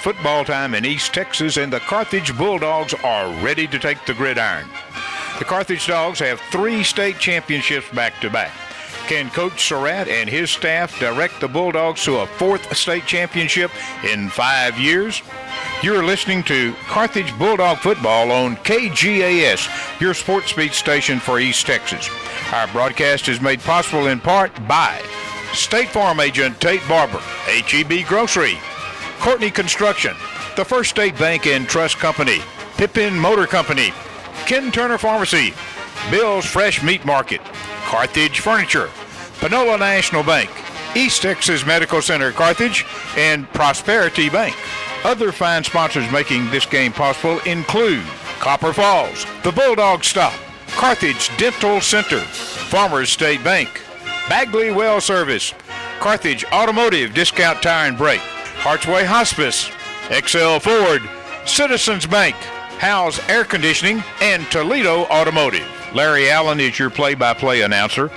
football time in East Texas, and the Carthage Bulldogs are ready to take the gridiron. The Carthage Dogs have 3 state championships back-to-back. Can Coach Surratt and his staff direct the Bulldogs to a 4th state championship in 5 years? You're listening to Carthage Bulldog football on KGAS, your sports speech station for East Texas. Our broadcast is made possible in part by State Farm Agent Tate Barber, H-E-B Grocery, Courtney Construction, the First State Bank and Trust Company, Pippin Motor Company, Ken Turner Pharmacy, Bill's Fresh Meat Market, Carthage Furniture, Panola National Bank, East Texas Medical Center Carthage, and Prosperity Bank. Other fine sponsors making this game possible include Copper Falls, the Bulldog Stop, Carthage Dental Center, Farmers State Bank, Bagley Well Service, Carthage Automotive Discount Tire and Brake, Hartsway Hospice, XL Ford, Citizens Bank, Howe's Air Conditioning, and Toledo Automotive. Larry Allen is your play-by-play announcer.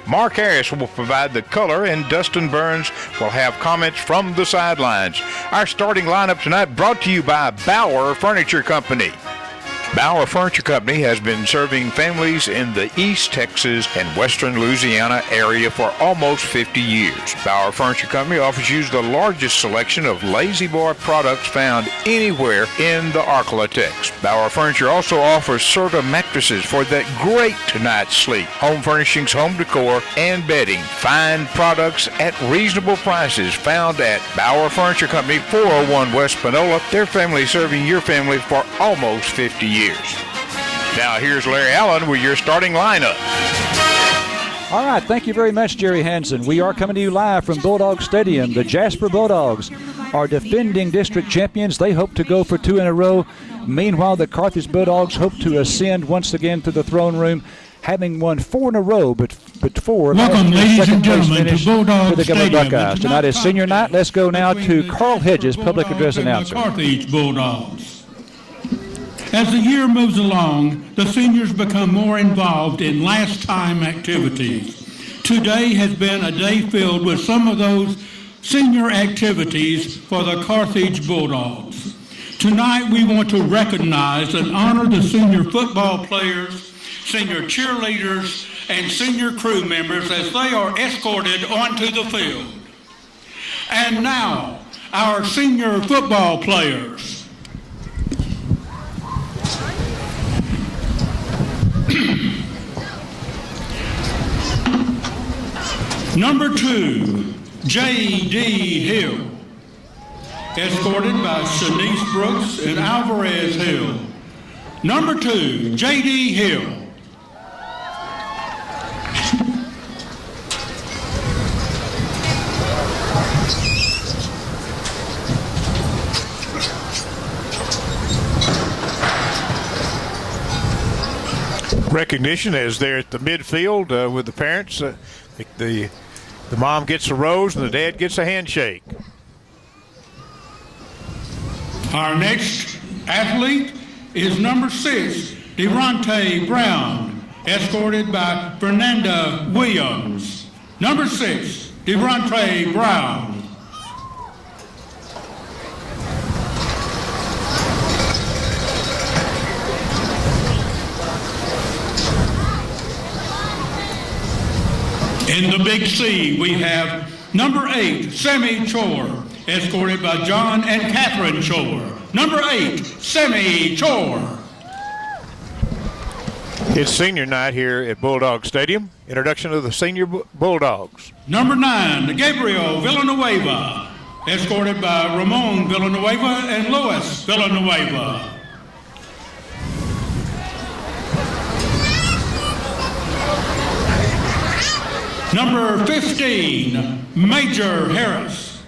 Mark Harris will provide the color, and Dustin Burns will have comments from the sidelines. Our starting lineup tonight brought to you by Bauer Furniture Company. Bauer Furniture Company has been serving families in the East Texas and Western Louisiana area for almost 50 years. Bauer Furniture Company offers you the largest selection of Lazy Boy products found anywhere in the Arklatex. Bauer Furniture also offers Serta mattresses for that great night's sleep, home furnishings, home decor, and bedding. Fine products at reasonable prices found at Bauer Furniture Company, 401 West Panola. Their family serving your family for almost 50 years. Now here's Larry Allen with your starting lineup. All right, thank you very much, Jerry Hansen. We are coming to you live from Bulldog Stadium. The Jasper Bulldogs are defending district champions. They hope to go for 2 in a row. Meanwhile, the Carthage Bulldogs hope to ascend once again to the throne room, having won 4 in a row, but 4. Welcome, ladies and gentlemen, to Bulldog the Stadium. Buckeyes. Tonight is senior night. Let's go now to Carl Hedges, public address announcer. Carthage Bulldogs. As the year moves along, the seniors become more involved in last-time activities. Today has been a day filled with some of those senior activities for the Carthage Bulldogs. Tonight, we want to recognize and honor the senior football players, senior cheerleaders, and senior crew members as they are escorted onto the field. And now, our senior football players. Number 2, J.D. Hill, escorted by Shanice Brooks and Alvarez Hill. Number 2, J.D. Hill. Recognition as they're at the midfield with the parents. The mom gets a rose and the dad gets a handshake. Our next athlete is number 6, Deronte Brown, escorted by Fernanda Williams. Number 6, Deronte Brown. In the Big C, we have number 8, Sammy Chore, escorted by John and Catherine Chore. Number 8, Sammy Chore. It's senior night here at Bulldog Stadium. Introduction of the senior Bulldogs. Number 9, Gabriel Villanueva, escorted by Ramon Villanueva and Luis Villanueva. Number 15, Major Harris,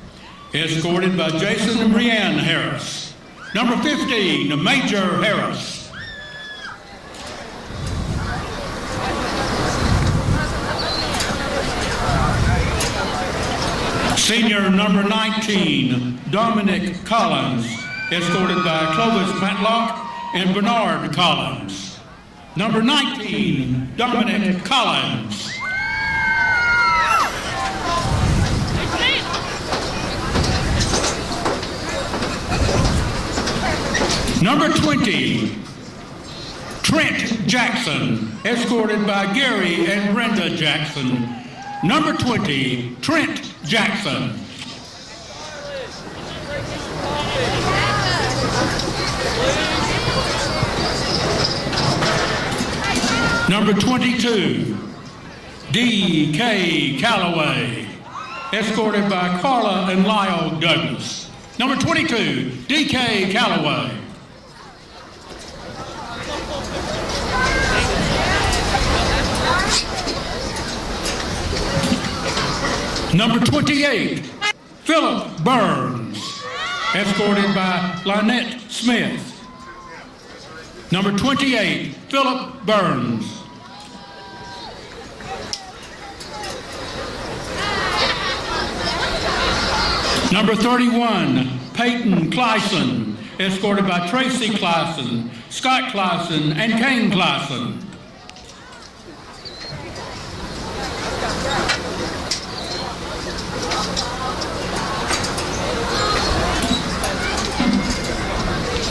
escorted by Jason and Brianne Harris. Number 15, Major Harris. Senior number 19, Dominic Collins, escorted by Clovis Matlock and Bernard Collins. Number 19, Dominic Collins. Number 20, Trent Jackson, escorted by Gary and Brenda Jackson. Number 20, Trent Jackson. Number 22, D.K. Calloway, escorted by Carla and Lyle Douglas. Number 22, D.K. Calloway. Number 28, Philip Burns, escorted by Lynette Smith. Number 28, Philip Burns. Number 31, Peyton Clyson, escorted by Tracy Clyson, Scott Clyson, and Kane Clyson.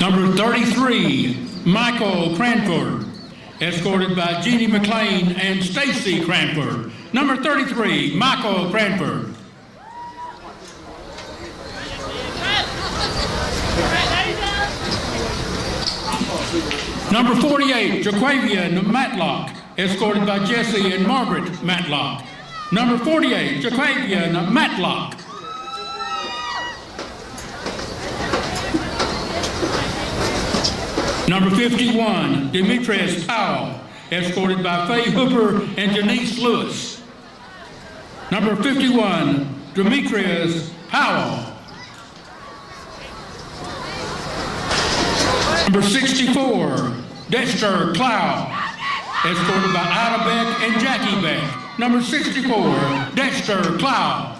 Number 33, Michael Cranford, escorted by Jeannie McLean and Stacy Cranford. Number 33, Michael Cranford. Number 48, Jaquavian Matlock, escorted by Jesse and Margaret Matlock. Number 48, Jaquavian Matlock. Number 51, Demetrius Powell, escorted by Faye Hooper and Janice Lewis. Number 51, Demetrius Powell. Number 64, Dexter Cloud, escorted by Ida Beck and Jackie Beck. Number 64, Dexter Cloud.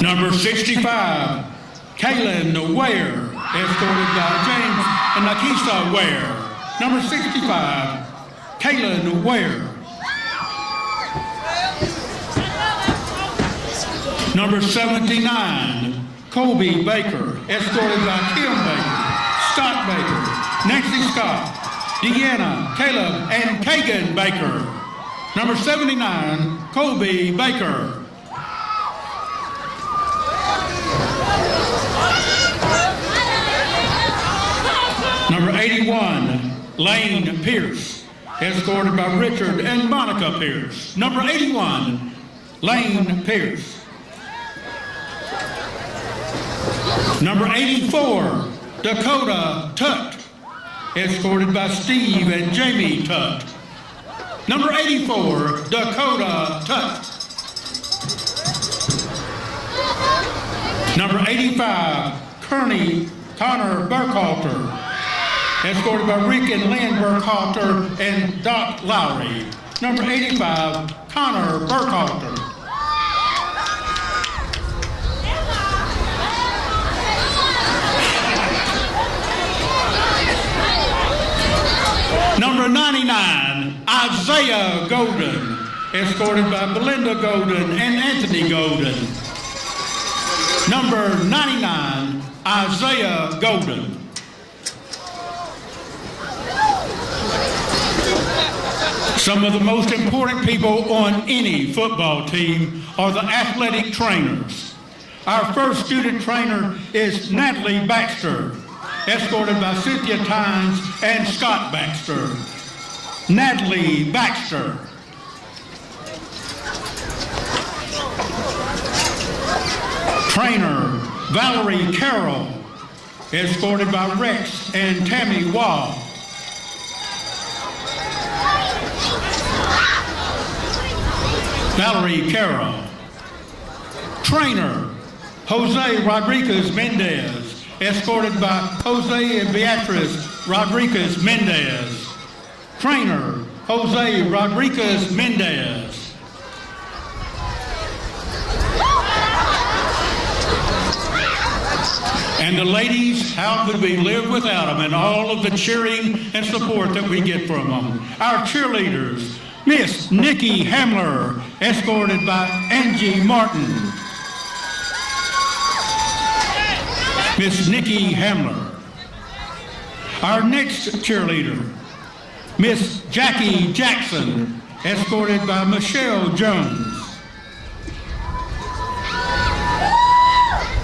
Number 65, Kaylin Ware, escorted by James and Nakisa Ware. Number 65, Kaylin Ware. Number 79, Colby Baker, escorted by Kim Baker, Scott Baker, Nancy Scott, Deanna, Caleb, and Kagan Baker. Number 79, Colby Baker. Number 81, Lane Pierce, escorted by Richard and Monica Pierce. Number 81, Lane Pierce. Number 84, Dakota Tutt, escorted by Steve and Jamie Tutt. Number 84, Dakota Tutt. Number 85, Connor Burkhalter, escorted by Rick and Lynn Burkhalter and Doc Lowry. Number 85, Connor Burkhalter. Number 99, Isaiah Golden, escorted by Belinda Golden and Anthony Golden. Number 99, Isaiah Golden. Some of the most important people on any football team are the athletic trainers. Our first student trainer is Natalie Baxter, escorted by Cynthia Tynes and Scott Baxter. Natalie Baxter. Trainer Valerie Carroll, escorted by Rex and Tammy Wall. Valerie Carroll. Trainer Jose Rodriguez Mendez, escorted by Jose and Beatrice Rodriguez Mendez. Trainer Jose Rodriguez Mendez. And the ladies, how could we live without them, and all of the cheering and support that we get from them. Our cheerleaders, Miss Nikki Hamler, escorted by Angie Martin. Miss Nikki Hamler. Our next cheerleader, Miss Jackie Jackson, escorted by Michelle Jones.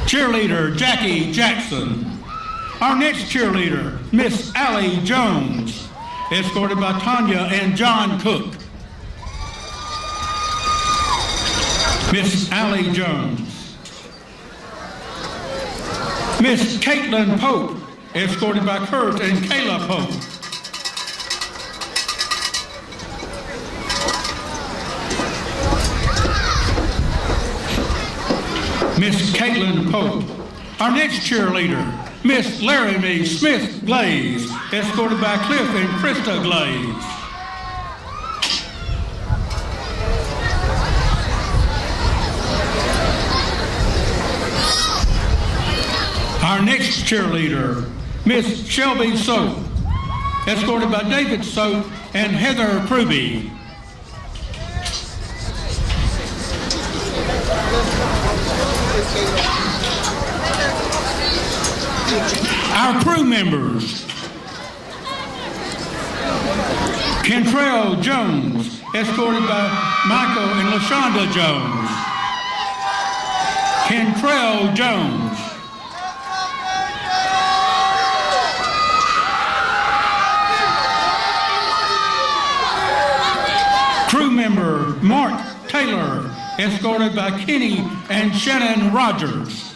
Cheerleader Jackie Jackson. Our next cheerleader, Miss Allie Jones, escorted by Tanya and John Cook. Miss Allie Jones. Miss Caitlin Pope, escorted by Kurt and Kayla Pope. Miss Caitlin Pope. Our next cheerleader, Miss Laramie Smith Glaze, escorted by Cliff and Krista Glaze. Our next cheerleader, Miss Shelby Soap, escorted by David Soap and Heather Pruby. Our crew members, Kentrell Jones, escorted by Michael and LaShonda Jones. Kentrell Jones. Crew member Mark Taylor, escorted by Kenny and Shannon Rogers.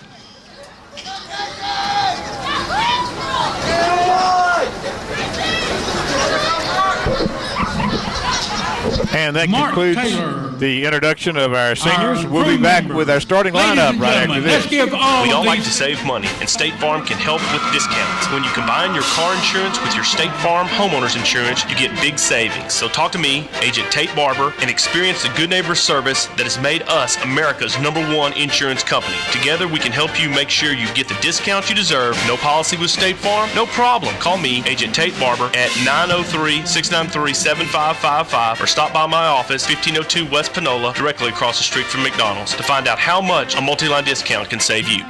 And that Mark concludes Taylor. the introduction of our seniors. Our We'll be crew back members. with our starting Ladies lineup and right after gentlemen, this. let's give all We of all like these- to save money, and State Farm can help with discounts. When you combine your car insurance with your State Farm homeowners insurance, you get big savings. So talk to me, Agent Tate Barber, and experience the good neighbor service that has made us America's #1 insurance company. Together, we can help you make sure you get the discount you deserve. No policy with State Farm? No problem. Call me, Agent Tate Barber, at 903-693-7555 or stop by my office, 1502 West Panola, directly across the street from McDonald's, to find out how much a multi-line discount can save you.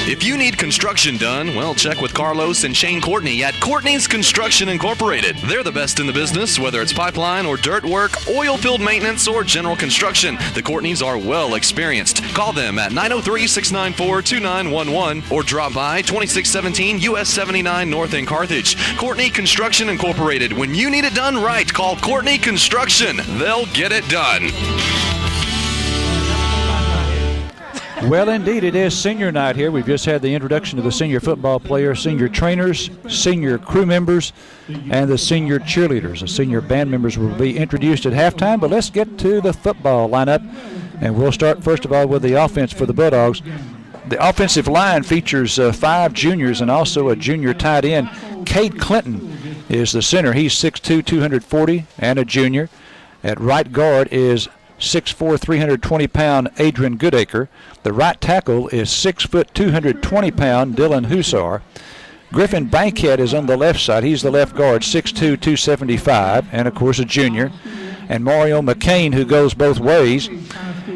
If you need construction done, well, check with Carlos and Shane Courtney at Courtney's Construction Incorporated. They're the best in the business, whether it's pipeline or dirt work, oil field maintenance, or general construction. The Courtneys are well experienced. Call them at 903-694-2911 or drop by 2617 US 79 North in Carthage. Courtney Construction Incorporated. When you need it done right, call Courtney Construction. They'll get it done. Well, indeed, it is senior night here. We've just had the introduction of the senior football players, senior trainers, senior crew members, and the senior cheerleaders. The senior band members will be introduced at halftime, but let's get to the football lineup. And we'll start, first of all, with the offense for the Bulldogs. The offensive line features 5 juniors and also a junior tight end. Cade Clinton is the center. He's 6'2", 240, and a junior. At right guard is 6'4", 320-pound Adrian Goodacre. The right tackle is 6 foot, 220-pound Dylan Hussar. Griffin Bankhead is on the left side. He's the left guard, 6'2", 275, and of course a junior. And Mario McCain, who goes both ways,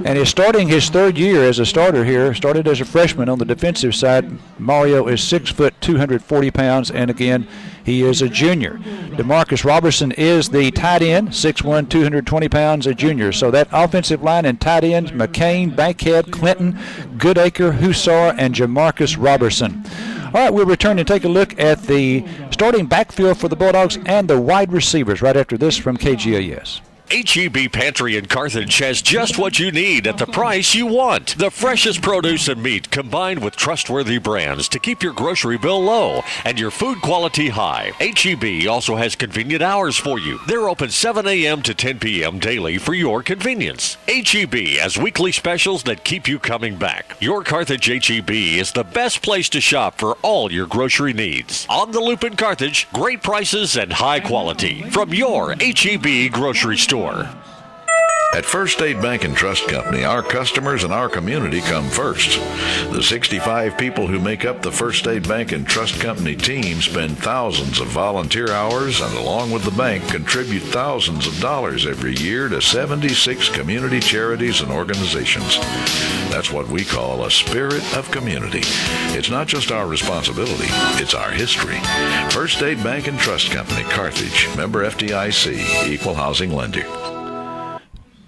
and is starting his 3rd year as a starter here. Started as a freshman on the defensive side. Mario is 6 foot, 240 pounds, and again, he is a junior. DeMarcus Robertson is the tight end, 6'1", 220 pounds, a junior. So that offensive line and tight ends, McCain, Bankhead, Clinton, Goodacre, Hussar, and JaMarcus Robertson. All right, we'll return and take a look at the starting backfield for the Bulldogs and the wide receivers right after this from KGAS. H-E-B Pantry in Carthage has just what you need at the price you want. The freshest produce and meat combined with trustworthy brands to keep your grocery bill low and your food quality high. H-E-B also has convenient hours for you. They're open 7 a.m. to 10 p.m. daily for your convenience. H-E-B has weekly specials that keep you coming back. Your Carthage H-E-B is the best place to shop for all your grocery needs. On the Loop in Carthage, great prices and high quality from your H-E-B grocery store. At First State Bank and Trust Company, our customers and our community come first. The 65 people who make up the First State Bank and Trust Company team spend thousands of volunteer hours and, along with the bank, contribute thousands of dollars every year to 76 community charities and organizations. That's what we call a spirit of community. It's not just our responsibility, it's our history. First State Bank and Trust Company, Carthage, member FDIC, equal housing lender.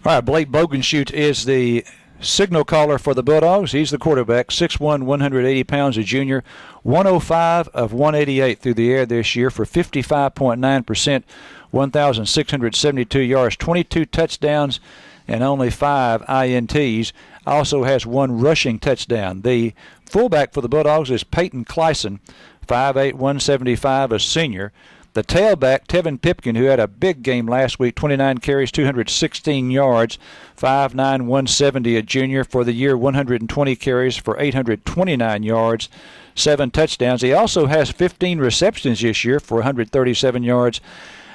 All right, Blake Bogenschutz is the signal caller for the Bulldogs. He's the quarterback, 6'1", 180 pounds, a junior, 105 of 188 through the air this year for 55.9%, 1,672 yards, 22 touchdowns, and only 5 INTs. Also has 1 rushing touchdown. The fullback for the Bulldogs is Peyton Clyson, 5'8", 175, a senior. The tailback, Tevin Pipkin, who had a big game last week, 29 carries, 216 yards, 5'9", 170, a junior. For the year, 120 carries for 829 yards, 7 touchdowns. He also has 15 receptions this year for 137 yards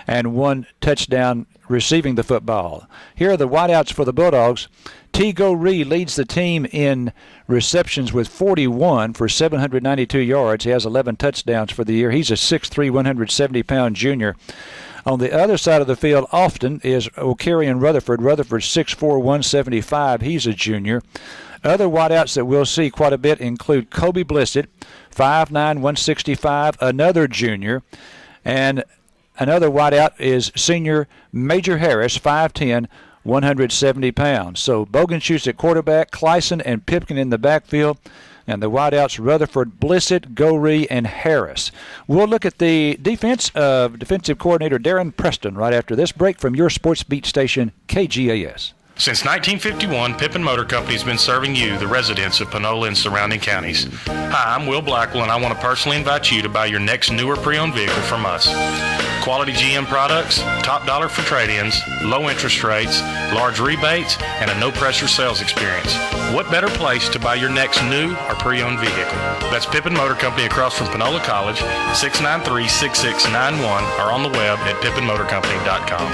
and 1 touchdown receiving the football. Here are the wideouts for the Bulldogs. T-Go Ree leads the team in receptions with 41 for 792 yards. He has 11 touchdowns for the year. He's a 6'3", 170-pound junior. On the other side of the field often is O'Carrion Rutherford. Rutherford's 6'4", 175. He's a junior. Other wideouts that we'll see quite a bit include Kobe Blissett, 5'9", 165, another junior. And another wideout is senior Major Harris, 5'10", 170 pounds. So Bogenschutz at quarterback, Clyson and Pipkin in the backfield, and the wideouts Rutherford, Blissett, Goree, and Harris. We'll look at the defense of defensive coordinator Darren Preston right after this break from your sports beat station, KGAS. Since 1951, Pippin Motor Company has been serving you, the residents of Panola and surrounding counties. Hi, I'm Will Blackwell, and I want to personally invite you to buy your next newer pre-owned vehicle from us. Quality GM products, top dollar for trade-ins, low interest rates, large rebates, and a no-pressure sales experience. What better place to buy your next new or pre-owned vehicle? That's Pippin Motor Company across from Panola College, 693-6691, or on the web at pippinmotorcompany.com.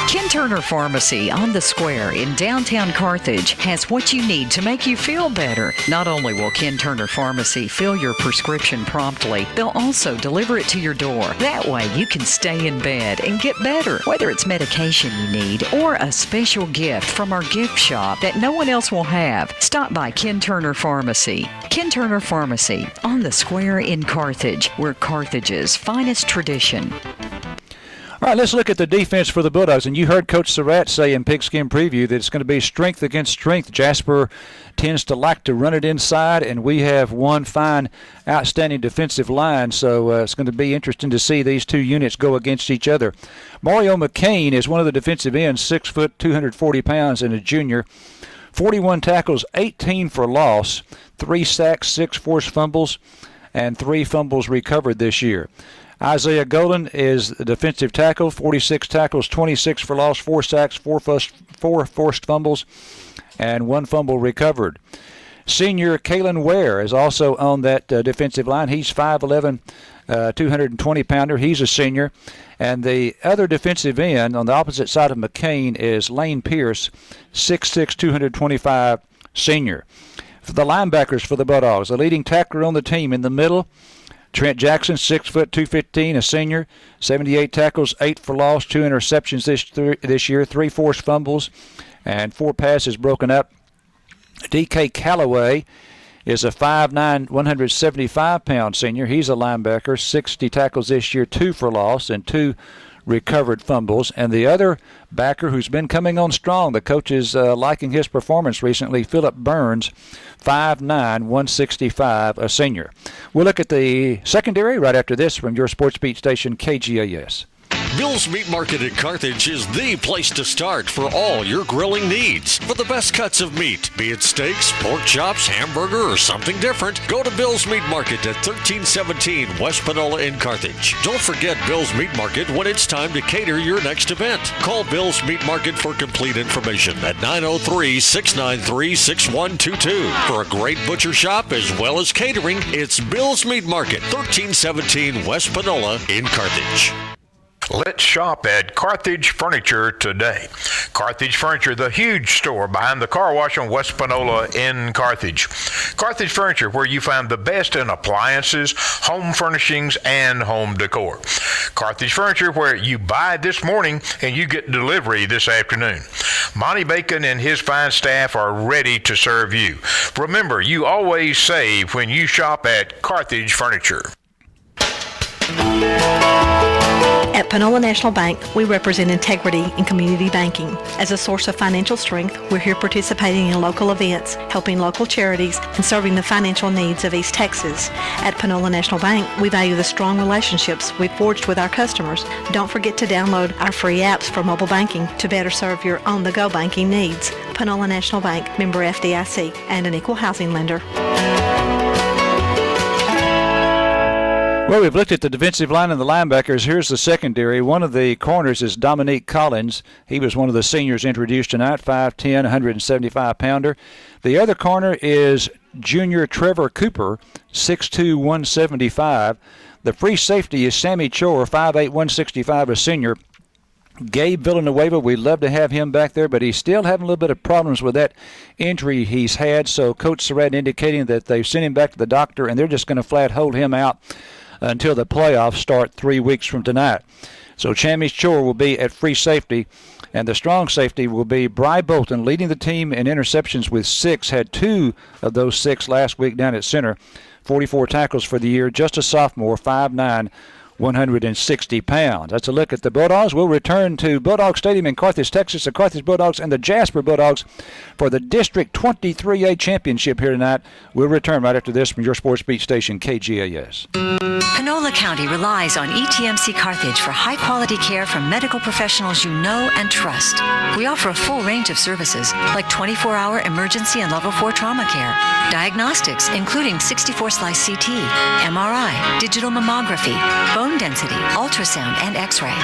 Ken Turner Pharmacy on the Square in downtown Carthage has what you need to make you feel better. Not only will Ken Turner Pharmacy fill your prescription promptly, they'll also deliver it to your door. That way you can stay in bed and get better, whether it's medication you need or a special gift from our gift shop that no one else will have. Stop by Ken Turner Pharmacy. Ken Turner Pharmacy on the Square in Carthage, where Carthage's finest tradition. All right, let's look at the defense for the Bulldogs. And you heard Coach Surratt say in Pigskin Preview that it's going to be strength against strength. Jasper tends to like to run it inside, and we have one fine, outstanding defensive line. So it's going to be interesting to see these two units go against each other. Mario McCain is one of the defensive ends, 6 foot, 240 pounds, and a junior. 41 tackles, 18 for loss, 3 sacks, 6 forced fumbles, and 3 fumbles recovered this year. Isaiah Golden is the defensive tackle, 46 tackles, 26 for loss, 4 sacks, 4 forced fumbles, and 1 fumble recovered. Senior Kalen Ware is also on that defensive line. He's 5'11", 220-pounder. He's a senior. And the other defensive end on the opposite side of McCain is Lane Pierce, 6'6", 225, senior. For the linebackers for the Bulldogs, the leading tackler on the team in the middle, Trent Jackson, 6 foot, 215, a senior, 78 tackles, 8 for loss, 2 interceptions this year, 3 forced fumbles, and 4 passes broken up. DK Callaway is a 5'9", 175-pound senior. He's a linebacker, 60 tackles this year, 2 for loss, and 2 recovered fumbles. And the other backer who's been coming on strong, the coach is liking his performance recently, Phillip Burns, 5'9", 165, a senior. We'll look at the secondary right after this from your Sports Beat station, KGAS. Bill's Meat Market in Carthage is the place to start for all your grilling needs. For the best cuts of meat, be it steaks, pork chops, hamburger, or something different, go to Bill's Meat Market at 1317 West Panola in Carthage. Don't forget Bill's Meat Market when it's time to cater your next event. Call Bill's Meat Market for complete information at 903-693-6122. For a great butcher shop as well as catering, it's Bill's Meat Market, 1317 West Panola in Carthage. Let's shop at Carthage Furniture today. Carthage Furniture, the huge store behind the car wash on West Panola in Carthage. Carthage Furniture, where you find the best in appliances, home furnishings, and home decor. Carthage Furniture, where you buy this morning and you get delivery this afternoon. Monty Bacon and his fine staff are ready to serve you. Remember, you always save when you shop at Carthage Furniture. At Panola National Bank, we represent integrity in community banking. As a source of financial strength, we're here participating in local events, helping local charities, and serving the financial needs of East Texas. At Panola National Bank, we value the strong relationships we've forged with our customers. Don't forget to download our free apps for mobile banking to better serve your on-the-go banking needs. Panola National Bank, member FDIC, and an equal housing lender. Well, we've looked at the defensive line and the linebackers. Here's the secondary. One of the corners is Dominique Collins. He was one of the seniors introduced tonight, 5'10", 175-pounder. The other corner is junior Trevor Cooper, 6'2", 175. The free safety is Sammy Chor, 5'8", 165, a senior. Gabe Villanueva, we'd love to have him back there, but he's still having a little bit of problems with that injury he's had. So Coach Surratt indicating that they've sent him back to the doctor, and they're just going to flat hold him out until the playoffs start 3 weeks from tonight. So Chammy Chor will be at free safety, and the strong safety will be Bry Bolton, leading the team in interceptions with 6. Had 2 of those 6 last week down at center. 44 tackles for the year, just a sophomore, 5'9", 160 pounds. That's a look at the Bulldogs. We'll return to Bulldog Stadium in Carthage, Texas, the Carthage Bulldogs and the Jasper Bulldogs for the District 23A Championship here tonight. We'll return right after this from your sports beat station, KGAS. Panola County relies on ETMC Carthage for high-quality care from medical professionals you know and trust. We offer a full range of services like 24-hour emergency and level 4 trauma care, diagnostics including 64-slice CT, MRI, digital mammography, bone density, ultrasound, and x-ray,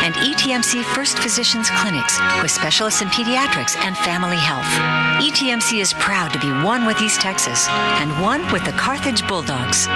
and ETMC First Physicians Clinics with specialists in pediatrics and family health. ETMC is proud to be one with East Texas and one with the Carthage Bulldogs.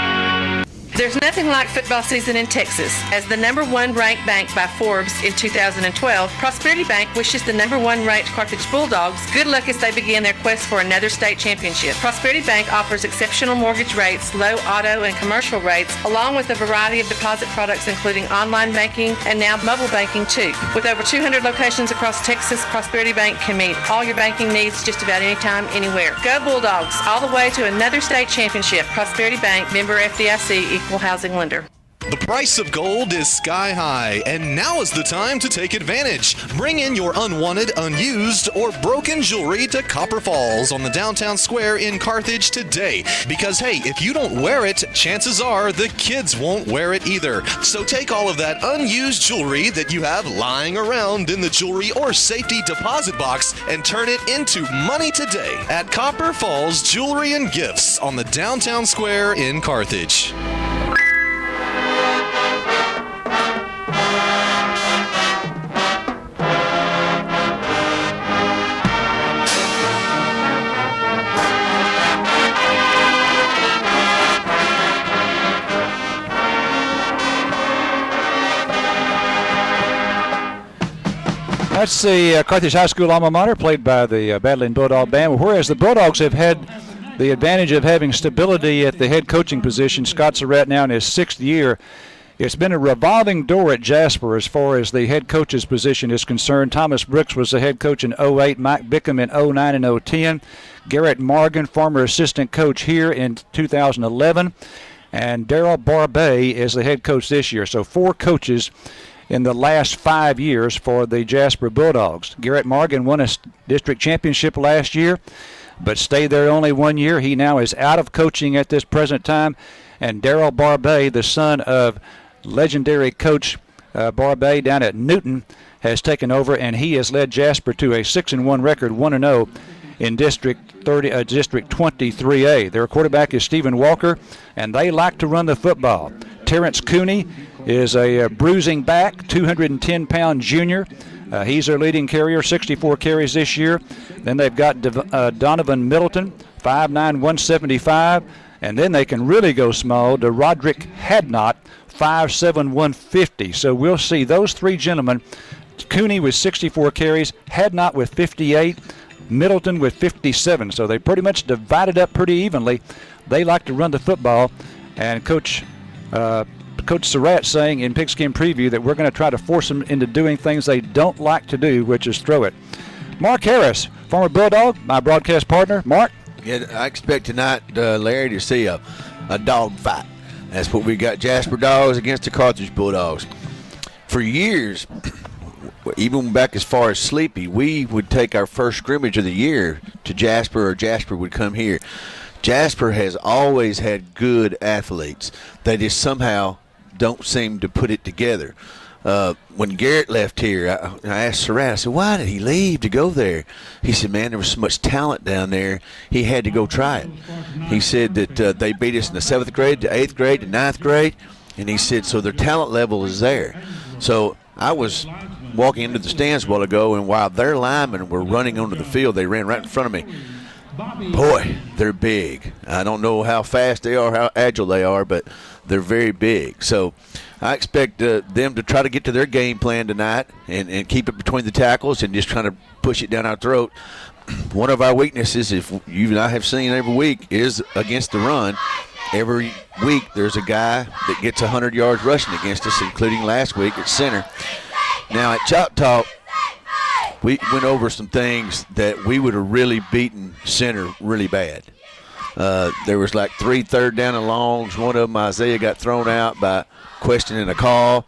There's nothing like football season in Texas. As the number 1 ranked bank by Forbes in 2012, Prosperity Bank wishes the number 1 ranked Carthage Bulldogs good luck as they begin their quest for another state championship. Prosperity Bank offers exceptional mortgage rates, low auto and commercial rates, along with a variety of deposit products including online banking and now mobile banking too. With over 200 locations across Texas, Prosperity Bank can meet all your banking needs just about anytime, anywhere. Go Bulldogs, all the way to another state championship. Prosperity Bank, member FDIC, equal housing lender. The price of gold is sky high, and now is the time to take advantage. Bring in your unwanted, unused, or broken jewelry to Copper Falls on the downtown square in Carthage today. Because, hey, if you don't wear it, chances are the kids won't wear it either. So take all of that unused jewelry that you have lying around in the jewelry or safety deposit box and turn it into money today at Copper Falls Jewelry and Gifts on the downtown square in Carthage. That's the Carthage High School alma mater, played by the Battling Bulldog Band. Whereas the Bulldogs have had the advantage of having stability at the head coaching position. Scott Surratt now in his 6th year. It's been a revolving door at Jasper as far as the head coach's position is concerned. Thomas Brooks was the head coach in 08, Mike Bickham in 09 and 010, Garrett Morgan, former assistant coach here in 2011, and Darrell Barbay is the head coach this year. So 4 coaches in the last 5 years for the Jasper Bulldogs. Garrett Morgan won a district championship last year, but stayed there only 1 year. He now is out of coaching at this present time. And Darrell Barbay, the son of legendary coach Barbay down at Newton, has taken over, and he has led Jasper to a 6-1 record, 1-0 in District 23A. Their quarterback is Stephen Walker, and they like to run the football. Terrence Cooney is a bruising back, 210-pound junior. He's their leading carrier, 64 carries this year. Then they've got Donovan Middleton, 5'9", 175. And then they can really go small to Roderick Hadnot, 5'7", 150. So we'll see those three gentlemen, Cooney with 64 carries, Hadnot with 58, Middleton with 57. So they pretty much divided up pretty evenly. They like to run the football, and Coach Surratt saying in Pigskin Preview that we're going to try to force them into doing things they don't like to do, which is throw it. Mark Harris, former Bulldog, my broadcast partner. Mark? Yeah, I expect tonight, Larry, to see a dog fight. That's what we got, Jasper Dogs against the Carthage Bulldogs. For years, even back as far as Sleepy, we would take our first scrimmage of the year to Jasper, or Jasper would come here. Jasper has always had good athletes. They just somehow don't seem to put it together. When Garrett left here, I asked Surratt, I said, why did he leave to go there? He said, man, there was so much talent down there, he had to go try it. He said that they beat us in the 7th grade, the 8th grade, the 9th grade, and he said, so their talent level is there. So I was walking into the stands a while ago, and while their linemen were running onto the field, they ran right in front of me. Boy, they're big. I don't know how fast they are, how agile they are, but they're very big. So I expect them to try to get to their game plan tonight and keep it between the tackles and just trying to push it down our throat. One of our weaknesses, if you and I have seen every week, is against the run. Every week there's a guy that gets 100 yards rushing against us, including last week at center. Now at Choctaw, we went over some things that we would have really beaten center really bad. There was like 3 third down and longs. One of them, Isaiah, got thrown out by questioning a call,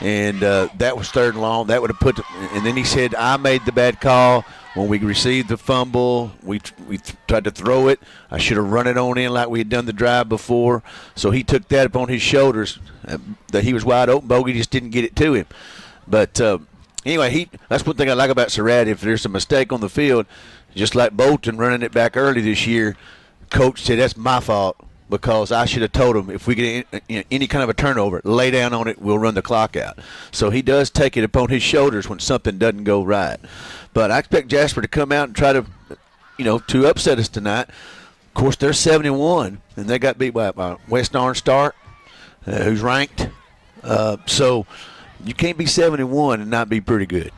and that was 3rd and long. That would have put and then he said, I made the bad call. When we received the fumble, we tried to throw it. I should have run it on in like we had done the drive before. So he took that upon his shoulders, that he was wide open. Bogey just didn't get it to him. But anyway, that's one thing I like about Surratt. If there's a mistake on the field, just like Bolton running it back early this year, Coach said that's my fault because I should have told him if we get any kind of a turnover, lay down on it, we'll run the clock out. So he does take it upon his shoulders when something doesn't go right. But I expect Jasper to come out and try to, to upset us tonight. Of course, they're 7-1, and they got beat by West Orange Stark, who's ranked. So you can't be 7-1 and not be pretty good.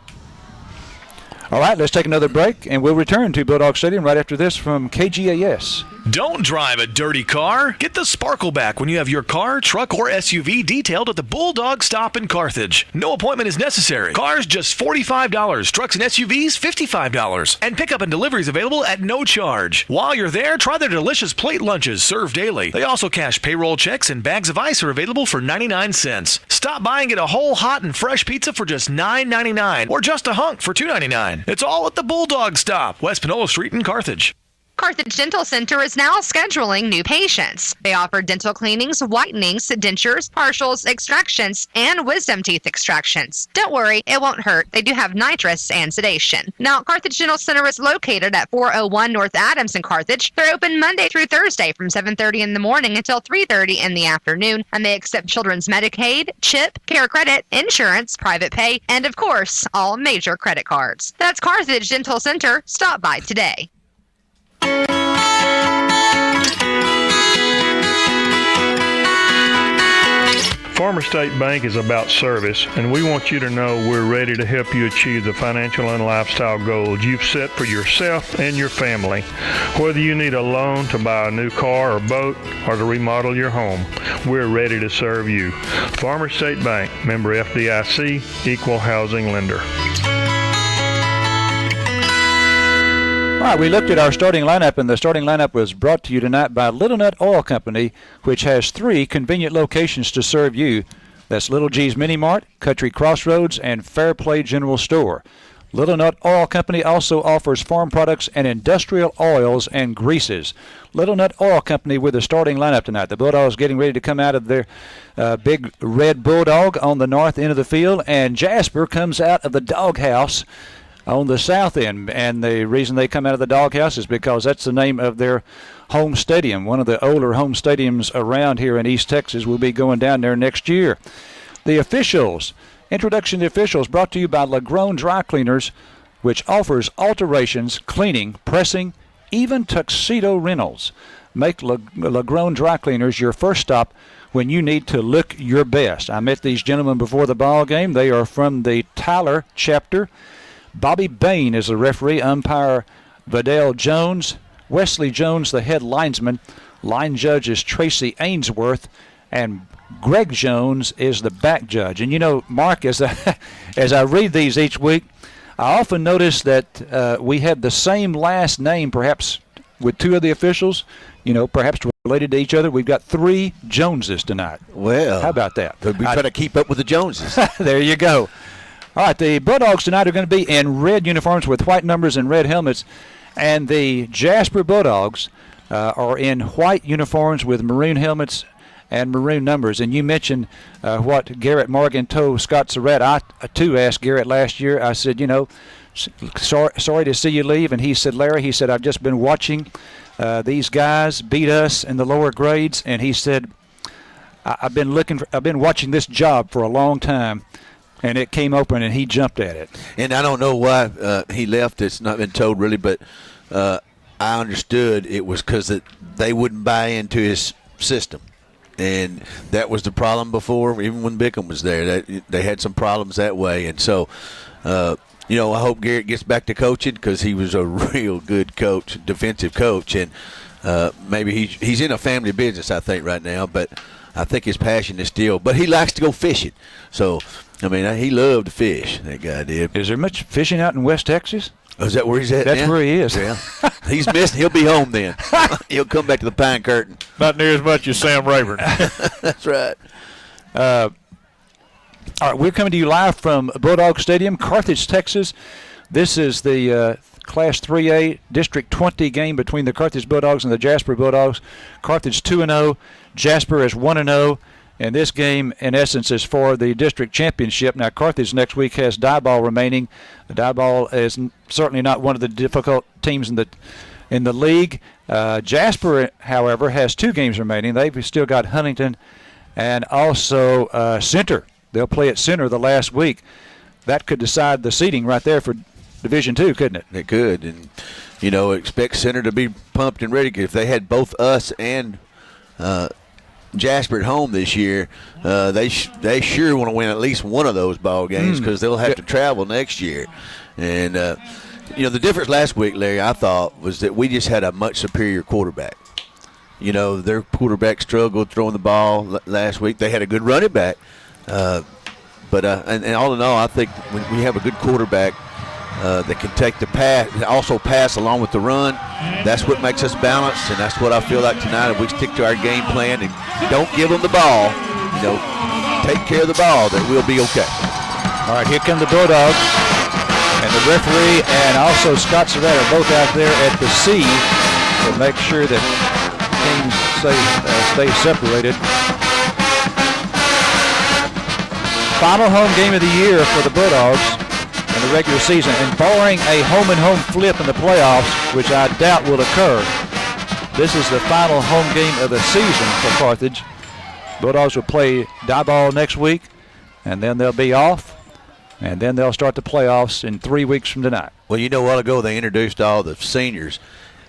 All right, let's take another break, and we'll return to Bulldog Stadium right after this from KGAS. Don't drive a dirty car. Get the sparkle back when you have your car, truck, or SUV detailed at the Bulldog Stop in Carthage. No appointment is necessary. Cars just $45. Trucks and SUVs $55. And pickup and deliveries available at no charge. While you're there, try their delicious plate lunches served daily. They also cash payroll checks, and bags of ice are available for 99 cents. Stop by and get a whole hot and fresh pizza for just $9.99 or just a hunk for $2.99. It's all at the Bulldog Stop, West Panola Street in Carthage. Carthage Dental Center is now scheduling new patients. They offer dental cleanings, whitenings, dentures, partials, extractions, and wisdom teeth extractions. Don't worry, it won't hurt. They do have nitrous and sedation. Now, Carthage Dental Center is located at 401 North Adams in Carthage. They're open Monday through Thursday from 7:30 in the morning until 3:30 in the afternoon, and they accept children's Medicaid, CHIP, Care Credit, insurance, private pay, and of course, all major credit cards. That's Carthage Dental Center. Stop by today. Farmer State Bank is about service, and we want you to know we're ready to help you achieve the financial and lifestyle goals you've set for yourself and your family. Whether you need a loan to buy a new car or boat or to remodel your home, we're ready to serve you. Farmer State Bank, member FDIC, equal housing lender. All right, we looked at our starting lineup, and the starting lineup was brought to you tonight by Little Nut Oil Company, which has 3 convenient locations to serve you. That's Little G's Mini Mart, Country Crossroads, and Fairplay General Store. Little Nut Oil Company also offers farm products and industrial oils and greases. Little Nut Oil Company with the starting lineup tonight. The Bulldogs getting ready to come out of their big red Bulldog on the north end of the field, and Jasper comes out of the doghouse on the south end, and the reason they come out of the doghouse is because that's the name of their home stadium. One of the older home stadiums around here in East Texas. Will be going down there next year. The officials, introduction to officials brought to you by LaGrone Dry Cleaners, which offers alterations, cleaning, pressing, even tuxedo rentals. Make LaGrone Dry Cleaners your first stop when you need to look your best. I met these gentlemen before the ball game. They are from the Tyler chapter. Bobby Bain is the referee, umpire Vidal Jones, Wesley Jones, the head linesman. Line judge is Tracy Ainsworth, and Greg Jones is the back judge. And, you know, Mark, as I read these each week, I often notice that we have the same last name, perhaps with two of the officials, you know, perhaps related to each other. We've got 3 Joneses tonight. Well, how about that? We try to keep up with the Joneses. There you go. All right, the Bulldogs tonight are going to be in red uniforms with white numbers and red helmets, and the Jasper Bulldogs are in white uniforms with maroon helmets and maroon numbers. And you mentioned what Garrett Morgan told Scott Surratt. I, too, asked Garrett last year. I said, you know, sorry to see you leave. And he said, Larry, he said, I've just been watching these guys beat us in the lower grades. And he said, I've been watching this job for a long time. And it came open, and he jumped at it. And I don't know why he left. It's not been told really, but I understood it was because they wouldn't buy into his system. And that was the problem before, even when Bickham was there. They had some problems that way. And so, you know, I hope Garrett gets back to coaching because he was a real good coach, defensive coach. And maybe he's in a family business, I think, right now. But I think his passion is still – but he likes to go fishing. So – I mean, he loved to fish, that guy did. Is there much fishing out in West Texas? Oh, is that where he's at That's now? where he is. Yeah. He's missing. He'll be home then. He'll come back to the Pine Curtain. Not near as much as Sam Rayburn. That's right. All right, we're coming to you live from Bulldog Stadium, Carthage, Texas. This is the Class 3A District 20 game between the Carthage Bulldogs and the Jasper Bulldogs. Carthage 2-0, Jasper is 1-0. And this game, in essence, is for the district championship. Now, Carthage next week has Diboll remaining. The Diboll is certainly not one of the difficult teams in the league. Jasper, however, has 2 games remaining. They've still got Huntington and also Center. They'll play at Center the last week. That could decide the seeding right there for Division II, couldn't it? It could. And, you know, expect Center to be pumped and ready. If they had both us and Jasper at home this year, they sure want to win at least one of those ball games because they'll have to travel next year. And, you know, the difference last week, Larry, I thought, was that we just had a much superior quarterback. You know, their quarterback struggled throwing the ball last week. They had a good running back. But all in all, I think when we have a good quarterback that can take the pass, also pass along with the run, that's what makes us balanced, and that's what I feel like tonight. If we stick to our game plan and don't give them the ball, you know, take care of the ball, that we'll be okay. All right, here come the Bulldogs. And the referee and also Scott Surratt are both out there at the C to make sure that teams stay separated. Final home game of the year for the Bulldogs in the regular season, and barring a home-and-home flip in the playoffs, which I doubt will occur, this is the final home game of the season for Carthage. Bulldogs will play Diboll next week, and then they'll be off, and then they'll start the playoffs in 3 weeks from tonight. Well, you know, a while ago they introduced all the seniors.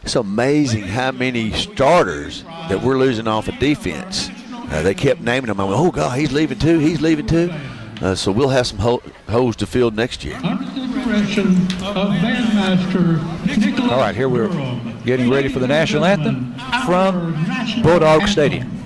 It's amazing how many starters that we're losing off of defense. They kept naming them. I went, oh, God, he's leaving too, he's leaving too. So we'll have some holes to fill next year. Under the direction of Bandmaster Nicholas. All right, here we're getting ready for the national anthem from Bulldog Stadium.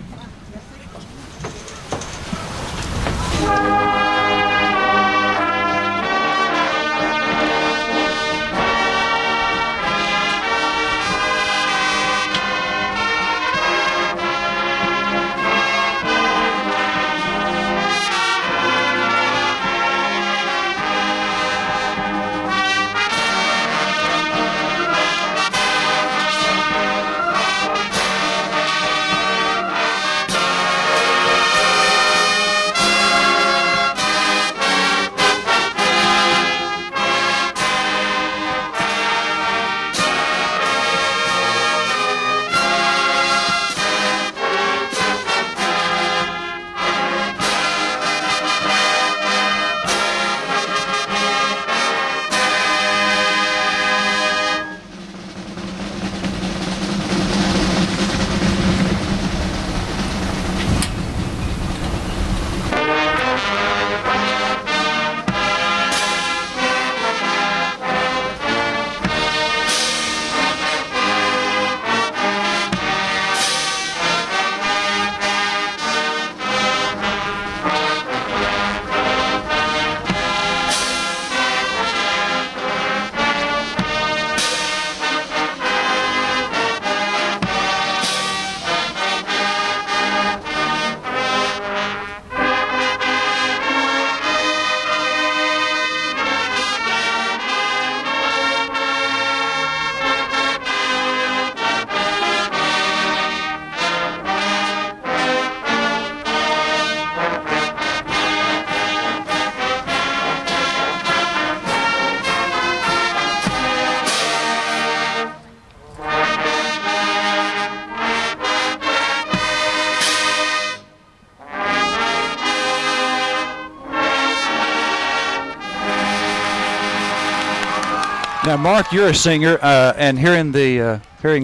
Now, Mark, you're a singer, and hearing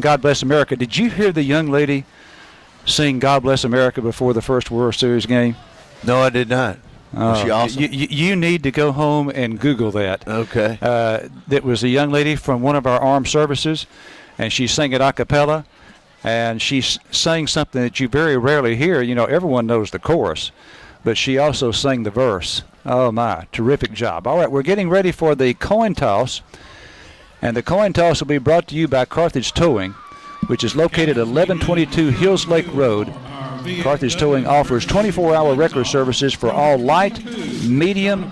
God Bless America, did you hear the young lady sing God Bless America before the first World Series game? No, I did not. Was she awesome? You need to go home and Google that. Okay. That was a young lady from one of our armed services, and she sang it a cappella, and she sang something that you very rarely hear. You know, everyone knows the chorus, but she also sang the verse. Oh, my, terrific job. All right, we're getting ready for the coin toss, and the coin toss will be brought to you by Carthage Towing, which is located at 1122 Hills Lake Road. Carthage Towing offers 24-hour record services for all light, medium,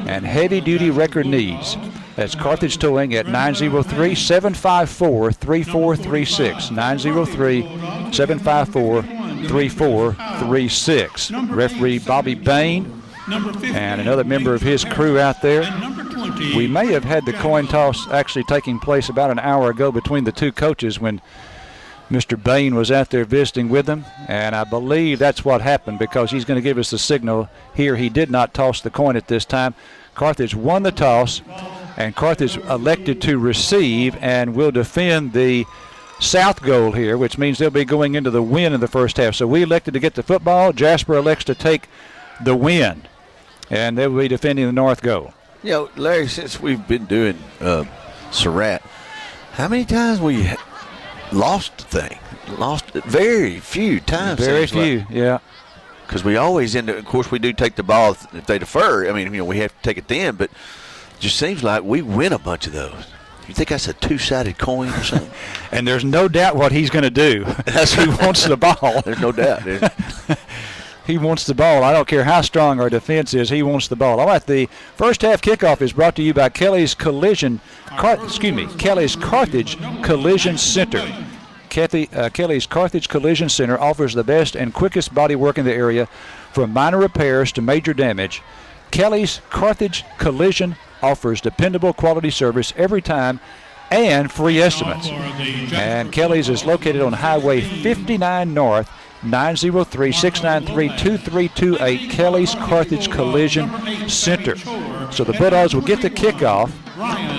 and heavy-duty record needs. That's Carthage Towing at 903-754-3436. 903-754-3436. Referee Bobby Bain and another member of his crew out there. We may have had the coin toss actually taking place about an hour ago between the two coaches when Mr. Bain was out there visiting with them, and I believe that's what happened because he's going to give us the signal here. He did not toss the coin at this time. Carthage won the toss, and Carthage elected to receive and will defend the south goal here, which means they'll be going into the win in the first half. So we elected to get the football. Jasper elects to take the win, and they will be defending the north goal. You know, Larry, since we've been doing Surratt, how many times we lost the thing? Lost it very few times. Very few, yeah. Because we always end up, of course, we do take the ball if they defer. I mean, you know, we have to take it then, but it just seems like we win a bunch of those. You think that's a two-sided coin or something? And there's no doubt what he's going to do. He wants the ball. There's no doubt. He wants the ball. I don't care how strong our defense is. He wants the ball. All right, the first half kickoff is brought to you by Kelly's Carthage Collision Center. Kelly's Carthage Collision Center offers the best and quickest body work in the area, from minor repairs to major damage. Kelly's Carthage Collision offers dependable quality service every time and free estimates. And Kelly's is located on Highway 59 North, 903-693-2328, Kelly's Carthage Collision Center. So the Bulldogs will get the kickoff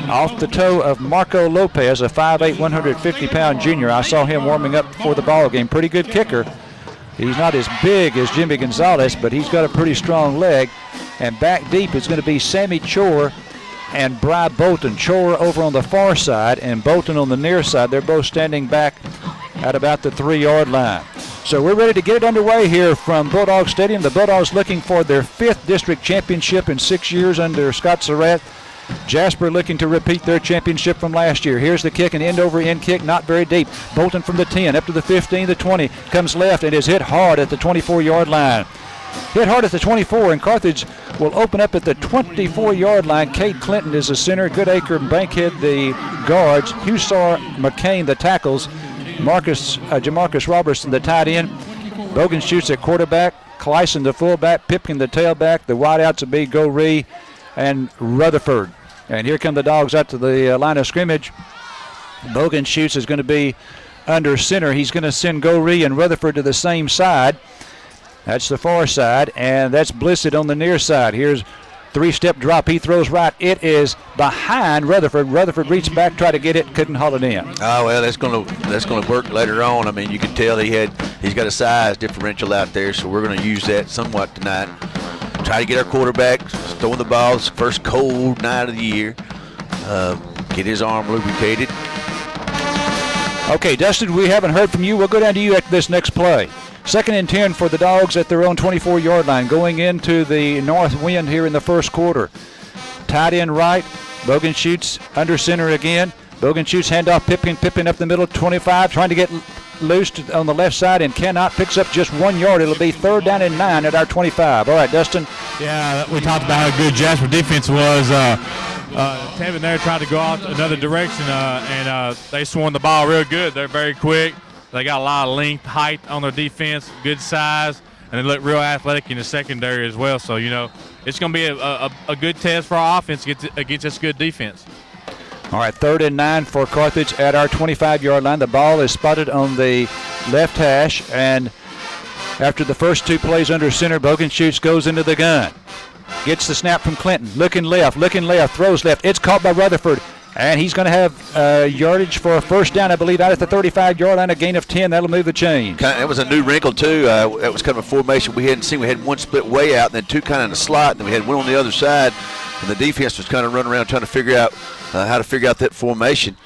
off the toe of Marco Lopez, a 5'8", 150-pound junior. I saw him warming up before the ball game. Pretty good kicker. He's not as big as Jimmy Gonzalez, but he's got a pretty strong leg. And back deep is going to be Sammy Chor and Bry Bolton. Chor over on the far side and Bolton on the near side. They're both standing back at about the 3-yard line. So we're ready to get it underway here from Bulldog Stadium. The Bulldogs looking for their 5th district championship in 6 years under Scott Surratt. Jasper looking to repeat their championship from last year. Here's the kick, an end-over-end kick, not very deep. Bolton from the 10, up to the 15, the 20, comes left and is hit hard at the 24-yard line. Hit hard at the 24, and Carthage will open up at the 24-yard line. Kate Clinton is the center, Goodacre and Bankhead the guards, Hussar McCain the tackles, Jamarcus Robertson the tight end, Bogan shoots at quarterback, Clyson the fullback, Pipkin the tailback, the wideouts will be Goree and Rutherford. And here come the Dogs out to the line of scrimmage. Bogan shoots is going to be under center. He's going to send Goree and Rutherford to the same side. That's the far side, and that's Blissett on the near side. Here's 3-step drop. He throws right. It is behind Rutherford. Rutherford reached back, tried to get it, couldn't haul it in. Oh, well, that's going to work later on. I mean, you can tell he's got a size differential out there, so we're going to use that somewhat tonight. Try to get our quarterback throwing the ball. It's the first cold night of the year. Get his arm lubricated. Okay, Dustin, we haven't heard from you. We'll go down to you at this next play. 2nd and 10 for the Dogs at their own 24-yard line, going into the north wind here in the first quarter. Tight end right. Bogan shoots under center again. Bogan shoots, handoff, Pippin up the middle, 25, trying to get loose on the left side and cannot. Picks up just 1 yard. It'll be 3rd down and 9 at our 25. All right, Dustin. Yeah, we talked about how good Jasper defense was. Tevin there tried to go out another direction, and they swung the ball real good. They're very quick. They got a lot of length, height on their defense, good size, and they look real athletic in the secondary as well. So, you know, it's going to be a good test for our offense against this good defense. All right, 3rd and 9 for Carthage at our 25-yard line. The ball is spotted on the left hash, and after the first 2 plays under center, Bogan shoots, goes into the gun. Gets the snap from Clinton, looking left, throws left. It's caught by Rutherford. And he's going to have yardage for a first down, I believe, out at the 35-yard line, a gain of 10. That'll move the chain. That was a new wrinkle, too. That was kind of a formation we hadn't seen. We had one split way out, and then two kind of in the slot, and then we had one on the other side. And the defense was kind of running around trying to figure out how to figure out that formation.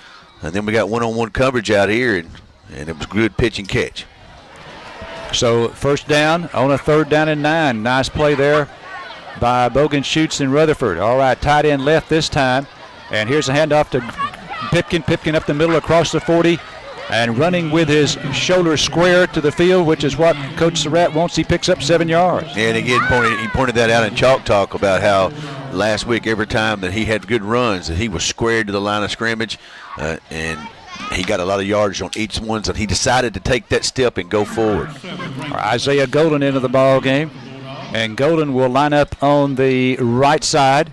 And then we got one-on-one coverage out here, and it was good pitch and catch. So first down on a 3rd down and 9. Nice play there by Bogan Schutz and Rutherford. All right, tight end left this time. And here's a handoff to Pipkin. Pipkin up the middle across the 40 and running with his shoulder square to the field, which is what Coach Surratt wants. He picks up 7 yards. And again, he pointed that out in Chalk Talk about how last week every time that he had good runs that he was squared to the line of scrimmage, and he got a lot of yards on each one, so he decided to take that step and go forward. Isaiah Golden into the ball game, and Golden will line up on the right side.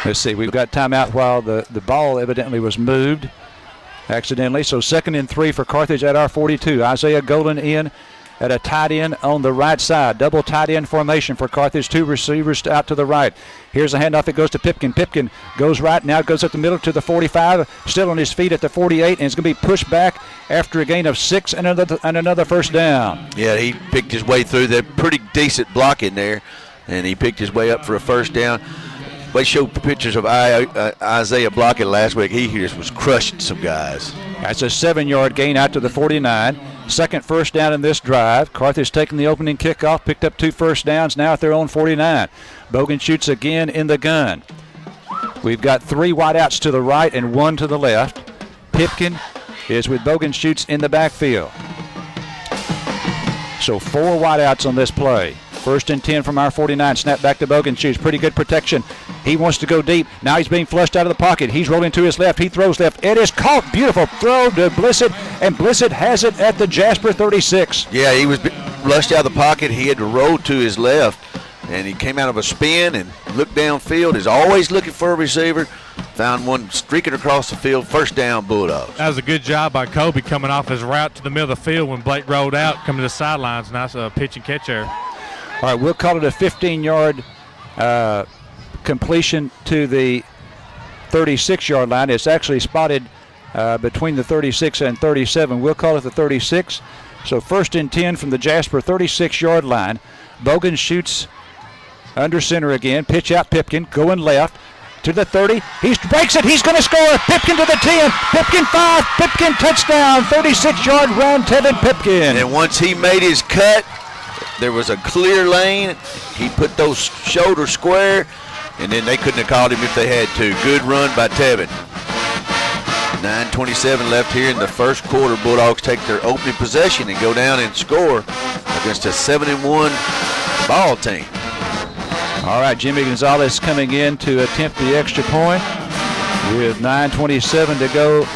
Let's see, we've got timeout while the ball evidently was moved accidentally. So 2nd and 3 for Carthage at our 42. Isaiah Golden in at a tight end on the right side. Double tight end formation for Carthage. 2 receivers out to the right. Here's a handoff. It goes to Pipkin. Pipkin goes right. Now it goes up the middle to the 45. Still on his feet at the 48. And it's going to be pushed back after a gain of 6 and another first down. Yeah, he picked his way through that pretty decent block in there. And he picked his way up for a first down. They showed pictures of Isaiah blocking last week. He just was crushing some guys. That's a 7-yard gain out to the 49. Second first down in this drive. Carthage taking the opening kickoff, picked up 2 first downs, now at their own 49. Bogan shoots again in the gun. We've got 3 wideouts to the right and 1 to the left. Pipkin is with Bogan shoots in the backfield. So 4 wideouts on this play. 1st and 10 from our 49. Snap back to Bogan shoots. Pretty good protection. He wants to go deep. Now he's being flushed out of the pocket. He's rolling to his left. He throws left. It is caught. Beautiful throw to Blissett, and Blissett has it at the Jasper 36. Yeah, he was flushed out of the pocket. He had to roll to his left, and he came out of a spin and looked downfield. He's always looking for a receiver. Found one streaking across the field. First down, Bulldogs. That was a good job by Kobe coming off his route to the middle of the field when Blake rolled out, coming to the sidelines. Nice pitch and catch there. All right, we'll call it a 15-yard completion to the 36-yard line. It's actually spotted between the 36 and 37. We'll call it the 36. So 1st and 10 from the Jasper 36-yard line. Bogan shoots under center again. Pitch out Pipkin, going left to the 30. He breaks it. He's going to score. Pipkin to the 10. Pipkin 5. Pipkin touchdown. 36-yard run, Tevin Pipkin. And once he made his cut, there was a clear lane. He put those shoulders square, and then they couldn't have called him if they had to. Good run by Tevin. 9:27 left here in the first quarter. Bulldogs take their opening possession and go down and score against a 7-1 ball team. All right, Jimmy Gonzalez coming in to attempt the extra point with 9:27 to go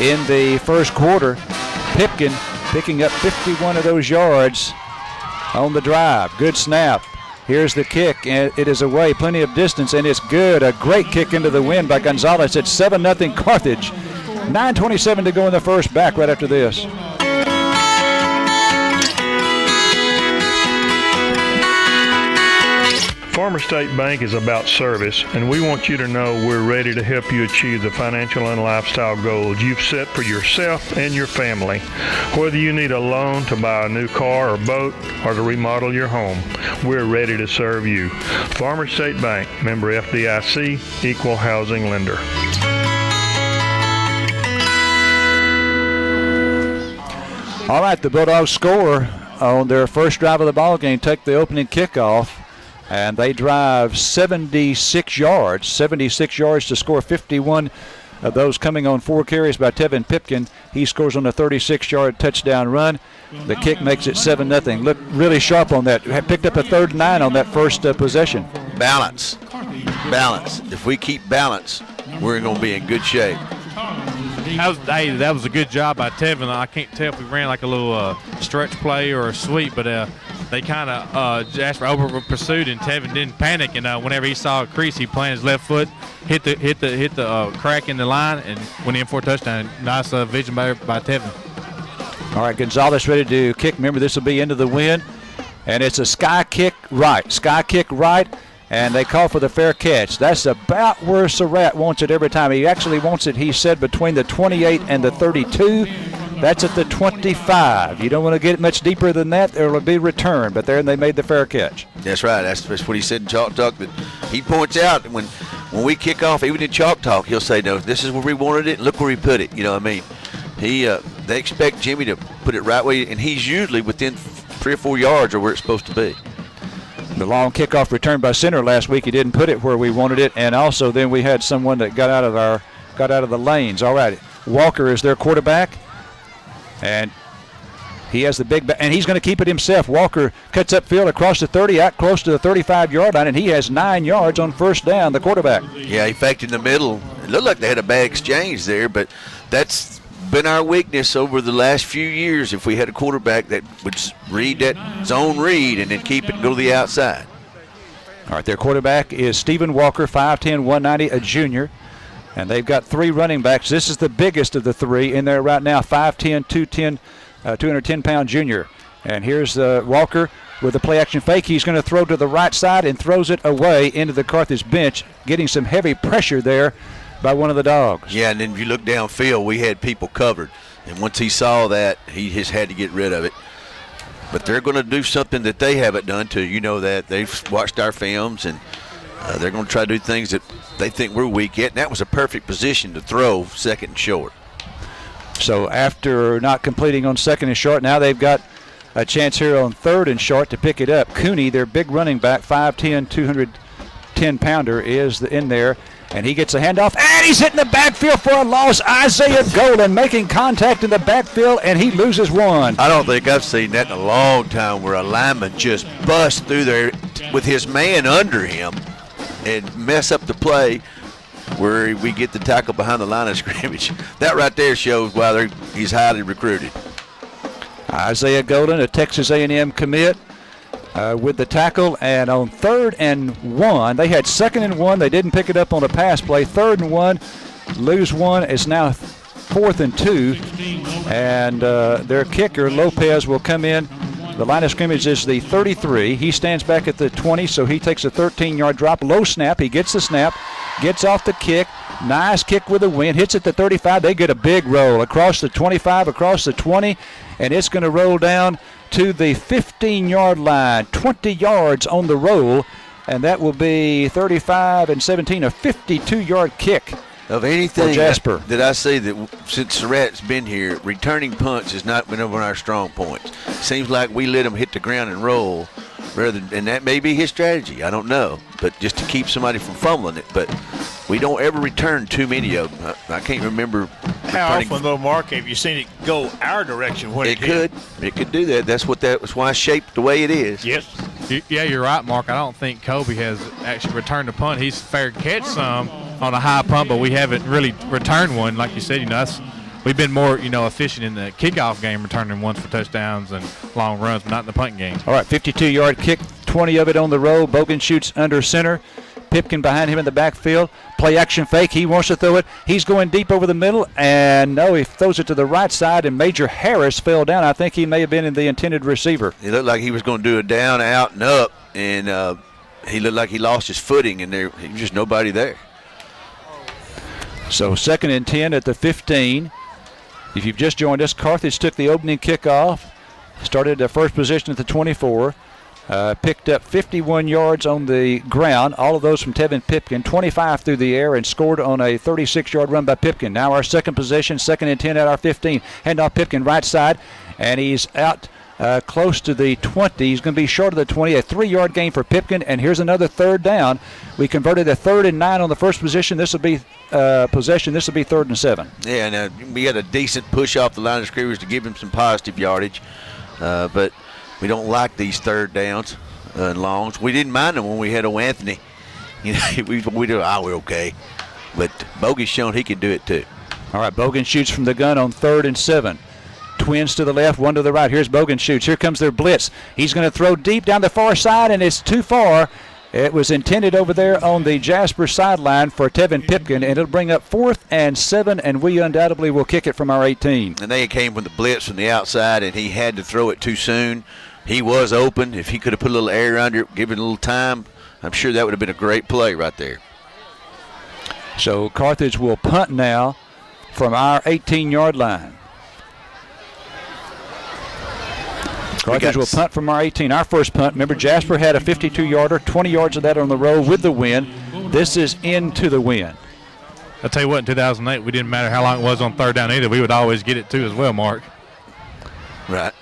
in the first quarter. Pipkin picking up 51 of those yards on the drive. Good snap. Here's the kick, and it is away. Plenty of distance, and it's good. A great kick into the wind by Gonzalez. It's 7-0 Carthage. 9:27 to go in the first. Back right after this. Farmer State Bank is about service, and we want you to know we're ready to help you achieve the financial and lifestyle goals you've set for yourself and your family. Whether you need a loan to buy a new car or boat or to remodel your home, we're ready to serve you. Farmer State Bank, member FDIC, equal housing lender. All right, the Bulldogs score on their first drive of the ball game, take the opening kickoff. And they drive 76 yards. 76 yards to score 51 of those coming on 4 carries by Tevin Pipkin. He scores on a 36-yard touchdown run. The kick makes it 7-0. Looked really sharp on that. Picked up a 3rd and 9 on that first possession. Balance. Balance. If we keep balance, we're going to be in good shape. That was a good job by Tevin. I can't tell if we ran like a little stretch play or a sweep, but they kind of Jasper over pursued, and Tevin didn't panic. And whenever he saw a crease, he planted his left foot, hit the crack in the line, and went in for a touchdown. Nice vision by Tevin. All right, Gonzalez ready to kick. Remember, this will be into the wind, and it's a sky kick right. Sky kick right. and they call for the fair catch. That's about where Surratt wants it every time. He actually wants it, he said, between the 28 and the 32. That's at the 25. You don't want to get it much deeper than that. There will be return, but there they made the fair catch. That's right. That's what he said in Chalk Talk. That he points out when we kick off, even in Chalk Talk, he'll say, no, this is where we wanted it. Look where he put it. You know what I mean? They expect Jimmy to put it right way, and he's usually within 3 or 4 yards of where it's supposed to be. The long kickoff return by center last week. He didn't put it where we wanted it, and also then we had someone that got out of the lanes. All right, Walker is their quarterback, and he has the big and he's going to keep it himself. Walker cuts upfield across the 30, out close to the 35-yard line, and he has 9 yards on first down. The quarterback. Yeah, he faked in the middle. It looked like they had a bad exchange there, but that's been our weakness over the last few years. If we had a quarterback that would read that zone read and then keep it and go to the outside. All right, their quarterback is Stephen Walker, 5'10", 190, a junior. And they've got 3 running backs. This is the biggest of the 3 in there right now, 5'10", 210-pound junior. And here's Walker with the play-action fake. He's going to throw to the right side and throws it away into the Carthage bench, getting some heavy pressure there by one of the Dogs. Yeah, and then if you look downfield, we had people covered. And once he saw that, he just had to get rid of it. But they're going to do something that they haven't done too. You know that. They've watched our films, and they're going to try to do things that they think we're weak at. And that was a perfect position to throw second and short. So after not completing on second and short, now they've got a chance here on third and short to pick it up. Cooney, their big running back, 5'10", 210-pounder, is in there. And he gets a handoff, and he's hitting the backfield for a loss. Isaiah Golden making contact in the backfield, and he loses 1. I don't think I've seen that in a long time, where a lineman just busts through there with his man under him and mess up the play where we get the tackle behind the line of scrimmage. That right there shows why he's highly recruited. Isaiah Golden, a Texas A&M commit. With the tackle, and on 3rd and 1, they had 2nd and 1. They didn't pick it up on a pass play. 3rd and 1, lose 1. It's now 4th and 2, and their kicker Lopez will come in. The line of scrimmage is the 33. He stands back at the 20, so he takes a 13-yard drop. Low snap. He gets the snap, gets off the kick. Nice kick with a win. Hits at the 35. They get a big roll across the 25, across the 20, and it's going to roll down to the 15-yard line. 20 yards on the roll, and that will be 35 and 17, a 52-yard kick. Of anything Jasper. that I see that since Surratt's been here, returning punts has not been over our strong points. Seems like we let them hit the ground and roll, and that may be his strategy. I don't know, but just to keep somebody from fumbling it. But we don't ever return too many of them. I can't remember. How often, though, Mark, have you seen it go our direction when it could? It could do that. That's why it's shaped the way it is. Yes. Yeah, you're right, Mark. I don't think Kobe has actually returned a punt. He's fair catch some on a high punt, but we haven't really returned one. Like you said, we've been more, efficient in the kickoff game, returning ones for touchdowns and long runs, but not in the punt game. All right, 52-yard kick, 20 of it on the roll. Bogan shoots under center. Pipkin behind him in the backfield. Play action fake. He wants to throw it. He's going deep over the middle, and no, he throws it to the right side, and Major Harris fell down. I think he may have been in the intended receiver. He looked like he was going to do a down, out, and up, and he looked like he lost his footing, and there was just nobody there. So 2nd and 10 at the 15. If you've just joined us, Carthage took the opening kickoff, started their first position at the 24. Picked up 51 yards on the ground, all of those from Tevin Pipkin, 25 through the air, and scored on a 36-yard run by Pipkin. Now our second possession, 2nd and 10 at our 15. Handoff Pipkin right side, and he's out close to the 20. He's going to be short of the 20, a 3-yard gain for Pipkin, and here's another 3rd down. We converted a 3rd and 9 on the first position. This will be possession. This will be 3rd and 7. Yeah, and we had a decent push off the line of scrimmage to give him some positive yardage, but we don't like these 3rd downs and longs. We didn't mind them when we had O'Anthony. We're okay. But Bogan's shown he can do it too. All right, Bogan shoots from the gun on 3rd and 7. Twins to the left, one to the right. Here's Bogan shoots. Here comes their blitz. He's going to throw deep down the far side, and it's too far. It was intended over there on the Jasper sideline for Tevin Pipkin, and it'll bring up 4th and 7, and we undoubtedly will kick it from our 18. And they came from the blitz from the outside, and he had to throw it too soon. He was open. If he could have put a little air under it, give it a little time, I'm sure that would have been a great play right there. So Carthage will punt now from our 18-yard line. Carthage will punt from our 18. Our first punt, remember, Jasper had a 52-yarder, 20 yards of that on the road with the wind. This is into the wind. I'll tell you what, in 2008, we didn't matter how long it was on third down either. We would always get it too as well, Mark. Right.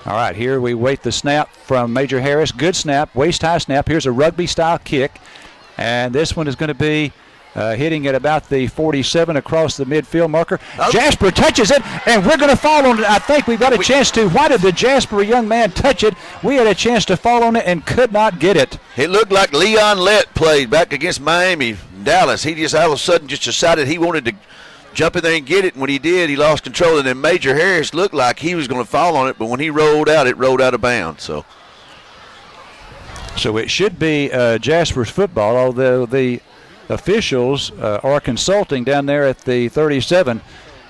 All right, here we wait the snap from Major Harris. Good snap, waist-high snap. Here's a rugby-style kick. And this one is going to be hitting at about the 47 across the midfield marker. Oh. Jasper touches it, and we're going to fall on it. I think we've got a chance to. Why did the Jasper young man touch it? We had a chance to fall on it and could not get it. It looked like Leon Lett played back against Miami, Dallas. He just all of a sudden just decided he wanted to jump in there and get it, and when he did, he lost control. And then Major Harris looked like he was going to fall on it, but when he rolled out, it rolled out of bounds. So it should be Jasper's football, although the officials are consulting down there at the 37.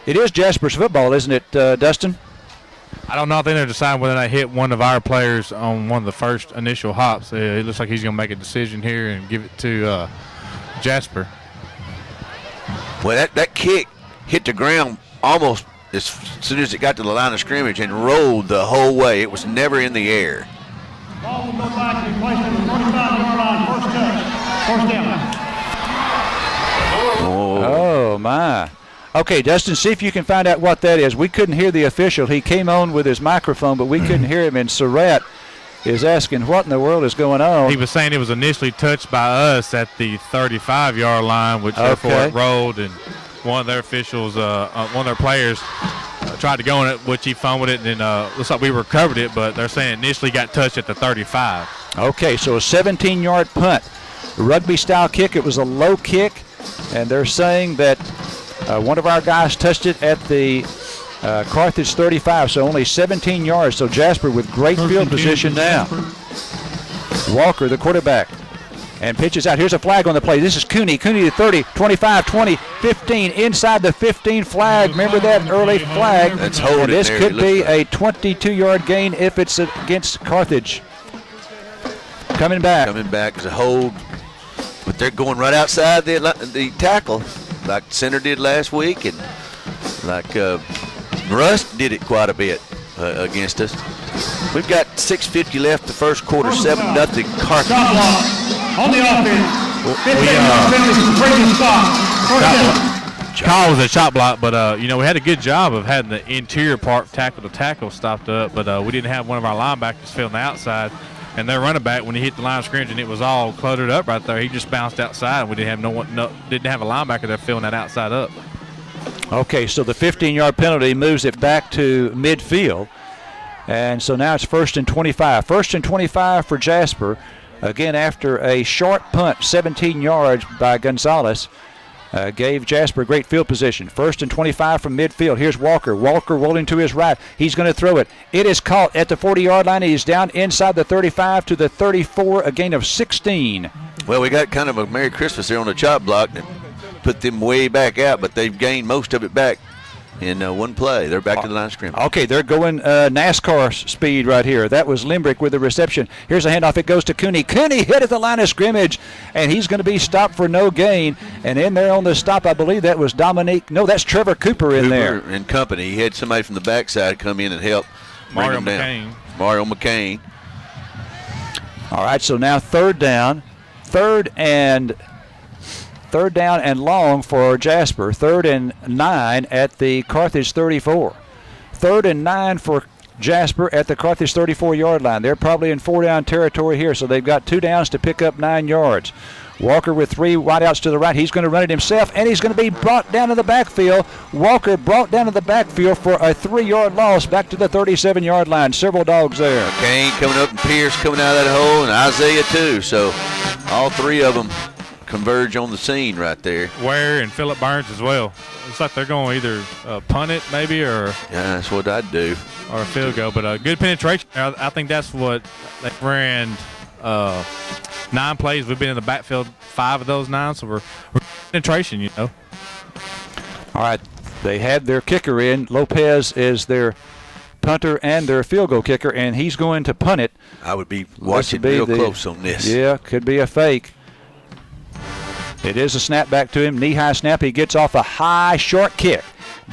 It is Jasper's football, isn't it, Dustin? I don't know if they're going to decide whether they hit one of our players on one of the first initial hops. It looks like he's going to make a decision here and give it to Jasper. Well, that kick hit the ground almost as soon as it got to the line of scrimmage and rolled the whole way. It was never in the air. Ball will go back and be placed on the 45-yard line. First touch. First down. Oh, my. Okay, Dustin, see if you can find out what that is. We couldn't hear the official. He came on with his microphone, but we couldn't hear him, and Surratt is asking what in the world is going on. He was saying it was initially touched by us at the 35-yard line, which therefore it rolled, and one of their officials, one of their players tried to go on it, which he fumbled it, and looks like we recovered it, but they're saying it initially got touched at the 35. Okay, so a 17-yard punt. Rugby-style kick. It was a low kick, and they're saying that one of our guys touched it at the Carthage 35, so only 17 yards. So Jasper with great field position now. Walker, the quarterback, and pitches out. Here's a flag on the play. This is Cooney. Cooney to 30, 25, 20, 15. Inside the 15 flag. Remember that early flag. That's holding. And this could be a 22-yard gain if it's against Carthage. Coming back. Coming back is a hold. But they're going right outside the tackle like center did last week, and like Rust did it quite a bit against us. We've got 6:50 left the first quarter, 7-0 Carthage. On the offense. 15 previous stop. Kyle was a shot block, but we had a good job of having the interior part tackle to tackle stopped up, but we didn't have one of our linebackers filling the outside. And their running back, when he hit the line of scrimmage and it was all cluttered up right there, he just bounced outside, and we didn't have a linebacker there filling that outside up. Okay, so the 15-yard penalty moves it back to midfield. And so now it's 1st and 25. 1st and 25 for Jasper. Again, after a short punt, 17 yards by Gonzalez, gave Jasper great field position. 1st and 25 from midfield. Here's Walker. Walker rolling to his right. He's going to throw it. It is caught at the 40-yard line. He's down inside the 35 to the 34, a gain of 16. Well, we got kind of a Merry Christmas there on the chop block and put them way back out, but they've gained most of it back in one play. They're back to the line of scrimmage. Okay, they're going NASCAR speed right here. That was Limbrick with the reception. Here's a handoff. It goes to Cooney. Cooney hit at the line of scrimmage, and he's going to be stopped for no gain. And in there on the stop, I believe that was Dominique. No, that's Trevor Cooper in there. And company. He had somebody from the backside come in and help bring him down. Mario McCain. All right, so now third down. Third down and long for Jasper. 3rd and 9 at the Carthage 34. 3rd and 9 for Jasper at the Carthage 34-yard line. They're probably in 4-down territory here, so they've got 2 downs to pick up 9 yards. Walker with 3 wideouts to the right. He's going to run it himself, and he's going to be brought down to the backfield. Walker brought down to the backfield for a 3-yard loss back to the 37-yard line. Several dogs there. Kane coming up and Pierce coming out of that hole, and Isaiah too. So all 3 of them converge on the scene right there. Ware and Phillip Burns as well. Looks like they're going either punt it maybe or yeah, that's what I'd do. Or a field goal. But good penetration. I think that's what they ran 9 plays. We've been in the backfield 5 of those 9, so we're penetration, All right, they had their kicker in. Lopez is their punter and their field goal kicker, and he's going to punt it. I would be watching real close on this. Yeah, could be a fake. It is a snap back to him, knee-high snap. He gets off a high, short kick.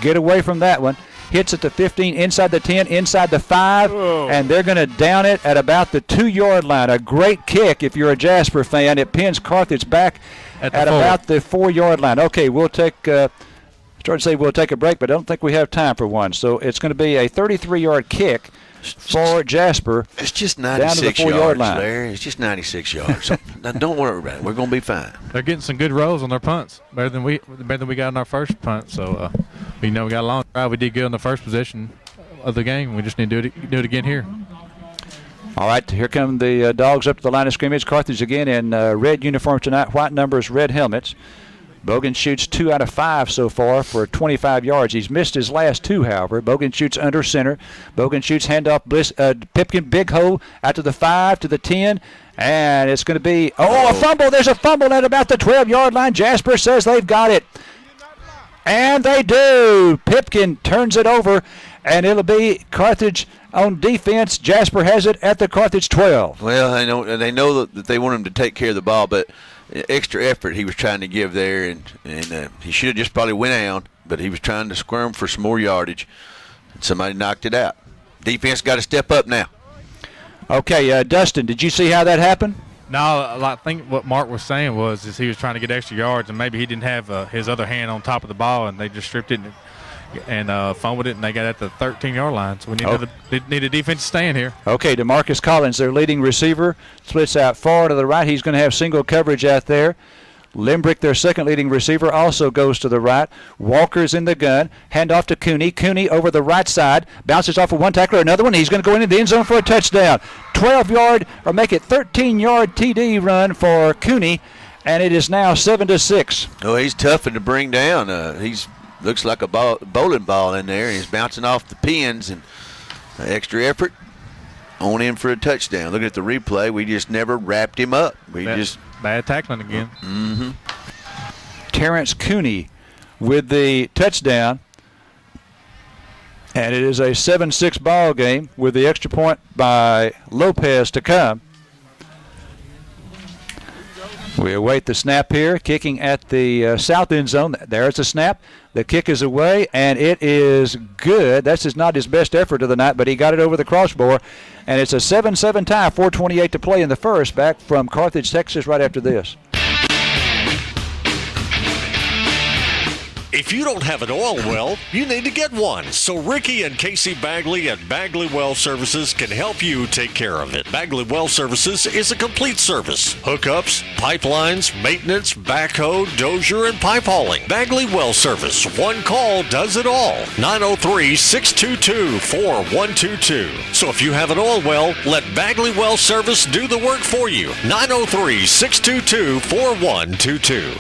Get away from that one. Hits at the 15, inside the 10, inside the 5, and they're going to down it at about the 2-yard line. A great kick if you're a Jasper fan. It pins Carthage back at about the 4-yard line. Okay, we'll take we'll take a break, but I don't think we have time for one. So it's going to be a 33-yard kick for Jasper. It's just down to the 96 4-yard yards, line. Larry. It's just 96 yards. So now don't worry about it. We're going to be fine. They're getting some good rolls on their punts, better than we got on our first punt. So we got a long drive. We did good on the first possession of the game. We just need to do it again here. All right, here come the Dogs up to the line of scrimmage. Carthage again in red uniforms tonight, white numbers, red helmets. Bogan shoots 2 out of 5 so far for 25 yards. He's missed his last 2, however. Bogan shoots under center. Bogan shoots handoff. Pipkin, big hole out to the 5, to the 10. And it's going to be, a fumble. There's a fumble at about the 12-yard line. Jasper says they've got it. And they do. Pipkin turns it over, and it'll be Carthage on defense. Jasper has it at the Carthage 12. Well, they know that they want him to take care of the ball, but extra effort he was trying to give there, and he should have just probably went down, but he was trying to squirm for some more yardage, and somebody knocked it out. Defense got to step up now. Okay, Dustin, did you see how that happened? No, I think what Mark was saying is he was trying to get extra yards, and maybe he didn't have his other hand on top of the ball, and they just stripped it and fumbled it, and they got at the 13-yard line. So we need a defensive stand here. Okay, DeMarcus Collins, their leading receiver, splits out far to the right. He's going to have single coverage out there. Limbrick, their second leading receiver, also goes to the right. Walker's in the gun. Hand off to Cooney. Cooney over the right side. Bounces off of one tackler, another one. He's going to go into the end zone for a touchdown. 12-yard, or make it 13-yard TD run for Cooney, and it is now 7-6. Oh, he's tough to bring down. He's looks like a bowling ball in there. He's bouncing off the pins, and extra effort on in for a touchdown. Look at the replay. We just never wrapped him up. Bad tackling again. Mm-hmm. Terrence Cooney with the touchdown, and it is a 7-6 ball game with the extra point by Lopez to come. We await the snap here, kicking at the south end zone. There's the snap. The kick is away, and it is good. That's not his best effort of the night, but he got it over the crossbar. And it's a 7-7 tie, 4:28 to play in the first. Back from Carthage, Texas, right after this. If you don't have an oil well, you need to get one. So Ricky and Casey Bagley at Bagley Well Services can help you take care of it. Bagley Well Services is a complete service. Hookups, pipelines, maintenance, backhoe, dozer, and pipe hauling. Bagley Well Service. One call does it all. 903-622-4122. So if you have an oil well, let Bagley Well Service do the work for you. 903-622-4122.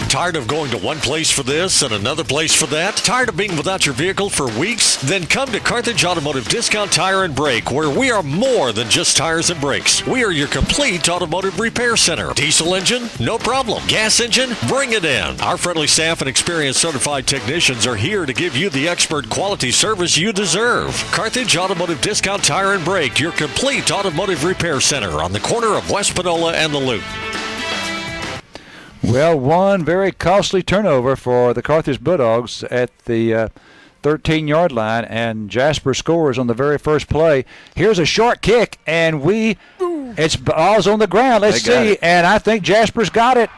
Tired of going to one place for this and another place for that? Tired of being without your vehicle for weeks? Then come to Carthage Automotive Discount Tire and Brake, where we are more than just tires and brakes. We are your complete automotive repair center. Diesel engine? No problem. Gas engine? Bring it in. Our friendly staff and experienced certified technicians are here to give you the expert quality service you deserve. Carthage Automotive Discount Tire and Brake, your complete automotive repair center on the corner of West Panola and the Loop. Well, one very costly turnover for the Carthage Bulldogs at the 13-yard line, and Jasper scores on the very first play. Here's a short kick, and it's balls on the ground. Let's see, and I think Jasper's got it.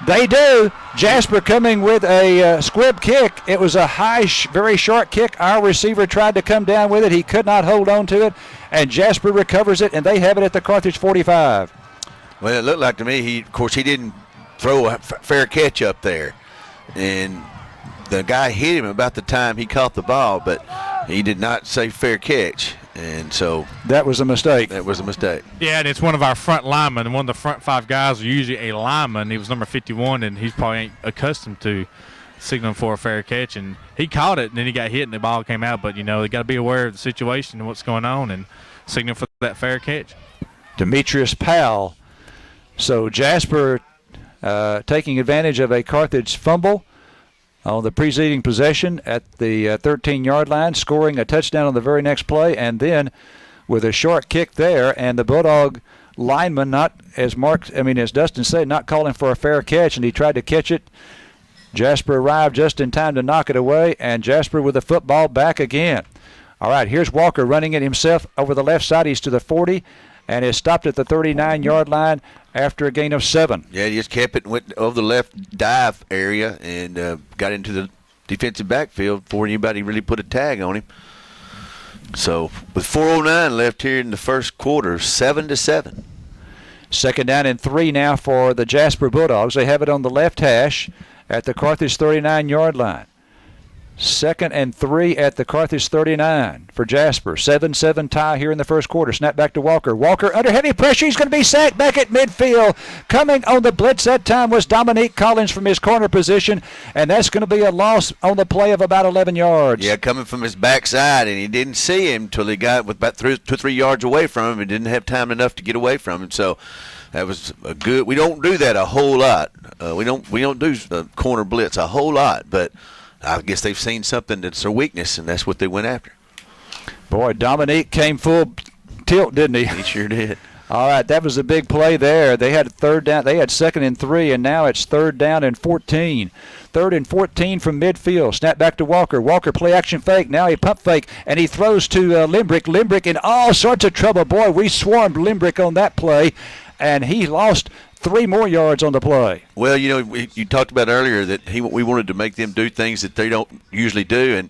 They do. Jasper coming with a squib kick. It was a high, very short kick. Our receiver tried to come down with it. He could not hold on to it, and Jasper recovers it, and they have it at the Carthage 45. Well, it looked like to me, he didn't throw a fair catch up there, and the guy hit him about the time he caught the ball, but he did not say fair catch, and so that was a mistake. Yeah, and it's one of our front linemen, and one of the front 5 guys are usually a lineman. He was number 51, and he's probably ain't accustomed to signaling for a fair catch, and he caught it, and then he got hit, and the ball came out. But they got to be aware of the situation and what's going on, and signal for that fair catch. Demetrius Powell. So Jasper taking advantage of a Carthage fumble on the preceding possession at the 13-yard line, scoring a touchdown on the very next play, and then with a short kick there, and the Bulldog lineman, as Dustin said, not calling for a fair catch, and he tried to catch it. Jasper arrived just in time to knock it away, and Jasper with the football back again. All right, here's Walker running it himself over the left side. He's to the 40 and is stopped at the 39-yard line after a gain of 7. Yeah, he just kept it and went over the left dive area and got into the defensive backfield before anybody really put a tag on him. So with 4:09 left here in the first quarter, 7-7. Second down and 3 now for the Jasper Bulldogs. They have it on the left hash at the Carthage 39-yard line. 2nd and 3 at the Carthage 39 for Jasper. 7-7 tie here in the first quarter. Snap back to Walker. Walker under heavy pressure. He's going to be sacked back at midfield. Coming on the blitz that time was Dominique Collins from his corner position, and that's going to be a loss on the play of about 11 yards. Yeah, coming from his backside, and he didn't see him until he got with about 2 or 3 yards away from him and didn't have time enough to get away from him. So that was a good. We don't do that a whole lot. We don't do corner blitz a whole lot, but I guess they've seen something that's their weakness, and that's what they went after. Boy, Dominique came full tilt, didn't he? He sure did. All right, that was a big play there. They had 3rd down. They had 2nd and 3, and now it's 3rd down and 14. 3rd and 14 from midfield. Snap back to Walker. Walker play action fake. Now he pump fake, and he throws to Limbrick. Limbrick in all sorts of trouble. Boy, we swarmed Limbrick on that play, and he lost 3 more yards on the play. Well, you talked about earlier that we wanted to make them do things that they don't usually do, and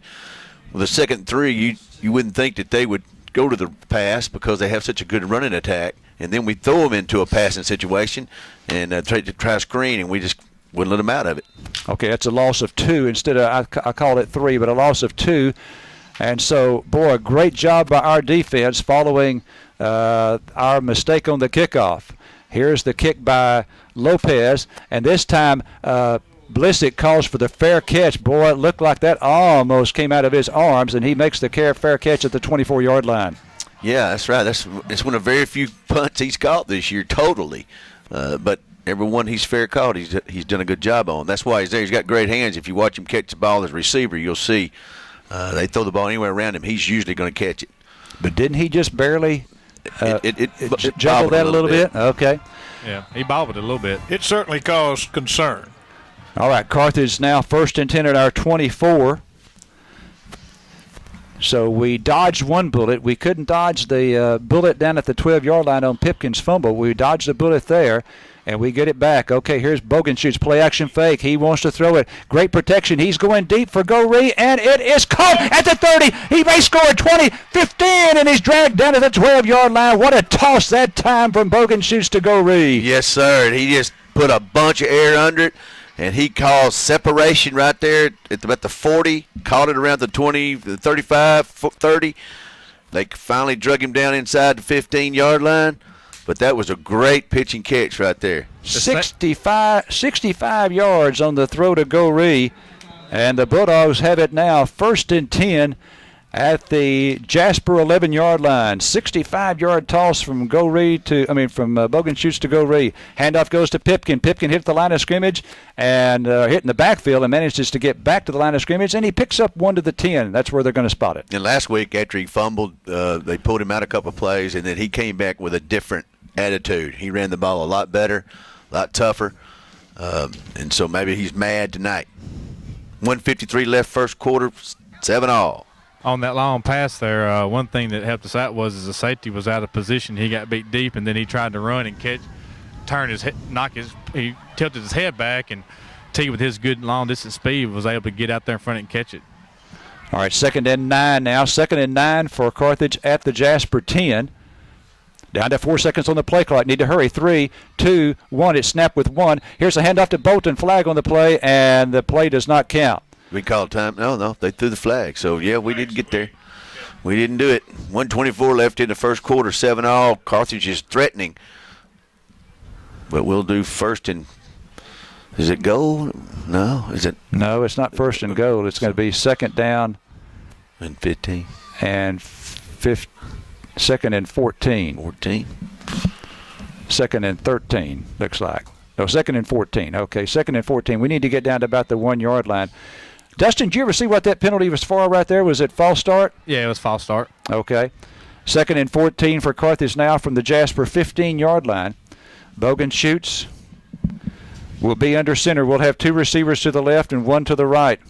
with the 2nd and 3, you wouldn't think that they would go to the pass because they have such a good running attack, and then we throw them into a passing situation and try to screen, and we just wouldn't let them out of it. Okay, that's a loss of 2 instead of I called it 3, but a loss of 2. And so, boy, a great job by our defense following our mistake on the kickoff. Here's the kick by Lopez, and this time Blissick calls for the fair catch. Boy, it looked like that almost came out of his arms, and he makes the fair catch at the 24-yard line. Yeah, that's right. It's one of very few punts he's caught this year totally. But every one he's fair caught, he's done a good job on. That's why he's there. He's got great hands. If you watch him catch the ball as a receiver, you'll see they throw the ball anywhere around him. He's usually going to catch it. But didn't he just barely it juggled that a little bit? Okay. Yeah, he bobbled it a little bit. It certainly caused concern. All right, Carthage now 1st and 10 at our 24. So we dodged one bullet. We couldn't dodge the bullet down at the 12-yard line on Pipkin's fumble. We dodged the bullet there, and we get it back. Okay, here's Bogenschutz, play action fake. He wants to throw it. Great protection. He's going deep for Goree, and it is caught at the 30. He may score 20, 15, and he's dragged down to the 12-yard line. What a toss that time from Bogenschutz to Goree. Yes, sir. And he just put a bunch of air under it, and he caused separation right there at about the 40, caught it around the 20, the 35, 30. They finally drug him down inside the 15-yard line. But that was a great pitch and catch right there. 65 yards on the throw to Goree. And the Bulldogs have it now 1st and 10 at the Jasper 11-yard line. 65-yard toss from Bogenschutz to Goree. Handoff goes to Pipkin. Pipkin hit the line of scrimmage and hit in the backfield and manages to get back to the line of scrimmage, and he picks up 1 to the 10. That's where they're going to spot it. And last week after he fumbled, they pulled him out a couple of plays, and then he came back with a different attitude. He ran the ball a lot better, a lot tougher, and so maybe he's mad tonight. 1:53 left first quarter, 7-all. On that long pass there, one thing that helped us out was the safety was out of position. He got beat deep, and then he tried to run and he tilted his head back, and T with his good long-distance speed was able to get out there in front and catch it. All right, 2nd and 9 now. 2nd and 9 for Carthage at the Jasper 10. Down to 4 seconds on the play clock. Need to hurry. 3, 2, 1. It's snapped with 1. Here's a handoff to Bolton. Flag on the play, and the play does not count. We called time. No, they threw the flag. So, yeah, we didn't get there. We didn't do it. 1:24 left in the first quarter, 7-all. Carthage is threatening. But we'll do 1st and – is it goal? No. Is it? No, it's not 1st and goal. It's going to be 2nd down. And 15. And 2nd and 14. 14. 2nd and 13, looks like. No, 2nd and 14. Okay, 2nd and 14. We need to get down to about the 1-yard line. Dustin, did you ever see what that penalty was for right there? Was it false start? Yeah, it was false start. Okay. 2nd and 14 for Carthage now from the Jasper 15-yard line. Bogan shoots. Will be under center. We'll have 2 receivers to the left and 1 to the right.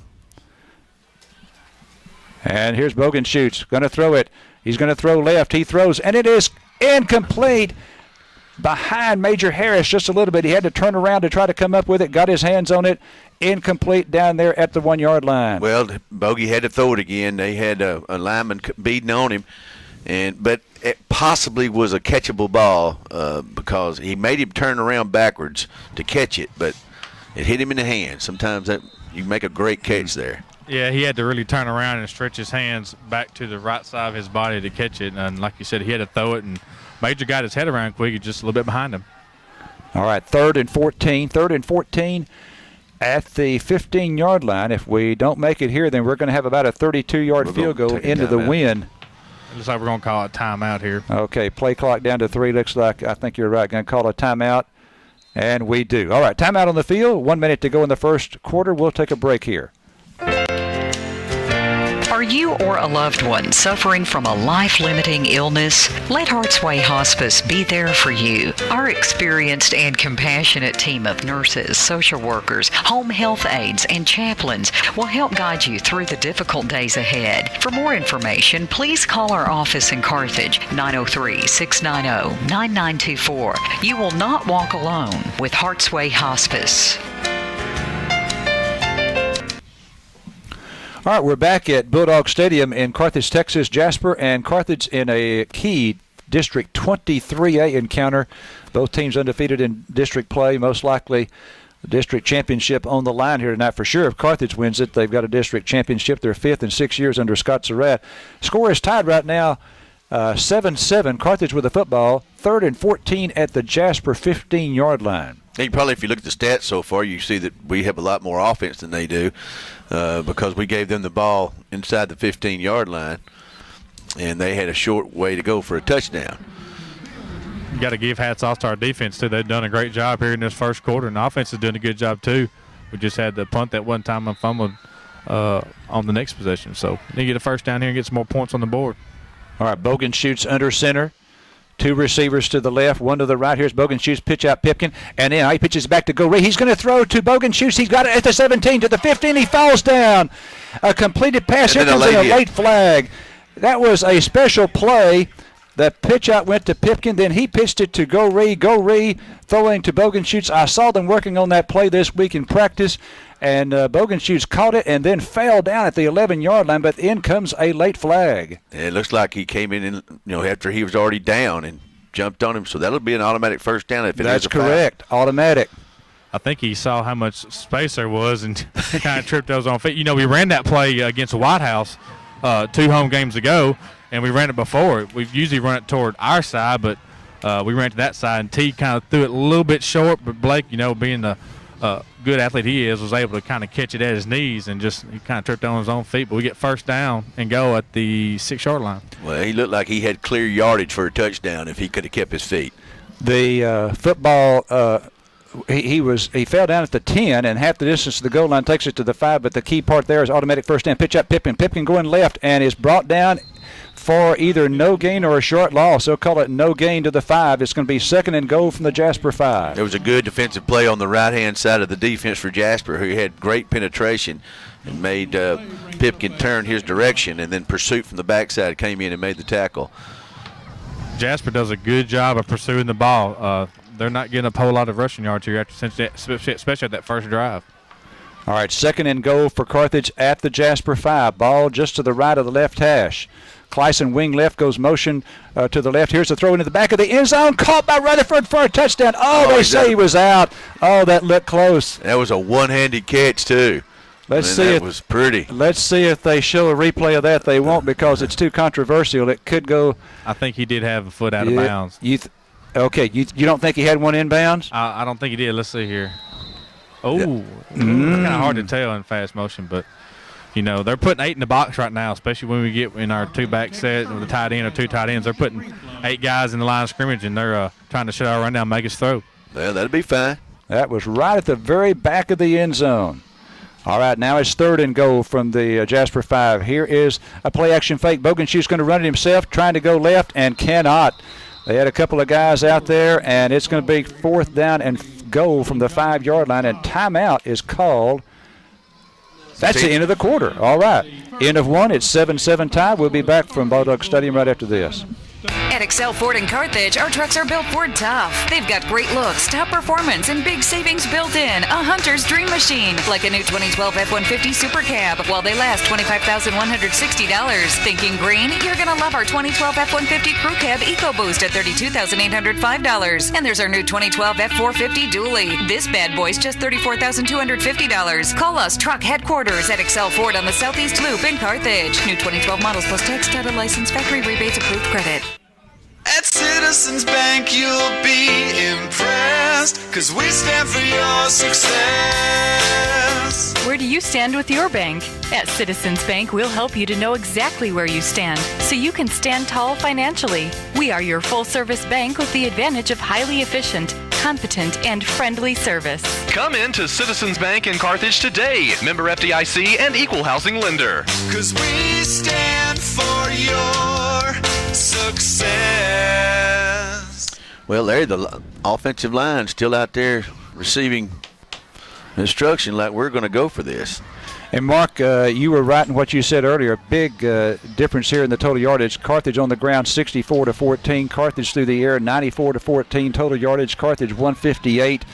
And here's Bogan shoots. Going to throw it. He's going to throw left. He throws, and it is incomplete. Behind Major Harris just a little bit. He had to turn around to try to come up with it. Got his hands on it. Incomplete down there at the 1-yard line. Well, Bogey had to throw it again. They had a lineman beating on him, but it possibly was a catchable ball because he made him turn around backwards to catch it, but it hit him in the hand. Sometimes that you make a great catch there. Yeah, he had to really turn around and stretch his hands back to the right side of his body to catch it. And like you said, he had to throw it, and Major got his head around quick, just a little bit behind him. All right, 3rd and 14. 3rd and 14 at the 15-yard line. If we don't make it here, then we're going to have about a 32-yard field goal into the wind. It looks like we're going to call a timeout here. Okay, play clock down to 3. Looks like, I think you're right, going to call a timeout. And we do. All right, timeout on the field. 1 minute to go in the first quarter. We'll take a break here. Are you or a loved one suffering from a life-limiting illness? Let Heart's Way Hospice be there for you. Our experienced and compassionate team of nurses, social workers, home health aides, and chaplains will help guide you through the difficult days ahead. For more information, please call our office in Carthage, 903-690-9924. You will not walk alone with Heart's Way Hospice. All right, we're back at Bulldog Stadium in Carthage, Texas. Jasper and Carthage in a key District 23A encounter. Both teams undefeated in district play. Most likely the district championship on the line here tonight for sure. If Carthage wins it, they've got a district championship. They're 5th in 6 years under Scott Surratt. Score is tied right now, 7-7. Carthage with the football. 3rd and 14 at the Jasper 15-yard line. And probably if you look at the stats so far, you see that we have a lot more offense than they do because we gave them the ball inside the 15-yard line, and they had a short way to go for a touchdown. You got to give hats off to our defense, too. They've done a great job here in this first quarter, and the offense is doing a good job, too. We just had the punt that one time and fumbled on the next possession. So they get a first down here and get some more points on the board. All right, Bogan shoots under center. 2 receivers to the left, 1 to the right. Here's Bogan shoots, pitch out Pipkin, and then he pitches back to Goree. He's going to throw to Bogan shoots. He's got it at the 17 to the 15. He falls down. A completed pass. Here comes a late flag. That was a special play. The pitch out went to Pipkin. Then he pitched it to Goree. Goree throwing to Bogan shoots. I saw them working on that play this week in practice. And Bogan shoots caught it and then fell down at the 11-yard line, but in comes a late flag. It looks like he came in, after he was already down and jumped on him, so that'll be an automatic first down if it is a foul. That's correct, automatic. I think he saw how much space there was and kind of tripped those on feet. We ran that play against White House 2 home games ago, and we ran it before. We usually run it toward our side, but we ran to that side, and T kind of threw it a little bit short, but Blake, being the good athlete he is, was able to kind of catch it at his knees and he kind of tripped on his own feet. But we get first down and go at the 6-yard line. Well, he looked like he had clear yardage for a touchdown if he could have kept his feet. The football, he fell down at the 10, and half the distance to the goal line takes it to the 5. But the key part there is automatic first down. Pitch up Pipkin. Pipkin going left and is brought down for either no gain or a short loss. They'll call it no gain to the 5. It's going to be 2nd and goal from the Jasper 5. There was a good defensive play on the right-hand side of the defense for Jasper, who had great penetration and made Pipkin turn his direction, and then pursuit from the backside came in and made the tackle. Jasper does a good job of pursuing the ball. They're not getting a whole lot of rushing yards here, especially at that first drive. All right, 2nd and goal for Carthage at the Jasper 5. Ball just to the right of the left hash. Clyson wing left, goes motion to the left. Here's the throw into the back of the end zone. Caught by Rutherford for a touchdown. They say he was out. Oh, that looked close. That was a one-handed catch, too. That was pretty. Let's see if they show a replay of that. They won't because it's too controversial. It could go. I think he did have a foot out of bounds. You don't think he had one inbounds? I don't think he did. Let's see here. Oh, it's kind of hard to tell in fast motion, but they're putting 8 in the box right now, especially when we get in our 2-back set with a tight end or 2 tight ends. They're putting 8 guys in the line of scrimmage, and they're trying to shut our run down, make us throw. Well, that'll be fine. That was right at the very back of the end zone. All right, now it's 3rd and goal from the Jasper 5. Here is a play-action fake. Bogenschutz going to run it himself, trying to go left, and cannot. They had a couple of guys out there, and it's going to be 4th down and goal from the 5-yard line, and timeout is called. That's the end of the quarter. All right, end of one. It's 7-7 tie. We'll be back from Bulldog Stadium right after this. At Excel Ford in Carthage, our trucks are built Ford tough. They've got great looks, top performance, and big savings built in. A hunter's dream machine, like a new 2012 F-150 Super Cab, while they last $25,160. Thinking green? You're going to love our 2012 F-150 Crew Cab EcoBoost at $32,805. And there's our new 2012 F-450 Dually. This bad boy's just $34,250. Call us Truck Headquarters at Excel Ford on the Southeast Loop in Carthage. New 2012 models plus tax, title, license, factory rebates, approved credit. At Citizens Bank, you'll be impressed, 'cause we stand for your success. Where do you stand with your bank? At Citizens Bank, we'll help you to know exactly where you stand, so you can stand tall financially. We are your full-service bank with the advantage of highly efficient, competent, and friendly service. Come in to Citizens Bank in Carthage today. Member FDIC and equal housing lender. 'Cause we stand for your success. Well, Larry, the offensive line still out there receiving instruction like we're going to go for this. And, Mark, you were right in what you said earlier. Big difference here in the total yardage. Carthage on the ground, 64-14. Carthage through the air, 94-14. Total yardage, Carthage 158,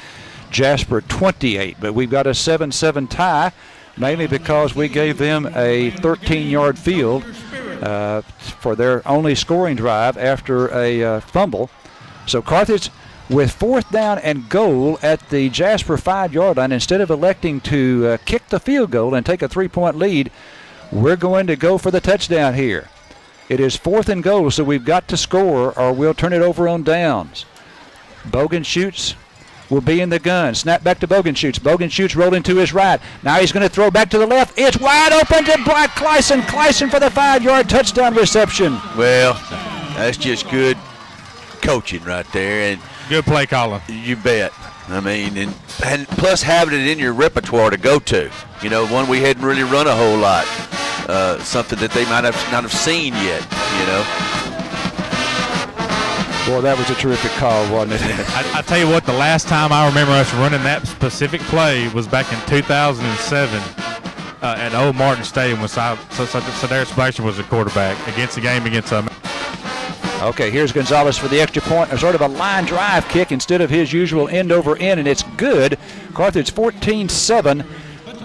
Jasper 28. But we've got a 7-7 tie, mainly because we gave them a 13-yard field for their only scoring drive after a fumble. So Carthage with 4th down and goal at the Jasper 5-yard line. Instead of electing to kick the field goal and take a 3-point lead, we're going to go for the touchdown here. It is 4th and goal, so we've got to score or we'll turn it over on downs. Bogenschutz will be in the gun. Snap back to Bogenschutz. Bogenschutz rolling to his right. Now he's going to throw back to the left. It's wide open to Black Clyson. Clyson for the 5-yard touchdown reception. Well, that's just good coaching right there. And good play calling. You bet. I mean, and plus having it in your repertoire to go to. You know, one we hadn't really run a whole lot. Something that they might not have seen yet, you know. Boy, that was a terrific call, wasn't it? I tell you what, the last time I remember us running that specific play was back in 2007 at Old Martin Stadium when Cedarius Blacksher was the quarterback against Okay, here's Gonzalez for the extra point, a sort of a line drive kick instead of his usual end over end, and it's good. Carthage 14-7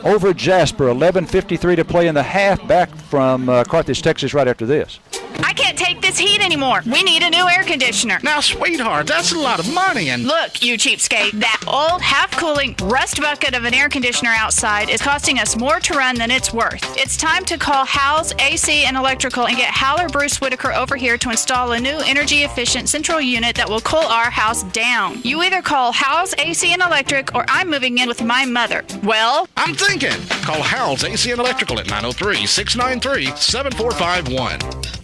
over Jasper. 11:53 to play in the half. Back from Carthage, Texas right after this. I can't take this heat anymore. We need a new air conditioner. Now, sweetheart, that's a lot of money. And look, you cheapskate, that old half-cooling rust bucket of an air conditioner outside is costing us more to run than it's worth. It's time to call Hal's AC and Electrical and get Hal or Bruce Whitaker over here to install a new energy-efficient central unit that will cool our house down. You either call Hal's AC and Electric or I'm moving in with my mother. Well, I'm thinking. Call Hal's AC and Electrical at 903-693-7451.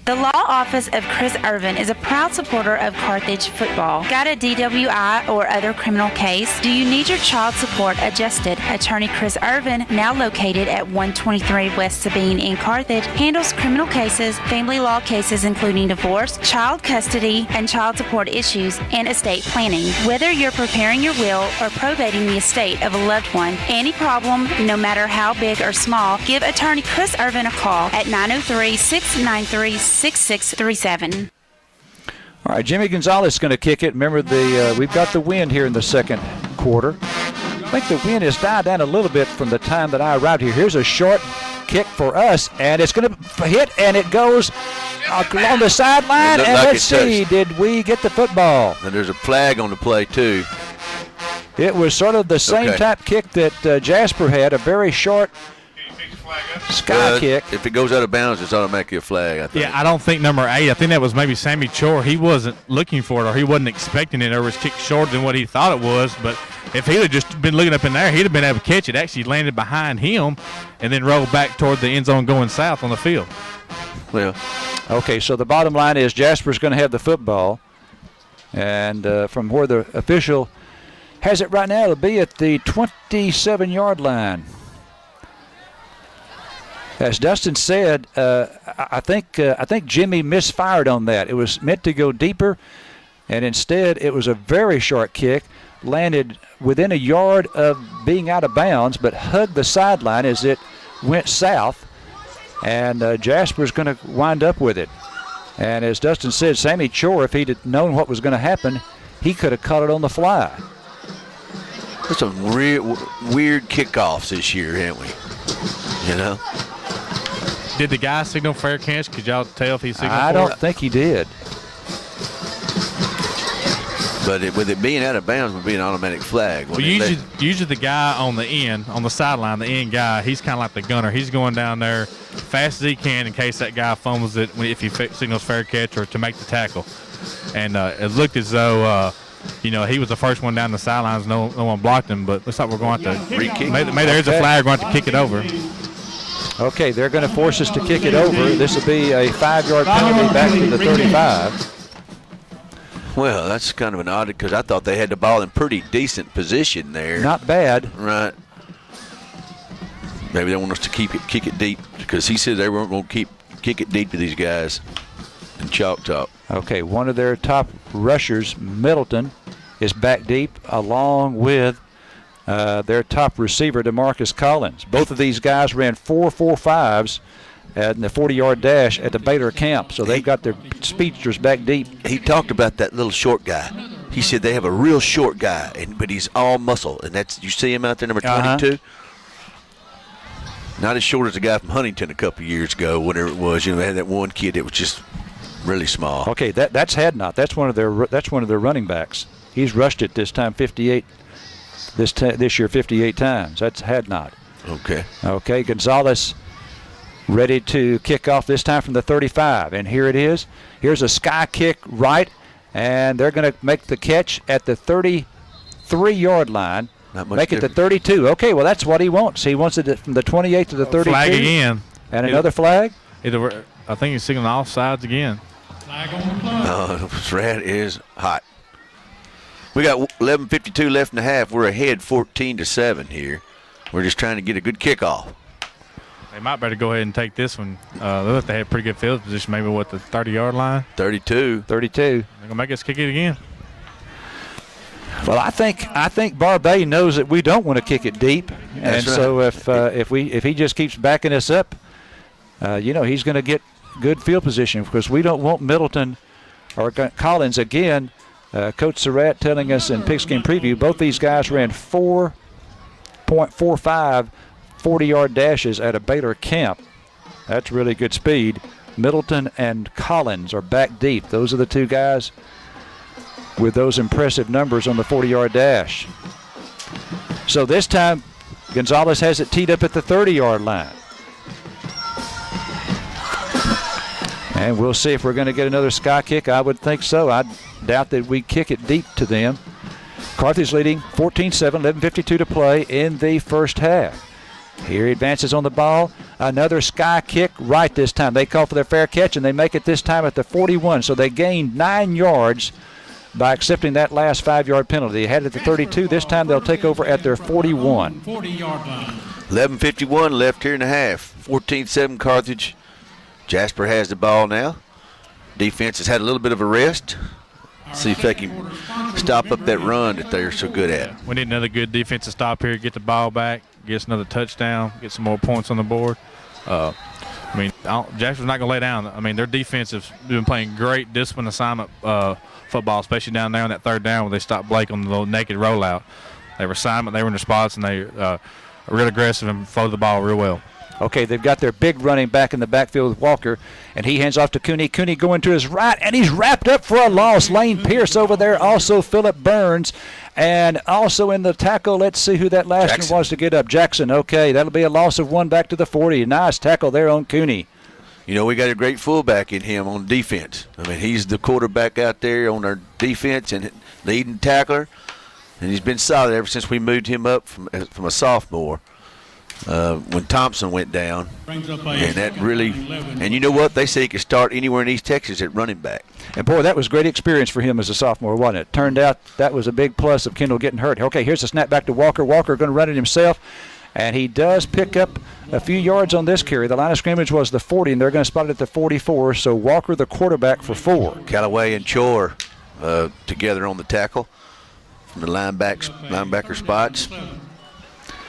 The law office of Chris Irvin is a proud supporter of Carthage football. Got a DWI or other criminal case? Do you need your child support adjusted? Attorney Chris Irvin, now located at 123 West Sabine in Carthage, handles criminal cases, family law cases including divorce, child custody, and child support issues, and estate planning. Whether you're preparing your will or probating the estate of a loved one, any problem, no matter how big or small, give Attorney Chris Irvin a call at 903-693-6637. All right, Jimmy Gonzalez is going to kick it. Remember, we've got the wind here in the second quarter. I think the wind has died down a little bit from the time that I arrived here. Here's a short kick for us, and it's going to hit, and it goes along the sideline. And let's see, did we get the football? And there's a flag on the play, too. It was sort of the same type kick that Jasper had, a very short sky kick. If it goes out of bounds, it's automatically a flag, I think. Yeah, I don't think number 8. I think that was maybe Sammy Chore. He wasn't looking for it, or he wasn't expecting it, or was kicked shorter than what he thought it was. But if he'd have just been looking up in there, he'd have been able to catch it. Actually landed behind him and then rolled back toward the end zone going south on the field. Well, okay, so the bottom line is Jasper's going to have the football. And from where the official has it right now. It'll be at the 27-yard line. As Dustin said, I think Jimmy misfired on that. It was meant to go deeper, and instead it was a very short kick, landed within a yard of being out of bounds, but hugged the sideline as it went south, and Jasper's going to wind up with it. And as Dustin said, Sammy Chore, if he'd known what was going to happen, he could have caught it on the fly. There's some weird kickoffs this year, haven't we? You know? Did the guy signal fair catch? Could y'all tell if he signaled I for don't it? think he did. But with it being out of bounds, would be an automatic flag. Well, usually the guy on the end, on the sideline, the end guy, he's kind of like the gunner. He's going down there fast as he can in case that guy fumbles it if he signals fair catch or to make the tackle. And it looked as though, he was the first one down the sidelines. No one blocked him, but looks like we're going to maybe there's a flag. We're going to kick it over. Okay, they're going to force us to kick it over. This will be a 5-yard penalty back to the 35. Well, that's kind of an odd because I thought they had the ball in pretty decent position there. Not bad. Right. Maybe they want us to kick it deep because he said they weren't going to kick it deep to these guys in Choctaw. Okay, one of their top rushers, Middleton, is back deep along with their top receiver, DeMarcus Collins. Both of these guys ran 4.45s in the 40-yard dash at the Baylor camp, so they've got their speedsters back deep. He talked about that little short guy. He said they have a real short guy, but he's all muscle, and you see him out there, number 22. Not as short as the guy from Huntington a couple of years ago, whatever it was. They had that one kid that was just really small. Okay, that's Hadnot. That's one of their running backs. He's rushed it this time 58. This year 58 times. That's Hadnot. Okay, Gonzalez ready to kick off this time from the 35. And here it is. Here's a sky kick right, and they're going to make the catch at the 33-yard line. Make it the 32. Okay, well, that's what he wants. He wants it from the 28 to the 32. Flag again. And another flag? I think he's signaling off sides again. Flag on the play. That is hot. We got 11:52 left in the half. We're ahead 14-7 here. We're just trying to get a good kickoff. They might better go ahead and take this one. Look, they had pretty good field position, maybe the 30-yard line? 32. They're going to make us kick it again. Well, I think Barbay knows that we don't want to kick it deep, and so if he just keeps backing us up, he's going to get good field position because we don't want Middleton or Collins again. Coach Surratt telling us in Pigskin Preview, both these guys ran 4.45 40-yard dashes at a Baylor camp. That's really good speed. Middleton and Collins are back deep. Those are the two guys with those impressive numbers on the 40-yard dash. So this time, Gonzalez has it teed up at the 30-yard line. And we'll see if we're going to get another sky kick. I would think so. I doubt that we kick it deep to them. Carthage leading 14-7, 11:52 to play in the first half. Here he advances on the ball. Another sky kick right this time. They call for their fair catch, and they make it this time at the 41. So they gained 9 yards by accepting that last 5-yard penalty. They had it at the 32. This time they'll take over at their 41. 40-yard line. 11:51 left here in the half. 14-7 Carthage. Jasper has the ball now. Defense has had a little bit of a rest. See if they can stop up that run that they're so good at. We need another good defensive stop here, get the ball back, get us another touchdown, get some more points on the board. Jasper's not going to lay down. Their defense has been playing great discipline assignment football, especially down there on that third down where they stopped Blake on the little naked rollout. They were assignment, they were in their spots, and they are real aggressive and flow the ball real well. Okay, they've got their big running back in the backfield with Walker, and he hands off to Cooney. Cooney going to his right, and he's wrapped up for a loss. Lane Pierce over there, also Phillip Burns, and also in the tackle, let's see who that last one was to get up. Jackson, okay, that'll be a loss of 1 back to the 40. Nice tackle there on Cooney. We got a great fullback in him on defense. He's the quarterback out there on our defense and leading tackler, and he's been solid ever since we moved him up from a sophomore. when Thompson went down. Brings up And that really, and you know what? They say he could start anywhere in East Texas at running back. And, boy, that was great experience for him as a sophomore, wasn't it? Turned out that was a big plus of Kendall getting hurt. Okay, here's the snap back to Walker. Walker going to run it himself, and he does pick up a few yards on this carry. The line of scrimmage was the 40, and they're going to spot it at the 44, so Walker the quarterback for 4. Callaway and Chore together on the tackle from the linebacker spots.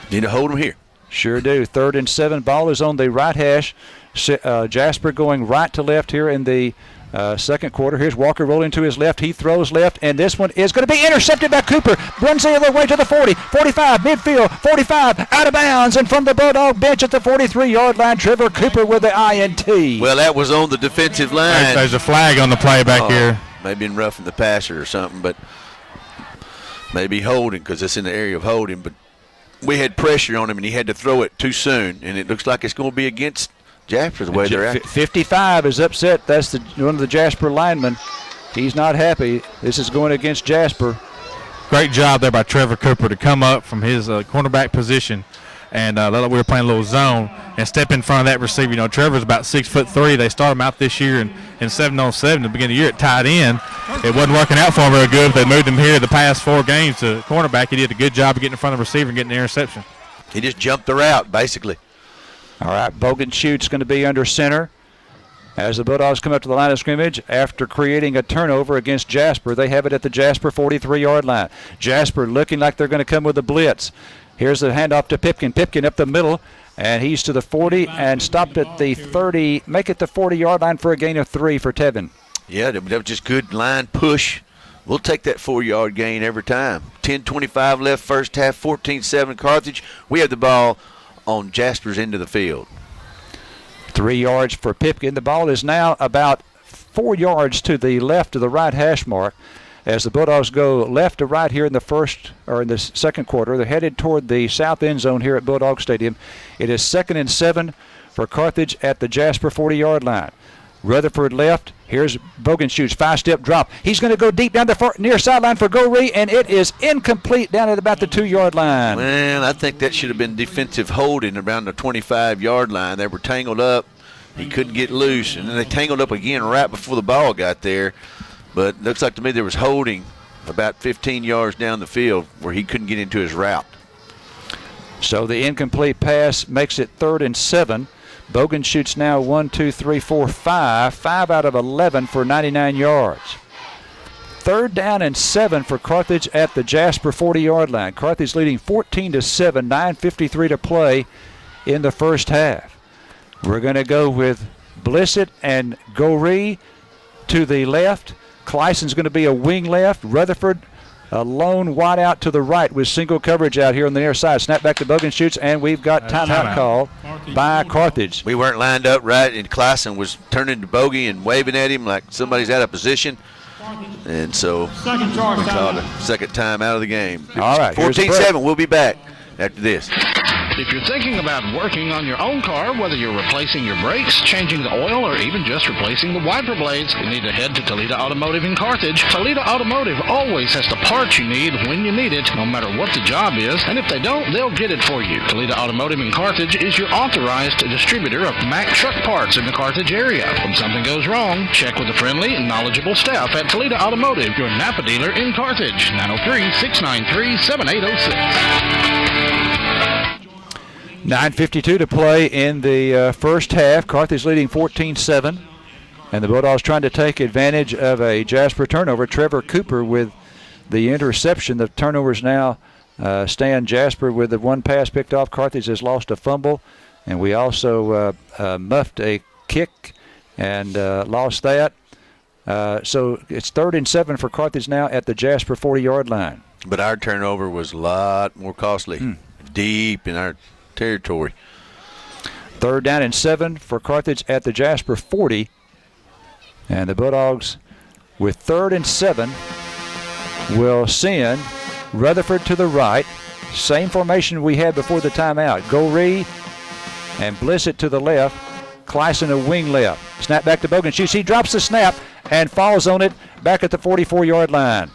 Need to hold them here. Sure do. 3rd and 7. Ball is on the right hash. Jasper going right to left here in the second quarter. Here's Walker rolling to his left. He throws left, and this one is going to be intercepted by Cooper. Runs the other way to the 40, 45, midfield, 45, out of bounds, and from the Bulldog bench at the 43-yard line, Trevor Cooper with the INT. Well, that was on the defensive line. There's a flag on the play back here. Maybe in roughing the passer or something, but maybe holding because it's in the area of holding. But we had pressure on him, and he had to throw it too soon, and it looks like it's going to be against Jasper the way they're at. 55 is upset. That's one of the Jasper linemen. He's not happy. This is going against Jasper. Great job there by Trevor Cooper to come up from his cornerback position and we were playing a little zone and step in front of that receiver. You know, Trevor's about 6'3". They started him out this year in 7-on-7 at the beginning of the year at tight end. It wasn't working out for him very good. They moved him here the past 4 games to cornerback. He did a good job of getting in front of the receiver and getting the interception. He just jumped the route, basically. All right, Bogenschut's going to be under center as the Bulldogs come up to the line of scrimmage after creating a turnover against Jasper. They have it at the Jasper 43-yard line. Jasper looking like they're going to come with a blitz. Here's the handoff to Pipkin. Pipkin up the middle, and he's to the 40 and stopped at the 30. Make it the 40-yard line for a gain of 3 for Tevin. Yeah, that was just good line push. We'll take that 4-yard gain every time. 10:25 left first half, 14-7 Carthage. We have the ball on Jasper's end of the field. 3 yards for Pipkin. The ball is now about 4 yards to the left of the right hash mark as the Bulldogs go left to right here in the second quarter. They're headed toward the south end zone here at Bulldog Stadium. It is 2nd and 7 for Carthage at the Jasper 40-yard line. Rutherford left. Here's Bogenschut's 5-step drop. He's going to go deep down the near sideline for Goree, and it is incomplete down at about the 2-yard line. Well, I think that should have been defensive holding around the 25-yard line. They were tangled up. He couldn't get loose, and then they tangled up again right before the ball got there. But it looks like to me there was holding about 15 yards down the field where he couldn't get into his route. So the incomplete pass makes it 3rd and 7. Bogenschut's now 1, 2, 3, 4, 5. 5 out of 11 for 99 yards. 3rd down and 7 for Carthage at the Jasper 40-yard line. Carthage leading 14-7, 9:53 to play in the first half. We're going to go with Blissett and Goree to the left. Clyson's going to be a wing left. Rutherford a lone wide out to the right with single coverage out here on the near side. Snap back to Bogenschutz, and we've got timeout called by Carthage. We weren't lined up right, and Clyson was turning to Bogey and waving at him like somebody's out of position. And so we called a second time out of the game. All right, 14-7. We'll be back after this. If you're thinking about working on your own car, whether you're replacing your brakes, changing the oil, or even just replacing the wiper blades, you need to head to Toledo Automotive in Carthage. Toledo Automotive always has the parts you need when you need it, no matter what the job is, and if they don't, they'll get it for you. Toledo Automotive in Carthage is your authorized distributor of Mack truck parts in the Carthage area. When something goes wrong, check with the friendly and knowledgeable staff at Toledo Automotive, your Napa dealer in Carthage. 903-693-7806. 9:52 to play in the first half. Carthage leading 14-7. And the Bulldogs trying to take advantage of a Jasper turnover. Trevor Cooper with the interception. The turnovers now stand Jasper with the one pass picked off. Carthage has lost a fumble. And we also muffed a kick and lost that. So it's 3rd and 7 for Carthage now at the Jasper 40-yard line. But our turnover was a lot more costly. Deep in our territory. 3rd down and 7 for Carthage at the Jasper 40. And the Bulldogs with 3rd and 7 will send Rutherford to the right. Same formation we had before the timeout. Goree and Blissett to the left. Clyson a wing left. Snap back to Bogenschutz. He drops the snap and falls on it back at the 44-yard line.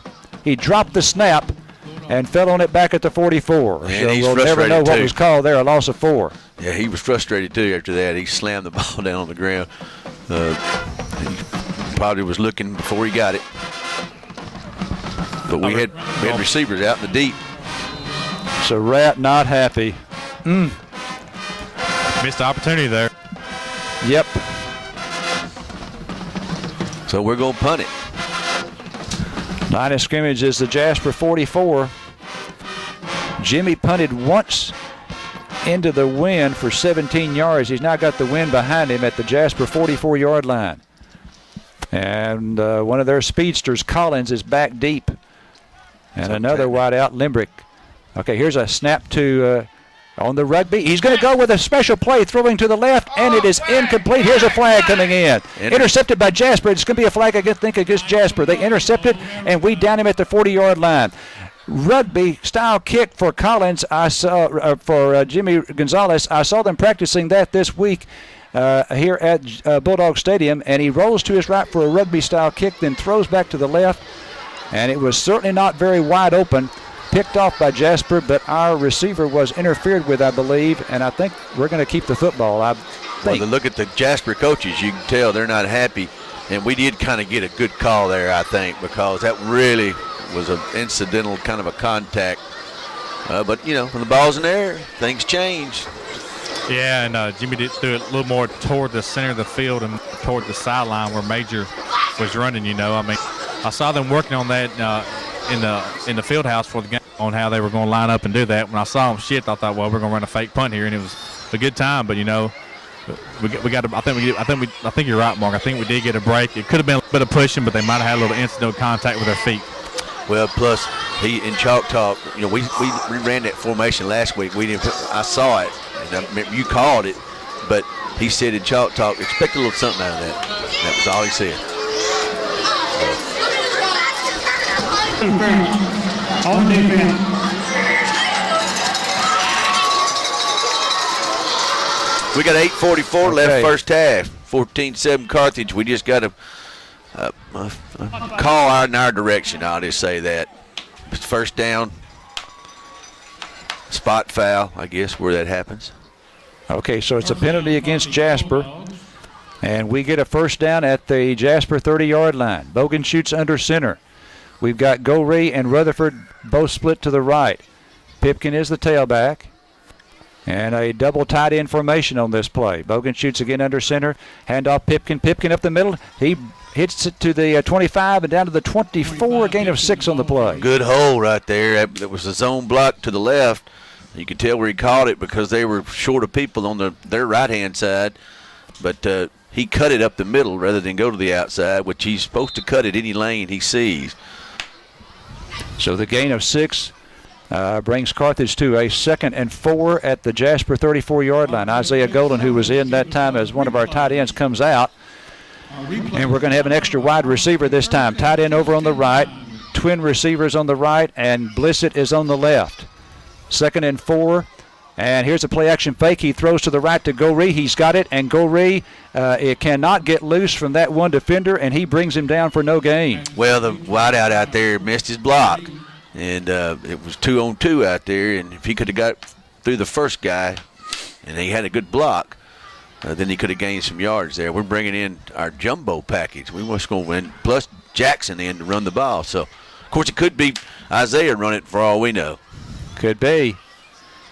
He dropped the snap and fell on it back at the 44. And so he's we'll never know what too. was called there, a loss of 4. Yeah, he was frustrated too after that. He slammed the ball down on the ground. He probably was looking before he got it. But we had receivers out in the deep. So Rat not happy. Missed the opportunity there. Yep. So we're going to punt it. Line of scrimmage is the Jasper 44. Jimmy punted once into the wind for 17 yards. He's now got the wind behind him at the Jasper 44-yard line. And one of their speedsters, Collins, is back deep. And another wide out, Limbrick. Okay, here's a snap to on the rugby. He's going to go with a special play, throwing to the left, and it is incomplete. Here's a flag coming in. Intercepted by Jasper. It's going to be a flag, I think, against Jasper. They intercepted, and we down him at the 40-yard line. Rugby-style kick for Collins. I saw for Jimmy Gonzalez. I saw them practicing that this week here at Bulldog Stadium, and he rolls to his right for a rugby-style kick, then throws back to the left, and it was certainly not very wide open. Picked off by Jasper, but our receiver was interfered with, I believe, and I think we're going to keep the football. Well, to look at the Jasper coaches, you can tell they're not happy, and we did kind of get a good call there, I think, because that really was an incidental kind of a contact. But, you know, when the ball's in the air, things change. Yeah, and Jimmy did do it a little more toward the center of the field and toward the sideline where Major was running, you know. I mean, I saw them working on that in the field house for the game on how they were going to line up and do that. When I saw them shift, I thought, well, we're going to run a fake punt here, and it was a good time. But you know, we got. I think you're right, Mark. I think we did get a break. It could have been a bit of pushing, but they might have had a little incidental contact with their feet. Well, plus he in Chalk Talk, you know, we ran that formation last week. We didn't. I saw it, and I remember you called it, but he said in Chalk Talk, expect a little something out of that. That was all he said. On defense. We got 8:44 left first half. 14-7 Carthage. We just got to call in our direction. I'll just say that. First down, spot foul, I guess, where that happens. Okay, so it's a penalty against Jasper. And we get a first down at the Jasper 30-yard line. Bogan shoots under center. We've got Goree and Rutherford both split to the right. Pipkin is the tailback. And a double tight end formation on this play. Bogan shoots again under center. Handoff Pipkin. Pipkin up the middle. He hits it to the 25 and down to the 24. Gain of 6 on the play. Good hole right there. That was a zone block to the left. You could tell where he caught it because they were short of people on their right-hand side. But he cut it up the middle rather than go to the outside, which he's supposed to cut it any lane he sees. So the gain of 6 brings Carthage to a 2nd and 4 at the Jasper 34-yard line. Isaiah Golden, who was in that time as one of our tight ends, comes out. And we're going to have an extra wide receiver this time. Tight end over on the right, twin receivers on the right, and Blissett is on the left. 2nd and 4. And here's a play-action fake. He throws to the right to Goree. He's got it, and Goree it cannot get loose from that one defender, and he brings him down for no gain. Well, the wideout out there missed his block, and it was 2-on-2 out there, and if he could have got through the first guy and he had a good block, then he could have gained some yards there. We're bringing in our jumbo package. We must go win, plus Jackson in to run the ball. So, of course, it could be Isaiah run it for all we know. Could be.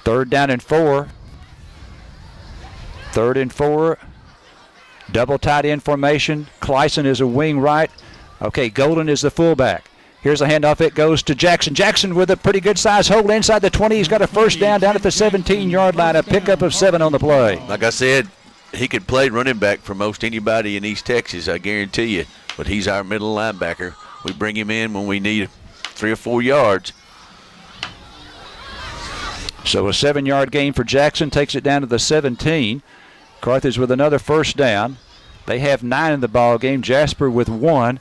3rd down and 4. 3rd and 4. Double tight end formation. Clyson is a wing right. Okay, Golden is the fullback. Here's a handoff. It goes to Jackson. Jackson with a pretty good size hole inside the 20. He's got a first down at the 17-yard line. A pickup of 7 on the play. Like I said, he could play running back for most anybody in East Texas, I guarantee you. But he's our middle linebacker. We bring him in when we need 3 or 4 yards. So a 7-yard gain for Jackson takes it down to the 17. Carthage with another first down. They have 9 in the ball game. Jasper with 1.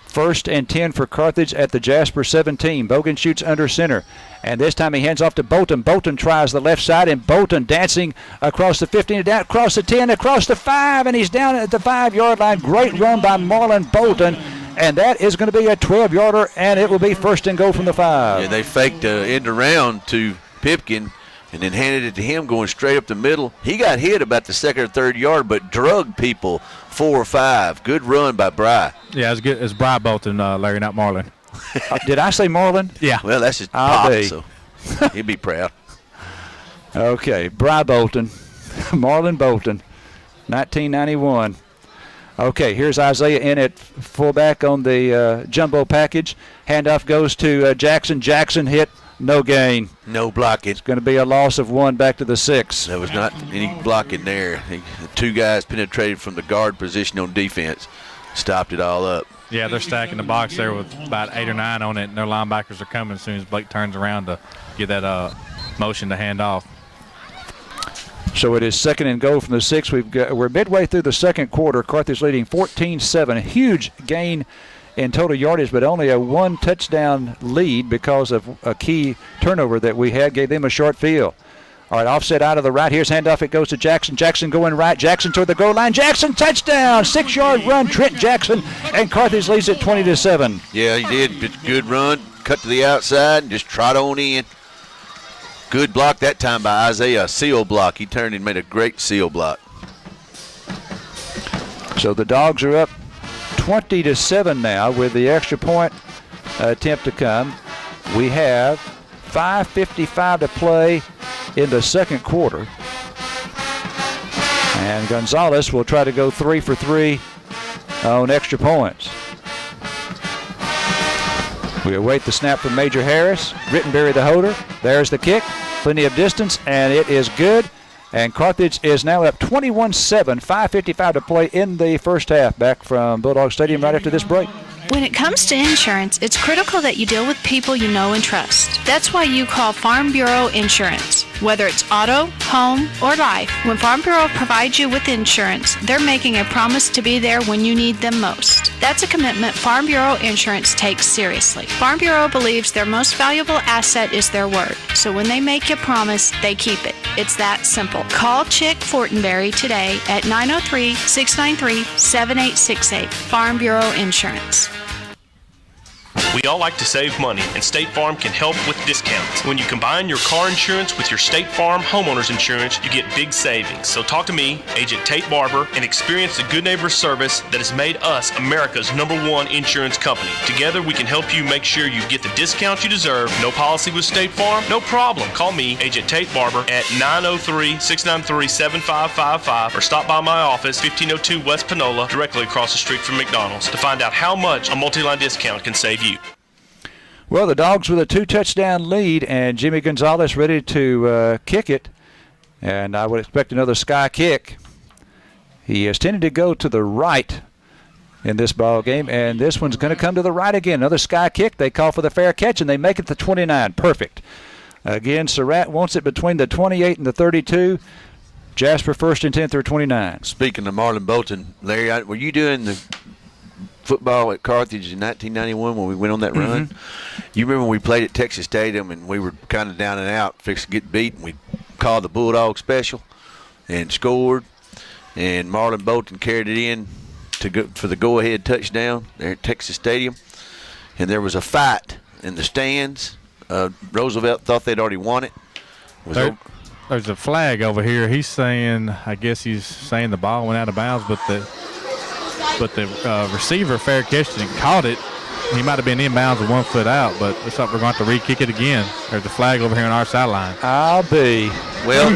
1st and 10 for Carthage at the Jasper 17. Bogan shoots under center. And this time he hands off to Bolton. Bolton tries the left side, and Bolton dancing across the 15, down across the 10, across the 5, and he's down at the 5-yard line. Great run by Marlon Bolton. and that is going to be a 12-yarder, and it will be first and goal from the 5. Yeah, they faked end around to Pipkin and then handed it to him going straight up the middle. He got hit about the second or third yard, but drug people 4 or 5. Good run by Bry. Yeah, it's good. It's Bry Bolton, Larry, not Marlin. Did I say Marlin? Yeah. Well, that's his pop, so he'd be proud. Okay, Bry Bolton, Marlin Bolton, 1991. Okay, here's Isaiah in at fullback on the jumbo package. Handoff goes to Jackson. Jackson hit, no gain. No blocking. It's going to be a loss of 1 back to the 6. There was not any blocking there. The 2 guys penetrated from the guard position on defense, stopped it all up. Yeah, they're stacking the box there with about 8 or 9 on it, and their linebackers are coming as soon as Blake turns around to get that motion to hand off. So it is second and goal from the 6. We're midway through the second quarter. Carthage leading 14-7. Huge gain in total yardage, but only a 1 touchdown lead because of a key turnover that we had. Gave them a short field. All right, offset out of the right. Here's handoff. It goes to Jackson. Jackson going right. Jackson toward the goal line. Jackson, touchdown. 6-yard run. Trent Jackson, and Carthage leads it 20-7. Yeah, he did. Good run. Cut to the outside and just trot on in. Good block that time by Isaiah. Seal block. He turned and made a great seal block. So the Dogs are up 20-7 now with the extra point attempt to come. We have 5:55 to play in the second quarter. And Gonzalez will try to go 3 for 3 on extra points. We await the snap from Major Harris. Rittenberry the holder. There's the kick. Plenty of distance, and it is good. And Carthage is now up 21-7, 5:55 to play in the first half. Back from Bulldog Stadium right after this break. When it comes to insurance, it's critical that you deal with people you know and trust. That's why you call Farm Bureau Insurance. Whether it's auto, home, or life, when Farm Bureau provides you with insurance, they're making a promise to be there when you need them most. That's a commitment Farm Bureau Insurance takes seriously. Farm Bureau believes their most valuable asset is their word. So when they make a promise, they keep it. It's that simple. Call Chick Fortenberry today at 903-693-7868. Farm Bureau Insurance. We all like to save money, and State Farm can help with discounts. When you combine your car insurance with your State Farm homeowners insurance, you get big savings. So talk to me, Agent Tate Barber, and experience the good neighbor service that has made us America's #1 insurance company. Together, we can help you make sure you get the discount you deserve. No policy with State Farm? No problem. Call me, Agent Tate Barber, at 903-693-7555 or stop by my office, 1502 West Panola, directly across the street from McDonald's, to find out how much a multi-line discount can save you. Well, the Dogs with a 2-touchdown lead, and Jimmy Gonzalez ready to kick it. And I would expect another sky kick. He has tended to go to the right in this ball game, and this one's going to come to the right again. Another sky kick. They call for the fair catch, and they make it to 29. Perfect. Again, Surratt wants it between the 28 and the 32. Jasper first and 10 through 29. Speaking of Marlin Bolton, Larry, were you doing the football at Carthage in 1991 when we went on that run? You remember when we played at Texas Stadium and we were kind of down and out, fixed to get beat, and we called the Bulldog special and scored, and Marlin Bolton carried it in to go for the go-ahead touchdown there at Texas Stadium, and there was a fight in the stands. Roosevelt thought they'd already won it. There's a flag over here. He's saying, I guess he's saying the ball went out of bounds, but the receiver fair catched it and caught it. He might have been inbounds with 1 foot out, but looks like we're going to have to re-kick it again. There's a flag over here on our sideline. I'll be. Well,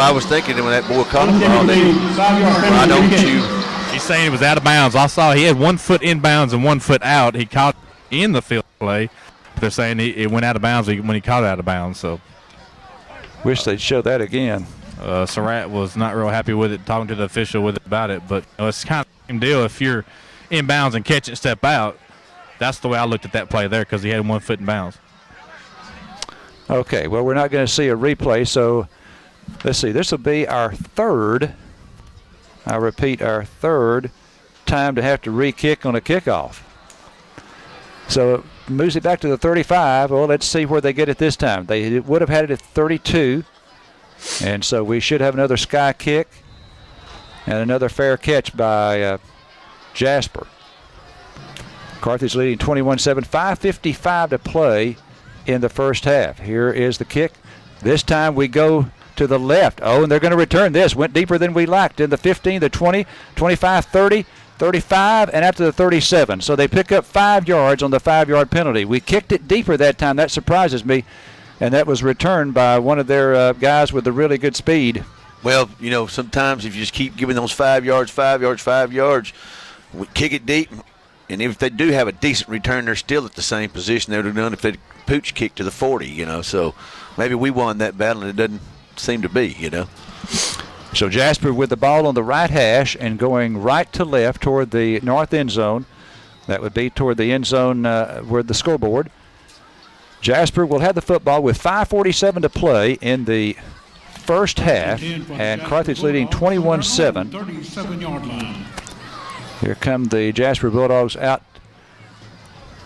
I was thinking when that boy caught the ball, why don't you? He's saying it was out of bounds. I saw he had 1 foot inbounds and 1 foot out. He caught in the field play. They're saying it went out of bounds when he caught it out of bounds. So, wish they'd show that again. Surratt was not real happy with it, talking to the official about it, but it's kind of the same deal. If you're inbounds and catch it, step out, that's the way I looked at that play there, because he had 1 foot in bounds. Okay, well, we're not going to see a replay, so let's see. This will be our third, I repeat, our third time to have to re-kick on a kickoff. So it moves it back to the 35. Well, let's see where they get it this time. They would have had it at 32, and so we should have another sky kick and another fair catch by Jasper. Carthage leading 21-7, 5:55 to play in the first half. Here is the kick. This time we go to the left. Oh, and they're going to return this. Went deeper than we liked in the 15, the 20, 25, 30, 35, and after the 37. So they pick up 5 yards on the 5-yard penalty. We kicked it deeper that time. That surprises me. And that was returned by one of their guys with a really good speed. Well, you know, sometimes if you just keep giving those 5 yards, 5 yards, 5 yards, we kick it deep. And if they do have a decent return, they're still at the same position they would have done if they pooch kicked to the 40, you know. So maybe we won that battle, and it doesn't seem to be, you know. So Jasper with the ball on the right hash and going right to left toward the north end zone. That would be toward the end zone where the scoreboard. Jasper will have the football with 5:47 to play in the first half, and Carthage leading 21-7. 37-yard line. Here come the Jasper Bulldogs out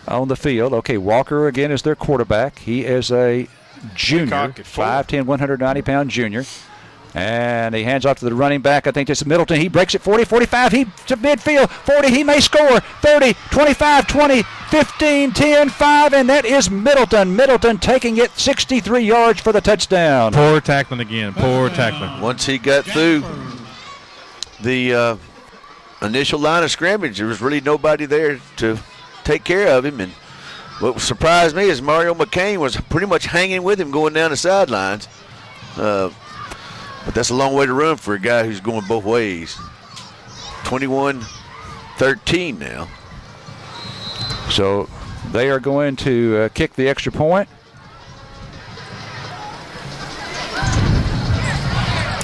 on the field. Okay, Walker again is their quarterback. He is a junior, 5'10", 190-pound junior. And he hands off to the running back. I think this is Middleton. He breaks it 40, 45. He to midfield. 40. He may score. 30, 25, 20, 15, 10, 5. And that is Middleton. Middleton taking it 63 yards for the touchdown. Poor tackling again. Poor tackling. Once he got through the initial line of scrimmage, there was really nobody there to take care of him. And what surprised me is Mario McCain was pretty much hanging with him going down the sidelines. But that's a long way to run for a guy who's going both ways. 21-13 now. So they are going to kick the extra point.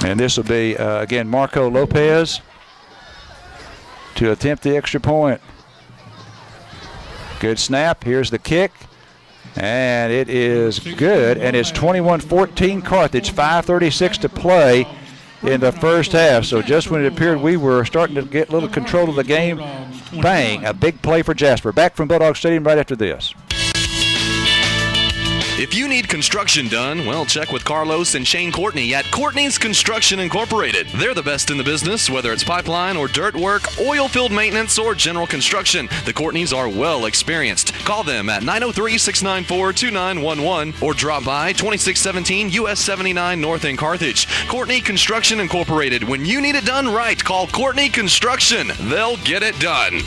And this will be, again, Marco Lopez to attempt the extra point. Good snap. Here's the kick. And it is good, and it's 21-14 Carthage, 5:36 to play in the first half. So just when it appeared we were starting to get a little control of the game, bang, a big play for Jasper. Back from Bulldog Stadium right after this. If you need construction done, well, check with Carlos and Shane Courtney at Courtney's Construction Incorporated. They're the best in the business, whether it's pipeline or dirt work, oil field maintenance, or general construction. The Courtneys are well experienced. Call them at 903-694-2911 or drop by 2617 US 79 North in Carthage. Courtney Construction Incorporated. When you need it done right, call Courtney Construction. They'll get it done.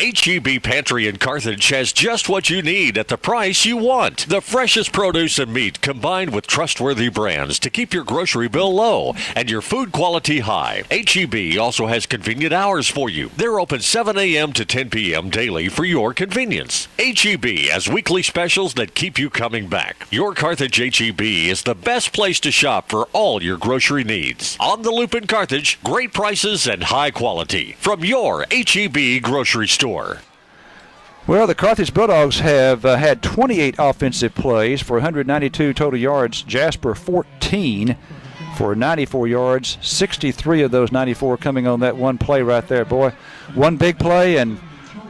H-E-B Pantry in Carthage has just what you need at the price you want. The freshest produce and meat combined with trustworthy brands to keep your grocery bill low and your food quality high. H-E-B also has convenient hours for you. They're open 7 a.m. to 10 p.m. daily for your convenience. H-E-B has weekly specials that keep you coming back. Your Carthage H-E-B is the best place to shop for all your grocery needs. On the Loop in Carthage, great prices and high quality from your H-E-B grocery store. Well, the Carthage Bulldogs have had 28 offensive plays for 192 total yards. Jasper 14 for 94 yards. 63 of those 94 coming on that one play right there. Boy, one big play and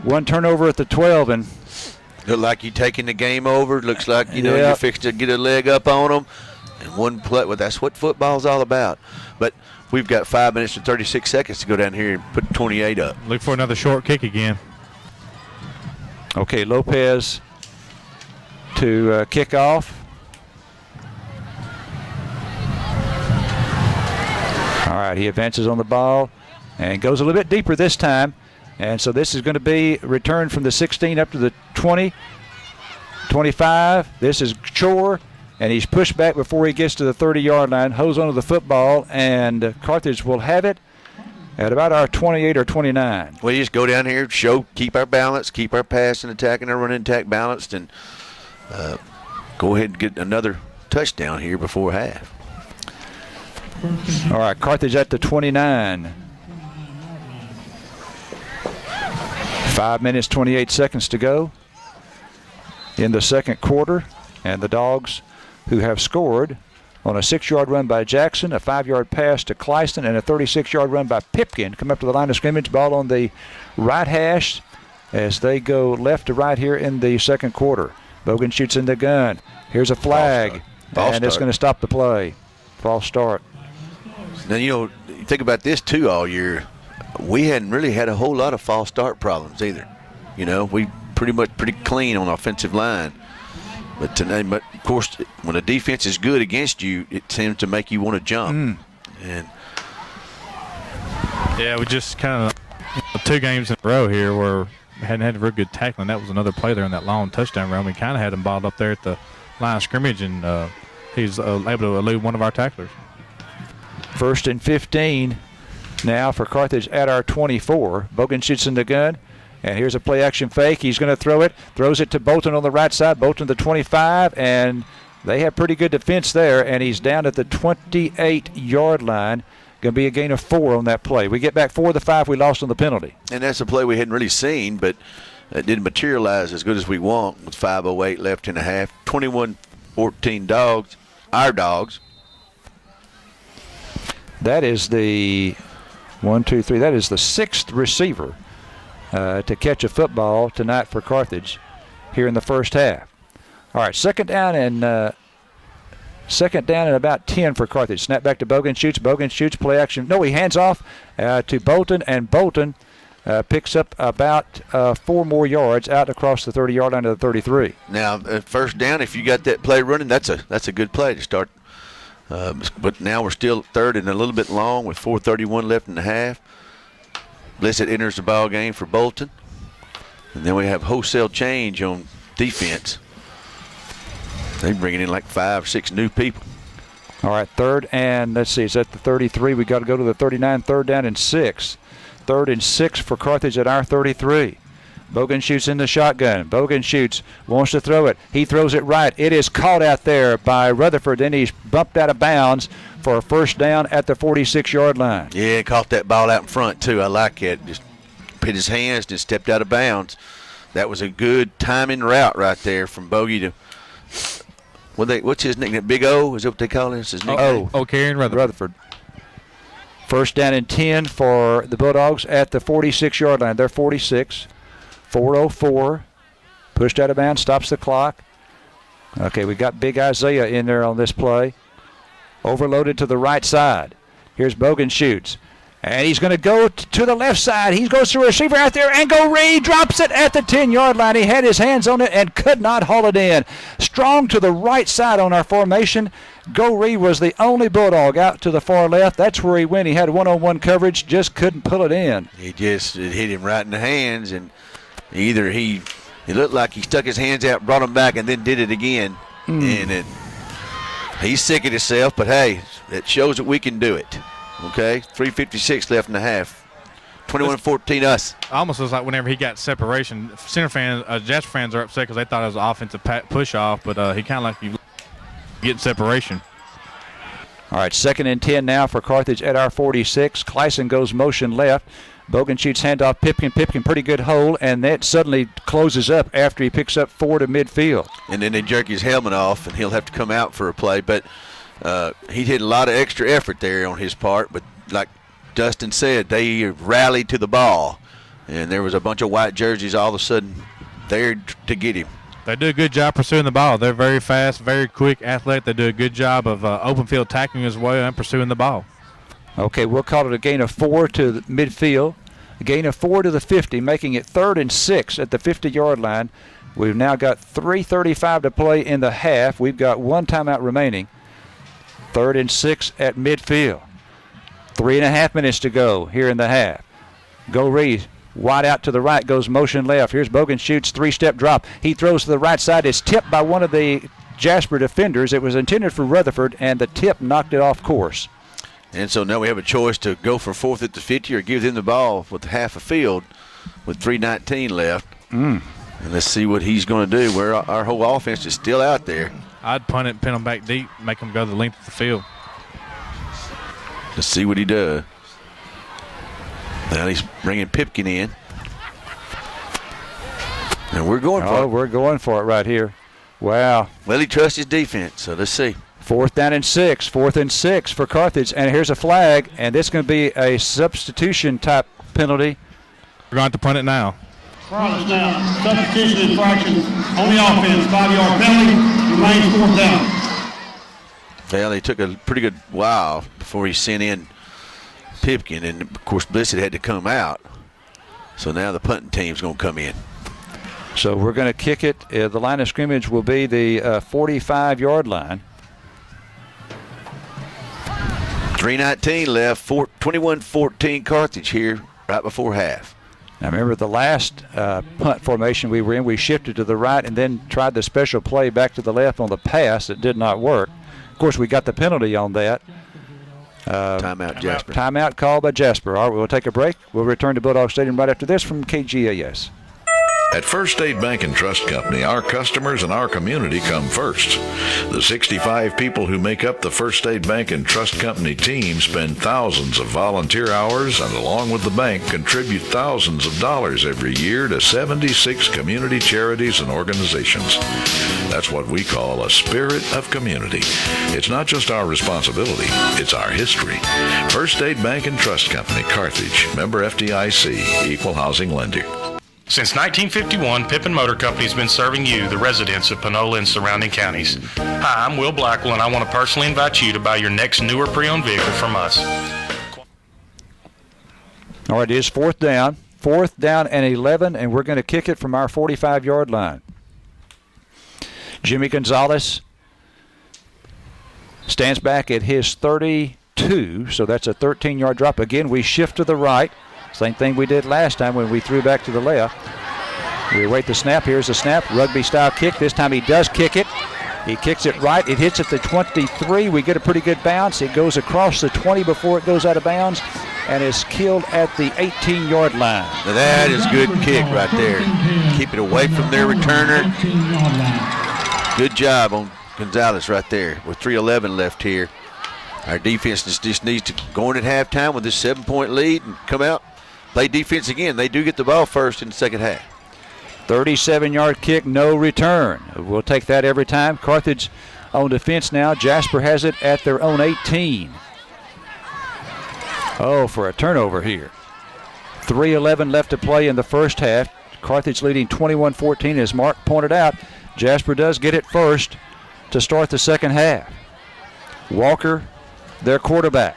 one turnover at the 12. And look like you taking the game over. Looks like, you know, you're fixing to get a leg up on them. And one play, well, that's what football's all about. But we've got 5 minutes and 36 seconds to go down here and put 28 up. Look for another short kick again. Okay, Lopez to kick off. All right, he advances on the ball and goes a little bit deeper this time. And so this is going to be returned from the 16 up to the 20, 25. This is Chore, and he's pushed back before he gets to the 30-yard line, holds onto the football, and Carthage will have it at about our 28 or 29. We just go down here, keep our balance, keep our pass and attack and our running attack balanced, and go ahead and get another touchdown here before half. All right, Carthage at the 29. 5 minutes, 28 seconds to go in the second quarter, and the Dogs, who have scored on a 6-yard run by Jackson, a 5-yard pass to Clyston, and a 36-yard run by Pipkin, come up to the line of scrimmage, ball on the right hash as they go left to right here in the second quarter. Bogan shoots in the gun. Here's a flag, and it's going to stop the play. False start. Now, you know, you think about this, too, all year. We hadn't really had a whole lot of false start problems either. You know, we pretty clean on offensive line. But tonight, of course, when a defense is good against you, it tends to make you want to jump. And yeah, we just kind of 2 games in a row here where we hadn't had a real good tackling. That was another play there in that long touchdown run. We kind of had him balled up there at the line of scrimmage, and he's able to elude one of our tacklers. 1st and 15 now for Carthage at our 24. Bogan shoots in the gun. And here's a play-action fake. He's going to throw it. Throws it to Bolton on the right side. Bolton to the 25, and they have pretty good defense there. And he's down at the 28-yard line. Going to be a gain of 4 on that play. We get back 4 of the 5 we lost on the penalty. And that's a play we hadn't really seen, but it didn't materialize as good as we want with 5:08 left in the half. 21-14 Dogs, our Dogs. That is the 1, 2, 3. That is the 6th receiver to catch a football tonight for Carthage here in the first half. All right, second down and about 10 for Carthage. Snap back to Bogan shoots. Bogan shoots, play action. No, he hands off to Bolton, and Bolton picks up about 4 more yards out across the 30-yard line to the 33. Now, first down, if you got that play running, that's a good play to start. But now we're still 3rd and a little bit long with 4:31 left in the half. Blissett enters the ball game for Bolton. And then we have wholesale change on defense. They're bringing in like 5 or 6 new people. All right, 3rd and, let's see, it's at the 33. We got to go to the 39, 3rd down and 6. 3rd and 6 for Carthage at our 33. Bogan shoots in the shotgun. Bogan shoots, wants to throw it. He throws it right. It is caught out there by Rutherford. Then he's bumped out of bounds for a first down at the 46-yard line. Yeah, caught that ball out in front, too. I like it. Just hit his hands and stepped out of bounds. That was a good timing route right there from Bogey to what's his nickname? Big O? Is that what they call him? His nickname? Karen Rutherford. First down and 10 for the Bulldogs at the 46-yard line. They're 46. 4:04. Pushed out of bounds, stops the clock. Okay, we got Big Isaiah in there on this play. Overloaded to the right side. Here's Bogan shoots. And he's going to go to the left side. He goes to a receiver out there, and Goree drops it at the 10-yard line. He had his hands on it and could not haul it in. Strong to the right side on our formation. Goree was the only Bulldog out to the far left. That's where he went. He had one-on-one coverage, just couldn't pull it in. It hit him right in the hands, and either it looked like he stuck his hands out, brought them back, and then did it again. And he's sick of himself, but hey, it shows that we can do it. Okay, 3:56 left in the half. 21-14 us. Almost was like whenever he got separation, Jasper fans are upset because they thought it was an offensive push-off, but he kind of like you getting separation. All right, 2nd and 10 now for Carthage at our 46. Clyson goes motion left. Bogan shoots handoff. Pipkin, pretty good hole, and that suddenly closes up after he picks up 4 to midfield. And then they jerk his helmet off, and he'll have to come out for a play. But he did a lot of extra effort there on his part. But like Dustin said, they rallied to the ball, and there was a bunch of white jerseys all of a sudden there to get him. They do a good job pursuing the ball. They're very fast, very quick, athletic. They do a good job of open field tackling as well and pursuing the ball. Okay, we'll call it a gain of 4 to the midfield. A gain of 4 to the 50, making it 3rd and 6 at the 50-yard line. We've now got 3:35 to play in the half. We've got 1 timeout remaining. 3rd and 6 at midfield. 3.5 minutes to go here in the half. Goree, wide out to the right, goes motion left. Here's Bogan shoots, 3-step drop. He throws to the right side. It's tipped by one of the Jasper defenders. It was intended for Rutherford, and the tip knocked it off course. And so now we have a choice to go for 4th at the 50 or give them the ball with half a field with 3:19 left. And let's see what he's going to do, where our whole offense is still out there. I'd punt it and pin them back deep, make them go the length of the field. Let's see what he does. Now he's bringing Pipkin in. And we're going for it. We're going for it right here. Wow. Well, he trusts his defense, so let's see. 4th down and 6. 4th and 6 for Carthage. And here's a flag, and this is going to be a substitution-type penalty. We're going to punt it now. Carlos now, substitution infraction on the offense, 5-yard penalty, remains 4th down. Well, he took a pretty good while before he sent in Pipkin, and of course Blissett had to come out. So now the punting team's going to come in. So we're going to kick it. The line of scrimmage will be the 45-yard line. 3:19 left. 21-14 Carthage here right before half. Now remember the last punt formation we were in, we shifted to the right and then tried the special play back to the left on the pass. It did not work. Of course, we got the penalty on that. Timeout, Jasper. Timeout called by Jasper. All right, we'll take a break. We'll return to Bulldog Stadium right after this from KGAS. At First State Bank and Trust Company, our customers and our community come first. The 65 people who make up the First State Bank and Trust Company team spend thousands of volunteer hours and, along with the bank, contribute thousands of dollars every year to 76 community charities and organizations. That's what we call a spirit of community. It's not just our responsibility, it's our history. First State Bank and Trust Company, Carthage, member FDIC, equal housing lender. Since 1951, Pippin Motor Company has been serving you, the residents of Panola and surrounding counties. Hi, I'm Will Blackwell, and I want to personally invite you to buy your next newer pre-owned vehicle from us. All right, it is fourth down. Fourth down and 11, and we're going to kick it from our 45-yard line. Jimmy Gonzalez stands back at his 32, so that's a 13-yard drop. Again, we shift to the right. Same thing we did last time when we threw back to the left. We await the snap. Here's the snap. Rugby-style kick. This time he does kick it. He kicks it right. It hits at the 23. We get a pretty good bounce. It goes across the 20 before it goes out of bounds and is killed at the 18-yard line. Now that is good kick right there. Keep it away from their returner. Good job on Gonzalez right there with 3:11 left here. Our defense just needs to go in at halftime with this 7-point lead and come out. Play defense again. They do get the ball first in the second half. 37-yard kick, no return. We'll take that every time. Carthage on defense now. Jasper has it at their own 18. Oh, for a turnover here. 3:11 left to play in the first half. Carthage leading 21-14. As Mark pointed out, Jasper does get it first to start the second half. Walker, their quarterback.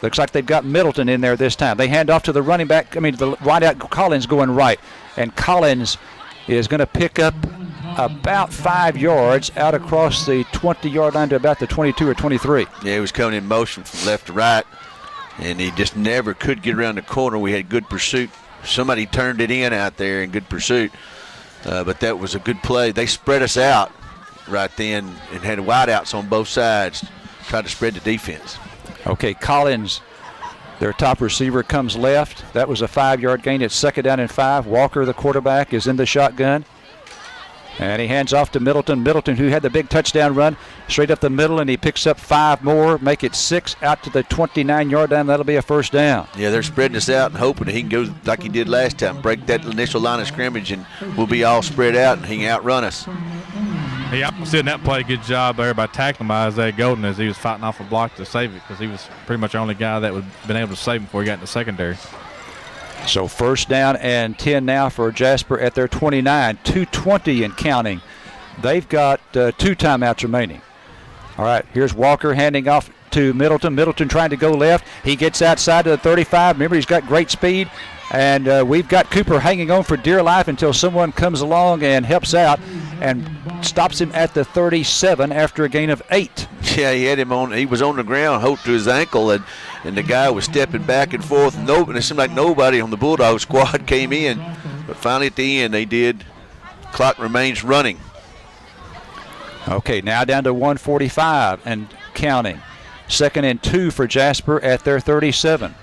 Looks like they've got Middleton in there this time. They hand off to the running back, the wide out, Collins going right. And Collins is going to pick up about 5 yards out across the 20-yard line to about the 22 or 23. Yeah, he was coming in motion from left to right, and he just never could get around the corner. We had good pursuit. Somebody turned it in out there in good pursuit, but that was a good play. They spread us out right then and had wideouts on both sides, tried to spread the defense. Okay, Collins, their top receiver, comes left. That was a 5-yard gain. It's second down and 5. Walker, the quarterback, is in the shotgun. And he hands off to Middleton. Middleton, who had the big touchdown run, straight up the middle, and he picks up 5 more, make it 6 out to the 29-yard line. That'll be a first down. Yeah, they're spreading us out and hoping that he can go like he did last time, break that initial line of scrimmage, and we'll be all spread out and he can outrun us. Yeah, I'm seeing that play. Good job there by tackling by Isaiah Golden as he was fighting off a block to save it because he was pretty much the only guy that would have been able to save him before he got in the secondary. So first down and 10 now for Jasper at their 29. 2:20 and counting. They've got 2 timeouts remaining. All right, here's Walker handing off to Middleton. Middleton trying to go left. He gets outside to the 35. Remember, he's got great speed. And we've got Cooper hanging on for dear life until someone comes along and helps out and stops him at the 37 after a gain of 8. Yeah, he had him on. He was on the ground, hooked to his ankle, and the guy was stepping back and forth. And it seemed like nobody on the Bulldog squad came in. But finally at the end, they did. Clock remains running. Okay, now down to 1:45 and counting. 2nd and 2 for Jasper at their 37.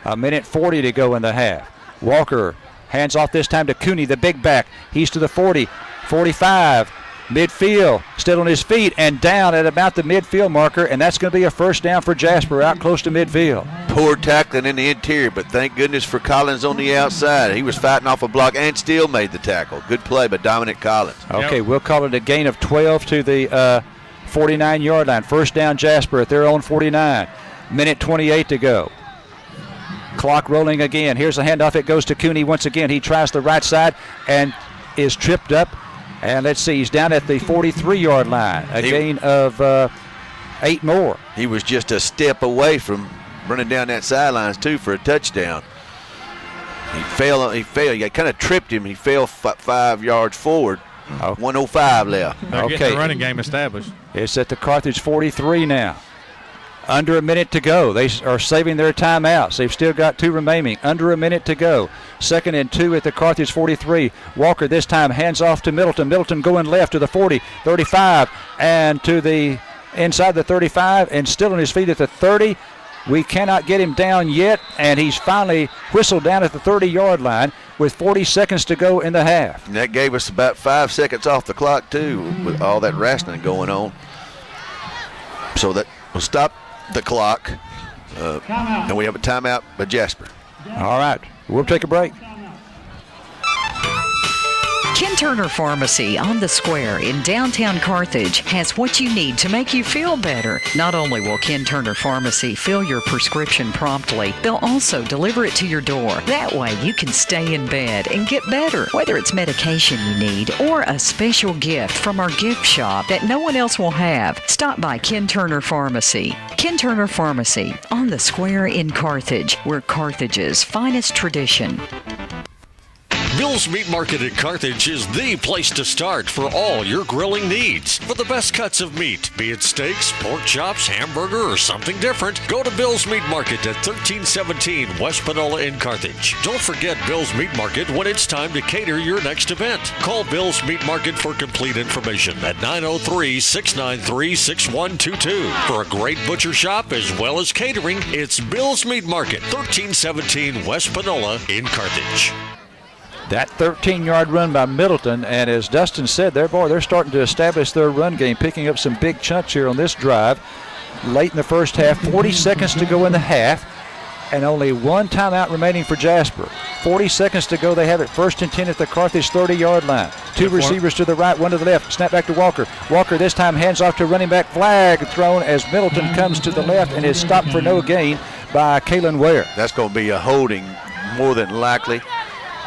1:40 to go in the half. Walker hands off this time to Cooney, the big back. He's to the 40, 45, midfield, still on his feet, and down at about the midfield marker, and that's going to be a first down for Jasper out close to midfield. Poor tackling in the interior, but thank goodness for Collins on the outside. He was fighting off a block and still made the tackle. Good play by Dominic Collins. Okay, we'll call it a gain of 12 to the 49-yard line. First down Jasper at their own 49. 1:28 to go. Clock rolling again. Here's the handoff. It goes to Cooney once again. He tries the right side and is tripped up. And let's see, he's down at the 43-yard line. A gain of 8 more. He was just a step away from running down that sidelines, too, for a touchdown. He fell. He kind of tripped him. He fell 5 yards forward. 1:05 left. They're getting the running game established. It's at the Carthage 43 now. Under a minute to go. They are saving their timeouts. They've still got 2 remaining. Under a minute to go. 2nd and 2 at the Carthage 43. Walker this time hands off to Middleton. Middleton going left to the 40, 35, and to the inside the 35, and still on his feet at the 30. We cannot get him down yet, and he's finally whistled down at the 30-yard line with 40 seconds to go in the half. And that gave us about 5 seconds off the clock, too, with all that wrestling going on. So that will stop the clock, and we have a timeout by Jasper. All right, we'll take a break. Ken Turner Pharmacy on the Square in downtown Carthage has what you need to make you feel better. Not only will Ken Turner Pharmacy fill your prescription promptly, they'll also deliver it to your door. That way you can stay in bed and get better. Whether it's medication you need or a special gift from our gift shop that no one else will have, stop by Ken Turner Pharmacy. Ken Turner Pharmacy on the Square in Carthage, where Carthage's finest tradition. Bill's Meat Market at Carthage is the place to start for all your grilling needs. For the best cuts of meat, be it steaks, pork chops, hamburger, or something different, go to Bill's Meat Market at 1317 West Panola in Carthage. Don't forget Bill's Meat Market when it's time to cater your next event. Call Bill's Meat Market for complete information at 903-693-6122. For a great butcher shop as well as catering, it's Bill's Meat Market, 1317 West Panola in Carthage. That 13-yard run by Middleton, and as Dustin said, they're starting to establish their run game, picking up some big chunks here on this drive. Late in the first half, 40 seconds to go in the half, and only 1 timeout remaining for Jasper. 40 seconds to go. They have it 1st and 10 at the Carthage 30-yard line. 2 receivers to the right, 1 to the left. Snap back to Walker. Walker this time hands off to running back. Flag thrown as Middleton comes to the left and is stopped for no gain by Kalen Ware. That's going to be a holding more than likely.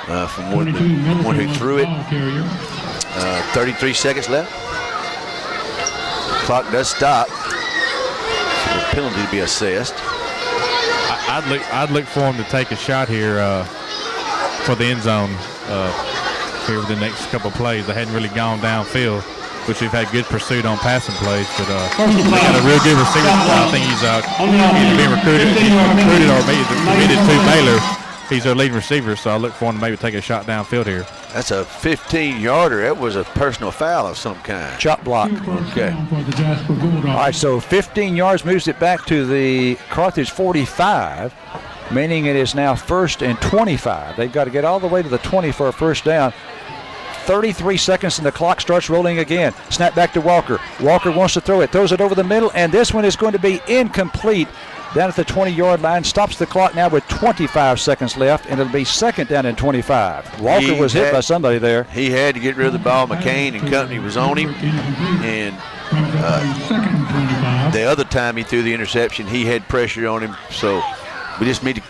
From one who threw it. 33 seconds left. Clock does stop. So the penalty to be assessed. I'd look for him to take a shot here for the end zone here with the next couple of plays. They hadn't really gone downfield, which we've had good pursuit on passing plays, but they got a real good receiver. I think he's either being recruited or maybe committed to Baylor. He's their leading receiver, so I look for him to maybe take a shot downfield here. That's a 15-yarder. That was a personal foul of some kind. Chop block. Okay. All right, so 15 yards moves it back to the Carthage 45, meaning it is now 1st and 25. They've got to get all the way to the 20 for a first down. 33 seconds and the clock starts rolling again. Snap back to Walker. Walker wants to throw it, throws it over the middle, and this one is going to be incomplete. Down at the 20-yard line, stops the clock now with 25 seconds left, and it'll be 2nd down and 25. Walker was hit by somebody there. He had to get rid of the ball. McCain and company was on him. And the other time he threw the interception, he had pressure on him. So we just need to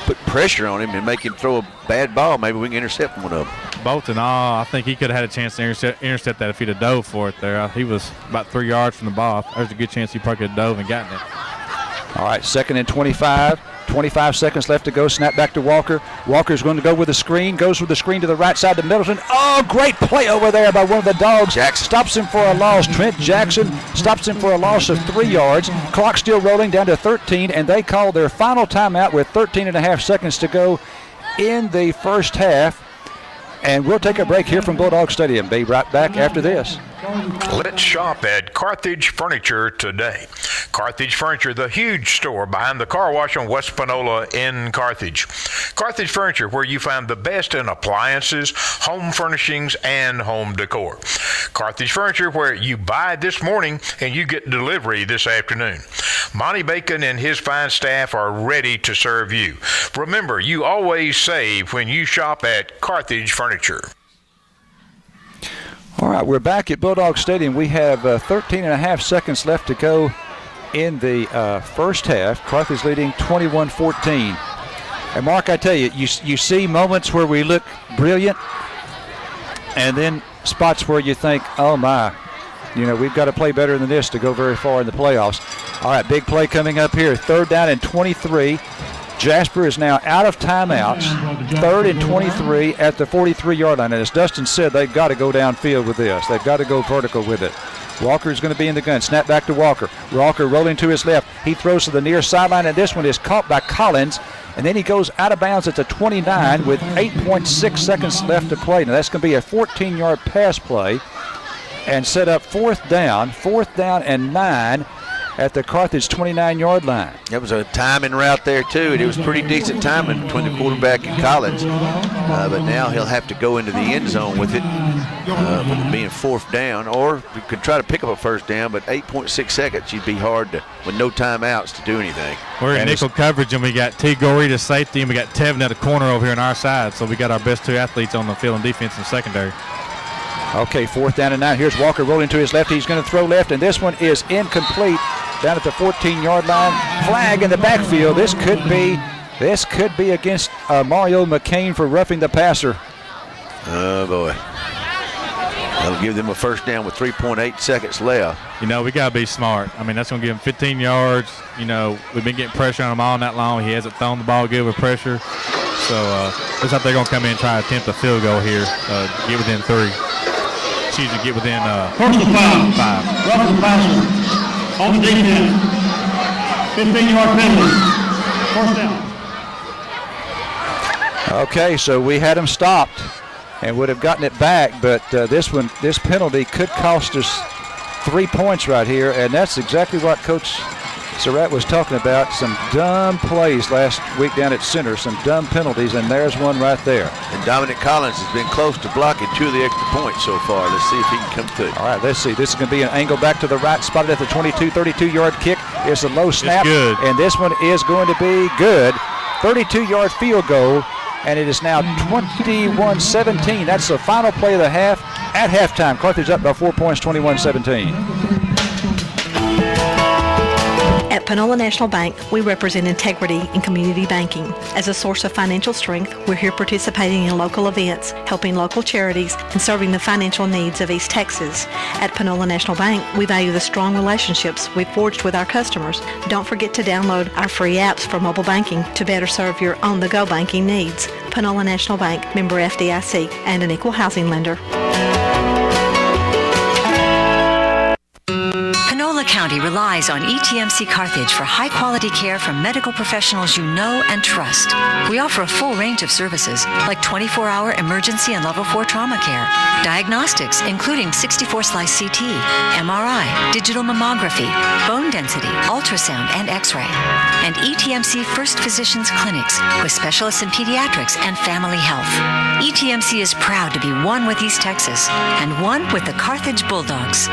put pressure on him and make him throw a bad ball. Maybe we can intercept one of them. Both and all, I think he could have had a chance to intercept that if he'd have dove for it there. He was about 3 yards from the ball. There's a good chance he probably could have dove and gotten it. All right, 2nd and 25. 25 seconds left to go. Snap back to Walker. Walker's going to go with the screen. Goes with the screen to the right side to Middleton. Oh, great play over there by one of the dogs. Jackson stops him for a loss. Trent Jackson stops him for a loss of 3 yards. Clock still rolling down to 13, and they call their final timeout with 13 and a half seconds to go in the first half. And we'll take a break here from Bulldog Stadium. Be right back after this. Let's shop at Carthage Furniture today. Carthage Furniture, the huge store behind the car wash on West Panola in Carthage. Carthage Furniture, where you find the best in appliances, home furnishings, and home decor. Carthage Furniture, where you buy this morning and you get delivery this afternoon. Monty Bacon and his fine staff are ready to serve you. Remember, you always save when you shop at Carthage Furniture. All right, we're back at Bulldog Stadium. We have 13 and a half seconds left to go in the first half. Carthage leading 21-14. And Mark, I tell you, you see moments where we look brilliant, and then spots where you think, oh my, we've got to play better than this to go very far in the playoffs. All right, big play coming up here. 3rd down and 23. Jasper is now out of timeouts, 3rd and 23 at the 43-yard line. And as Dustin said, they've got to go downfield with this. They've got to go vertical with it. Walker's going to be in the gun. Snap back to Walker. Walker rolling to his left. He throws to the near sideline, and this one is caught by Collins. And then he goes out of bounds at the 29 with 8.6 seconds left to play. Now that's going to be a 14-yard pass play and set up 4th down and 9 at the Carthage 29-yard line. That was a timing route there, too, and it was pretty decent timing between the quarterback and Collins. But now he'll have to go into the end zone with it being 4th down, or you could try to pick up a 1st down, but 8.6 seconds, you'd be hard to, with no timeouts, to do anything. We're in nickel coverage, and we got T. Gorey to safety, and we got Tevin at the corner over here on our side. So we got our best 2 athletes on the field on defense and secondary. Okay, 4th down and 9. Here's Walker rolling to his left. He's going to throw left, and this one is incomplete down at the 14-yard line. Flag in the backfield. This could be against Mario McCain for roughing the passer. Oh, boy. That'll give them a 1st down with 3.8 seconds left. You know, we got to be smart. I mean, that's going to give him 15 yards. You know, we've been getting pressure on him all night long. He hasn't thrown the ball good with pressure. So looks like they're going to come in and try to attempt a field goal here, get within 3. Excuse me, get within 5. Roughing the passer on the defense. 15-yard penalty. 4th down. Okay, so we had him stopped and would have gotten it back, but this penalty could cost us 3 points right here, and that's exactly what Coach Surratt was talking about. Some dumb plays last week down at center, some dumb penalties, and there's one right there. And Dominic Collins has been close to blocking 2 of the extra points so far. Let's see if he can come through. All right, let's see. This is going to be an angle back to the right, spotted at the 22, 32-yard kick. It's a low snap, and this one is going to be good. 32-yard field goal, and it is now 21-17. That's the final play of the half. At halftime, Carthage up by 4 points, 21-17. At Panola National Bank, we represent integrity in community banking. As a source of financial strength, we're here participating in local events, helping local charities, and serving the financial needs of East Texas. At Panola National Bank, we value the strong relationships we've forged with our customers. Don't forget to download our free apps for mobile banking to better serve your on-the-go banking needs. Panola National Bank, member FDIC, and an equal housing lender. Panola County relies on ETMC Carthage for high-quality care from medical professionals you know and trust. We offer a full range of services like 24-hour emergency and level 4 trauma care, diagnostics including 64-slice CT, MRI, digital mammography, bone density, ultrasound, and X-ray, and ETMC First Physicians Clinics with specialists in pediatrics and family health. ETMC is proud to be one with East Texas and one with the Carthage Bulldogs.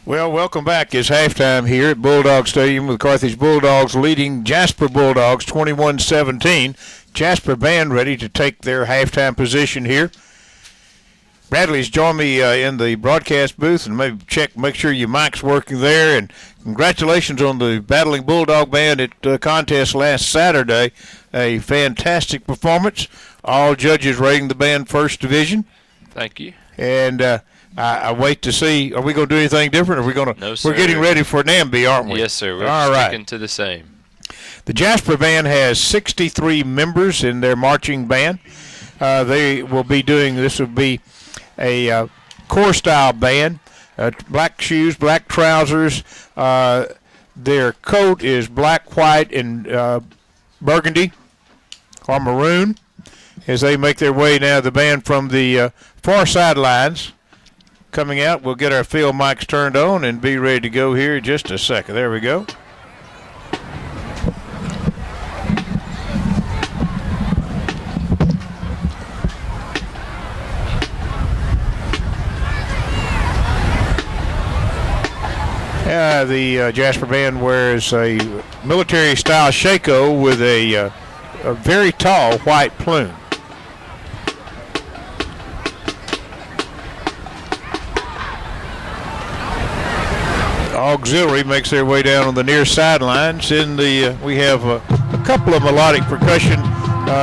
Well, welcome back. It's halftime here at Bulldog Stadium with Carthage Bulldogs leading Jasper Bulldogs 21-17. Jasper band ready to take their halftime position here. Bradley's joined me in the broadcast booth, and maybe make sure your mic's working there. And congratulations on the Battling Bulldog band at the contest last Saturday. A fantastic performance. All judges rating the band first division. Thank you. And I wait to see. Are we going to do anything different? Are we going to? No, sir. We're getting ready for NAMBY, aren't we? Yes, sir. We're sticking to the same. The Jasper band has 63 members in their marching band. They will be doing. This will be a corps style band. Black shoes, black trousers. Their coat is black, white, and burgundy or maroon. As they make their way now, the band from the far sidelines. Coming out, we'll get our field mics turned on and be ready to go here in just a second. There we go. The Jasper band wears a military-style shako with a very tall white plume. Auxiliary makes their way down on the near sidelines. We have a couple of melodic percussion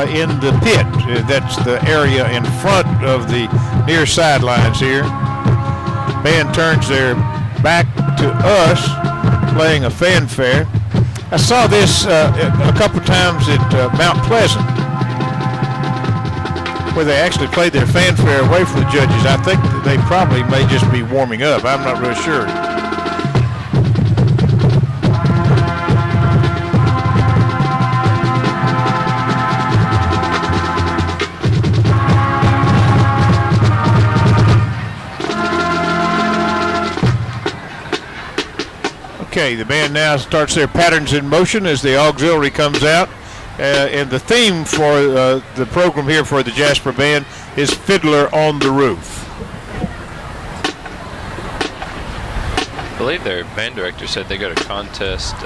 in the pit. That's the area in front of the near sidelines here. Band turns their back to us, playing a fanfare. I saw this a couple times at Mount Pleasant, where they actually played their fanfare away from the judges. I think they probably may just be warming up. I'm not real sure. Okay, the band now starts their patterns in motion as the auxiliary comes out. And the theme for the program here for the Jasper Band is Fiddler on the Roof. I believe their band director said they go to contest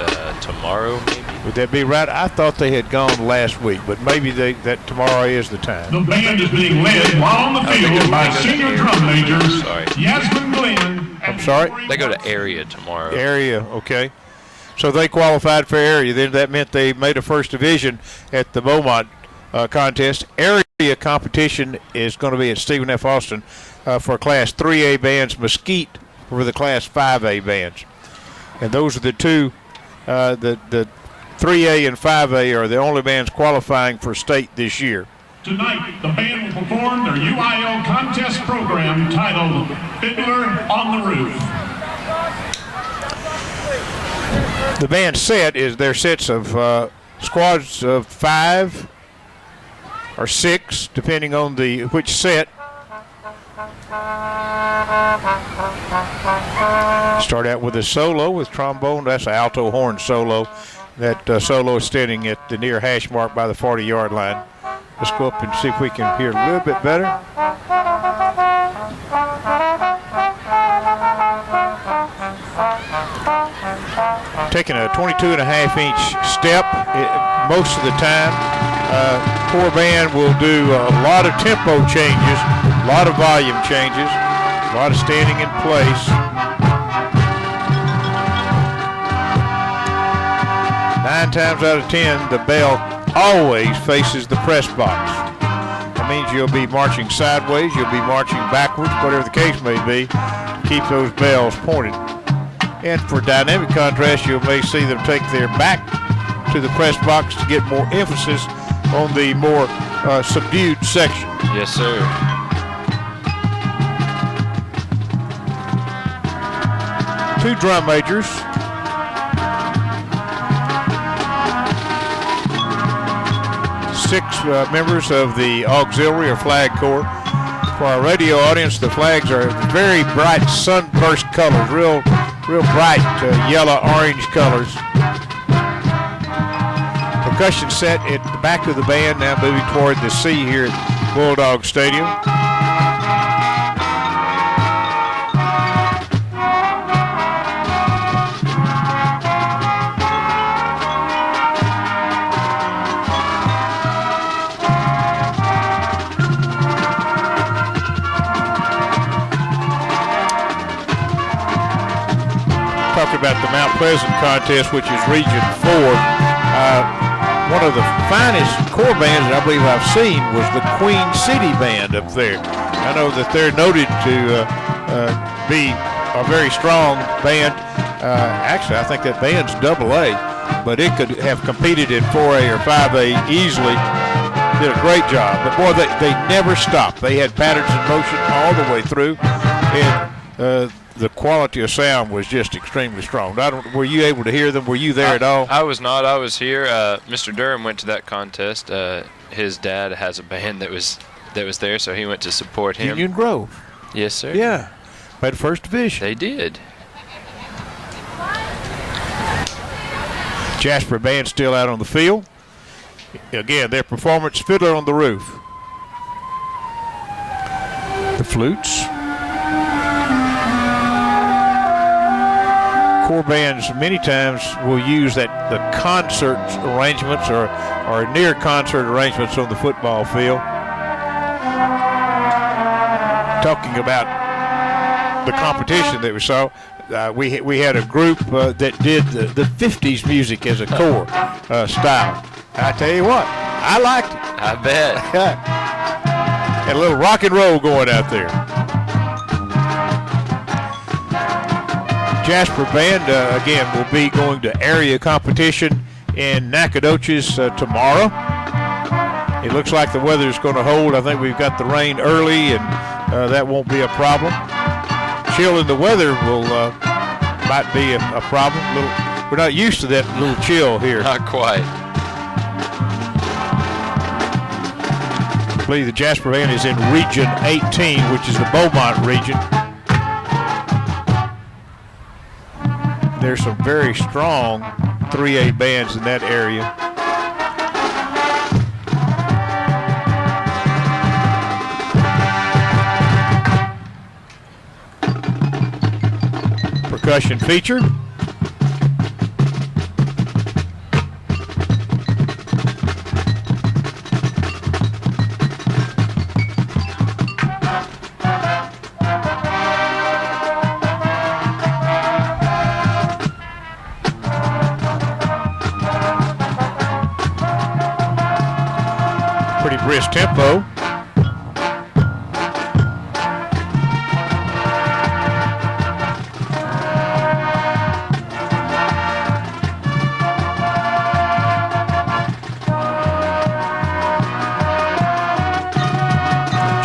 tomorrow, maybe. Would that be right? I thought they had gone last week, but maybe that tomorrow is the time. The band is being led while on the field by senior drum majors Jasper Glenn. I'm sorry? They go to area tomorrow. Area, okay. So they qualified for area. Then that meant they made a first division at the Beaumont contest. Area competition is going to be at Stephen F. Austin for Class 3A bands, Mesquite for the Class 5A bands. And those are the two, the 3A and 5A are the only bands qualifying for state this year. Tonight, the band will perform their UIL contest program titled Fiddler on the Roof. The band set is their sets of squads of 5 or 6, depending on which set. Start out with a solo with trombone. That's an alto horn solo. That solo is standing at the near hash mark by the 40-yard line. Let's go up and see if we can hear a little bit better. Taking a 22.5-inch step most of the time. Core band will do a lot of tempo changes, a lot of volume changes, a lot of standing in place. 9 times out of 10, the bell always faces the press box. That means you'll be marching sideways, you'll be marching backwards, whatever the case may be, to keep those bells pointed. And for dynamic contrast, you may see them take their back to the press box to get more emphasis on the more subdued section. Yes, sir. Two drum majors. Six members of the auxiliary or flag corps. For our radio audience, the flags are very bright sunburst colors, real bright yellow, orange colors. Percussion set at the back of the band, now moving toward the C here at Bulldog Stadium. Talk about the Mount Pleasant contest, which is Region 4. One of the finest core bands that I believe I've seen was the Queen City Band up there. I know that they're noted to be a very strong band. Actually, I think that band's AA, but it could have competed in 4A or 5A easily. Did a great job. But boy, they never stopped. They had patterns in motion all the way through, and the quality of sound was just extremely strong. Were you able to hear them? Were you there at all? I was not. I was here. Mr. Durham went to that contest. His dad has a band that was there, so he went to support him. Union Grove. Yes, sir. Yeah. Played first division. They did. Jasper band still out on the field. Again, their performance, Fiddler on the Roof. The flutes. Core bands many times will use the concert arrangements or near concert arrangements on the football field. Talking about the competition that we saw, we had a group that did the 50s music as a core style. I tell you what, I liked it. I bet. Had a little rock and roll going out there. Jasper band, again, will be going to area competition in Nacogdoches tomorrow. It looks like the weather is going to hold. I think we've got the rain early, and that won't be a problem. Chill in the weather might be a problem. We're not used to that little chill here. Not quite. I believe the Jasper band is in Region 18, which is the Beaumont region. There's some very strong 3A bands in that area. Percussion feature. Pretty brisk tempo.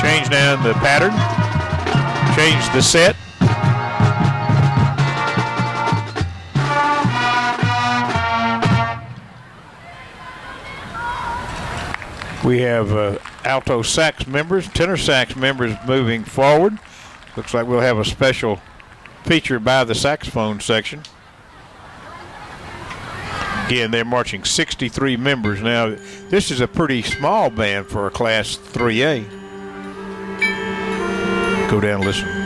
Change down the pattern. Change the set. We have alto sax members, tenor sax members moving forward. Looks like we'll have a special feature by the saxophone section. Again, they're marching 63 members now. This is a pretty small band for a Class 3A. Go down and listen.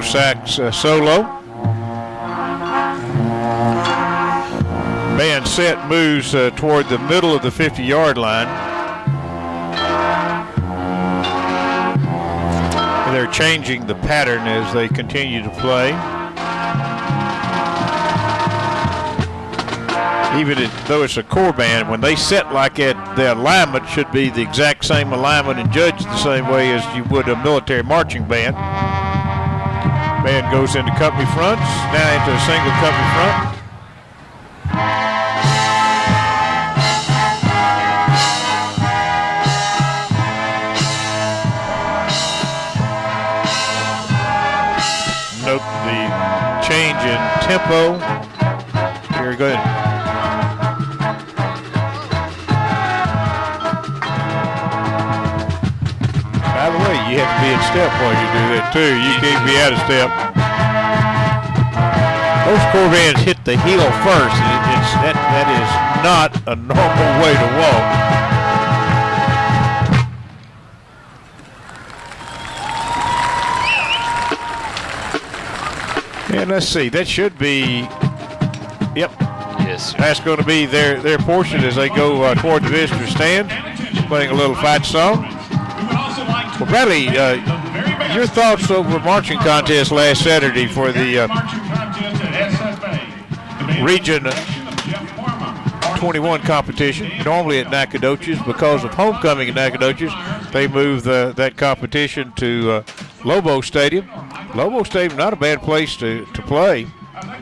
Sax solo. Band set moves toward the middle of the 50-yard line. And they're changing the pattern as they continue to play. Even though it's a core band, when they set like that, the alignment should be the exact same alignment and judged the same way as you would a military marching band. Band goes into company fronts, now into a single company front. Note the change in tempo. Here, go ahead. By the way, you have to be in step while you do that too. You can't be out of step. Most core bands hit the heel first. That is not a normal way to walk. And let's see, that should be, yep. Yes, sir. That's going to be their portion as they go toward the visitor stand, playing a little fight song. Well, Bradley, your thoughts over marching contest last Saturday for the Region 21 competition. Normally at Nacogdoches, because of homecoming at Nacogdoches, they moved that competition to Lobo Stadium. Lobo Stadium, not a bad place to play.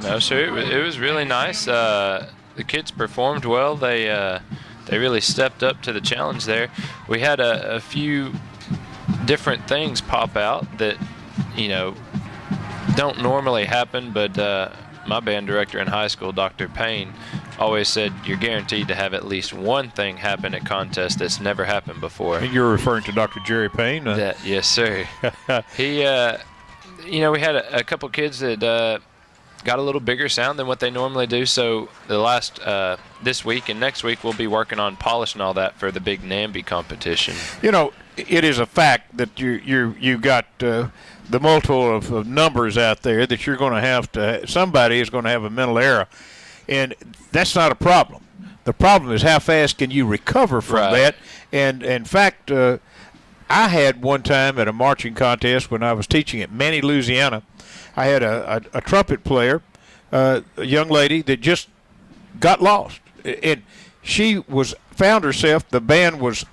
No, sir. It was really nice. The kids performed well. They really stepped up to the challenge there. We had a few different things pop out that, don't normally happen, but my band director in high school, Dr. Payne, always said you're guaranteed to have at least one thing happen at contest that's never happened before. And you're referring to Dr. Jerry Payne? Yes, sir. He, we had a couple kids that got a little bigger sound than what they normally do, so the last this week and next week we'll be working on polishing all that for the big NAMBY competition. it is a fact that you got the multiple of numbers out there that you're going to have to. Somebody is going to have a mental error, and that's not a problem. The problem is how fast can you recover from that. And in fact, I had one time at a marching contest when I was teaching at Manny, Louisiana. I had a trumpet player, a young lady that just got lost, and she found herself. The band was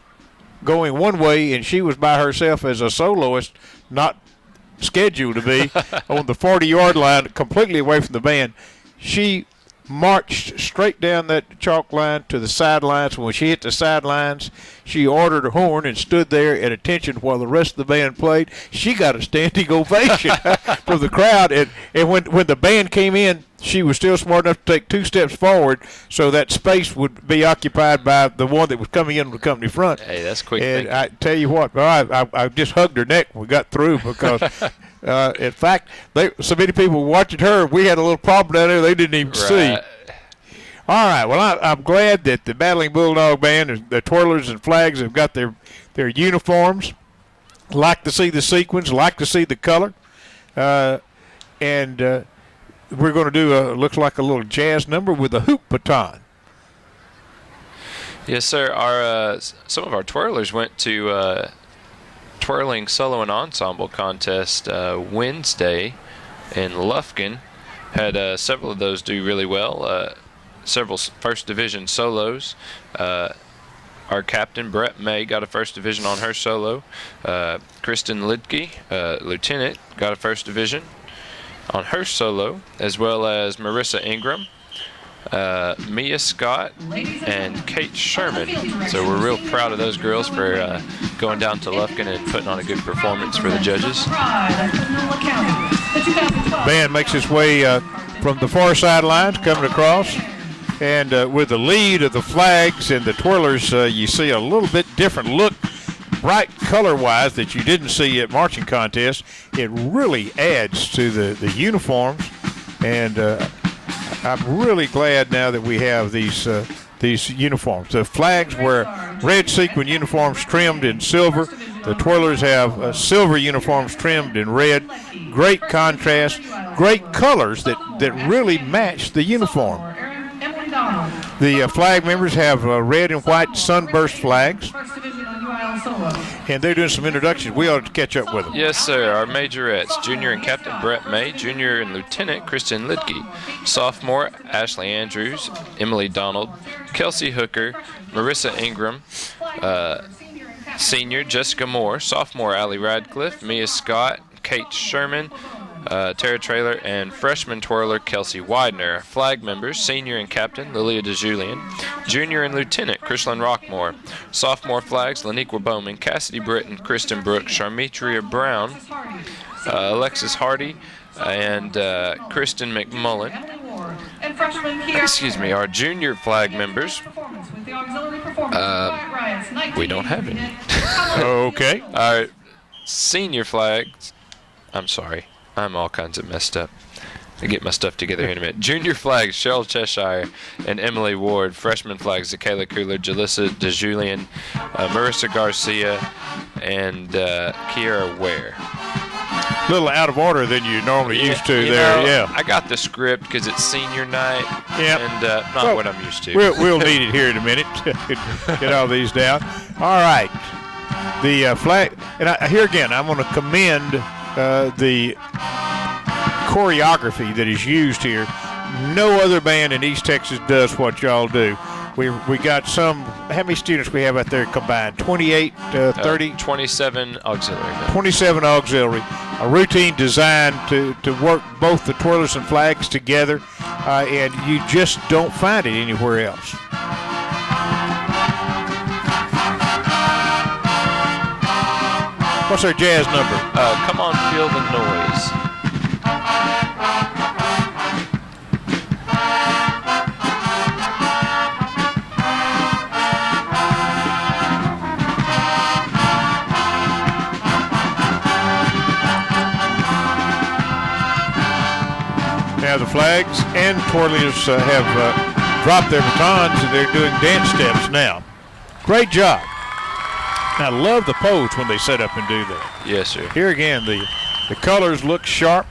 going one way, and she was by herself as a soloist, not scheduled to be, on the 40-yard line, completely away from the band. She marched straight down that chalk line to the sidelines. When she hit the sidelines, she ordered a horn and stood there at attention while the rest of the band played. She got a standing ovation from the crowd, and when the band came in, she was still smart enough to take 2 steps forward so that space would be occupied by the one that was coming in on the company front. Hey, that's quick And thinking. I tell you what, I just hugged her neck when we got through because, in fact, so many people watching her, we had a little problem down there they didn't even see. All right, well, I'm glad that the Battling Bulldog Band, the Twirlers and Flags, have got their uniforms. Like to see the sequins, like to see the color. And we're going to do looks like a little jazz number with a hoop baton. Yes, sir. Some of our twirlers went to twirling solo and ensemble contest Wednesday in Lufkin. Had several of those do really well. Several first division solos. Our captain, Brett May, got a first division on her solo. Kristen Lidke, lieutenant, got a first division on her solo, as well as Marissa Ingram, Mia Scott, and Kate Sherman. So we're real proud of those girls for going down to Lufkin and putting on a good performance for the judges. Band makes its way from the far sidelines, coming across. And with the lead of the Flags and the Twirlers, you see a little bit different look, bright color-wise, that you didn't see at marching contests. It really adds to the uniforms. And I'm really glad now that we have these uniforms. The Flags wear red sequin uniforms trimmed in silver. The Twirlers have silver uniforms trimmed in red. Great contrast, great colors that really match the uniform. The flag members have red and white sunburst flags, and they're doing some introductions. We ought to catch up with them. Yes, sir. Our majorettes, junior and captain Brett May, junior and lieutenant Kristen Lidke, sophomore Ashley Andrews, Emily Donald, Kelsey Hooker, Marissa Ingram, senior Jessica Moore, sophomore Allie Radcliffe, Mia Scott, Kate Sherman, Tara Traylor, and freshman twirler Kelsey Widener. Flag members, senior and captain Lilia DeJulian, junior and lieutenant Krishlyn Rockmore, sophomore flags Laniqua Bowman, Cassidy Britton, Kristen Brooks, Sharmitria Brown, Alexis Hardy, and Kristen McMullen. Excuse me, our junior flag members, we don't have any. Okay. Our senior flags, I'm sorry, I'm all kinds of messed up. I'll get my stuff together here in a minute. Junior flags, Cheryl Cheshire and Emily Ward. Freshman flags, Zakayla Cooler, Jalissa DeJulian, Marissa Garcia, and Kiara Ware. A little out of order than you normally used to there, yeah. I got the script because it's senior night, and not what I'm used to. We'll need it here in a minute to get all these down. All right. The flag, and here again, I'm going to commend the choreography that is used here. No other band in East Texas does what y'all do. We got some, how many students we have out there combined? 28, 30? 27 auxiliary. 27 auxiliary. A routine designed to work both the Twirlers and Flags together, and you just don't find it anywhere else. What's our jazz number? Come on, feel the noise. Now the Flags and Twirlers have dropped their batons and they're doing dance steps now. Great job. I love the pose when they set up and do that. Yes, sir. Here again, the colors look sharp.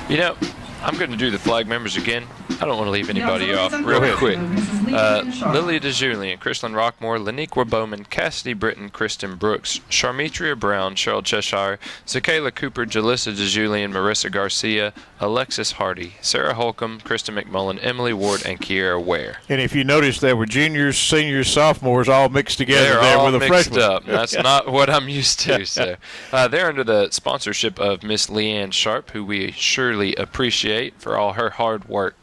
You know, I'm going to do the flag members again. I don't want to leave anybody off. Real quick. Lilia DeJulian, Kristlyn Rockmore, Laniqua Bowman, Cassidy Britton, Kristen Brooks, Sharmitria Brown, Cheryl Cheshire, Zakayla Cooper, Jalissa DeJulian, Marissa Garcia, Alexis Hardy, Sarah Holcomb, Kristen McMullen, Emily Ward, and Kiera Ware. And if you notice, there were juniors, seniors, sophomores all mixed together They're there all with a mixed freshman. up. That's not what I'm used to. So they're under the sponsorship of Miss Leanne Sharp, who we surely appreciate for all her hard work.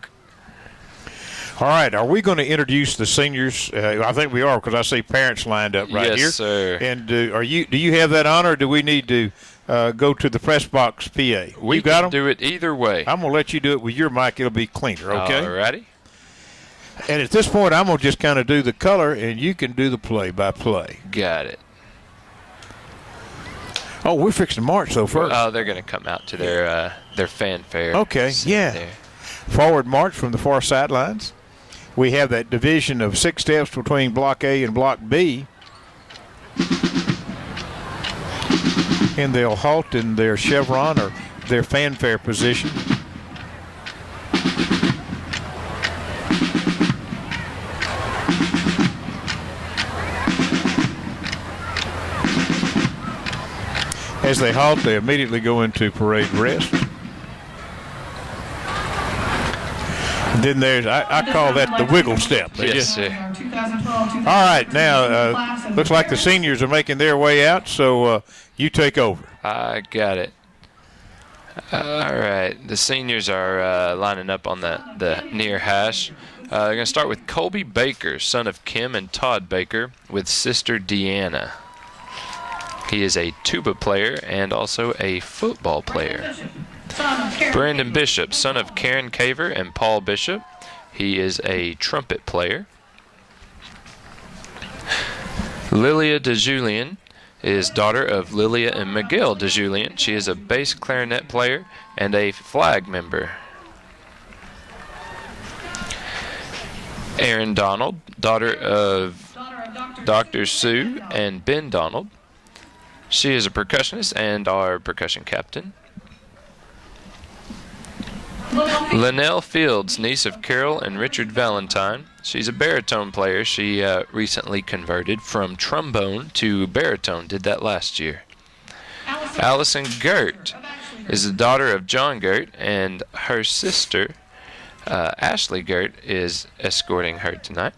All right, are we going to introduce the seniors? I think we are, because I see parents lined up right here. Yes, sir. And do you have that honor, or do we need to go to the press box PA? We you got them? do it either way. I'm going to let you do it with your mic. It'll be cleaner, okay? All righty. And at this point, I'm going to just kind of do the color, and you can do the play-by-play. Got it. Oh, we're fixing to march, though, first. Oh, they're going to come out to their fanfare. Okay, yeah. There. Forward march from the far sidelines. We have that division of 6 steps between Block A and Block B. And they'll halt in their chevron or their fanfare position. As they halt, they immediately go into parade rest. And then there's, I call that the wiggle step. Yes, sir. All right, now, looks like the seniors are making their way out, so you take over. I got it. All right, the seniors are lining up on the near hash. They're going to start with Colby Baker, son of Kim and Todd Baker, with sister Deanna. He is a tuba player and also a football player. Brandon Bishop, son of Karen Caver and Paul Bishop. He is a trumpet player. Lilia DeJulian is daughter of Lilia and Miguel DeJulian. She is a bass clarinet player and a flag member. Erin Donald, daughter of Dr. Sue and Ben Donald. She is a percussionist and our percussion captain. Linnell Fields, niece of Carol and Richard Valentine. She's a baritone player. She recently converted from trombone to baritone, did that last year. Allison Gert is the daughter of John Gert, and her sister, Ashley Gert, is escorting her tonight.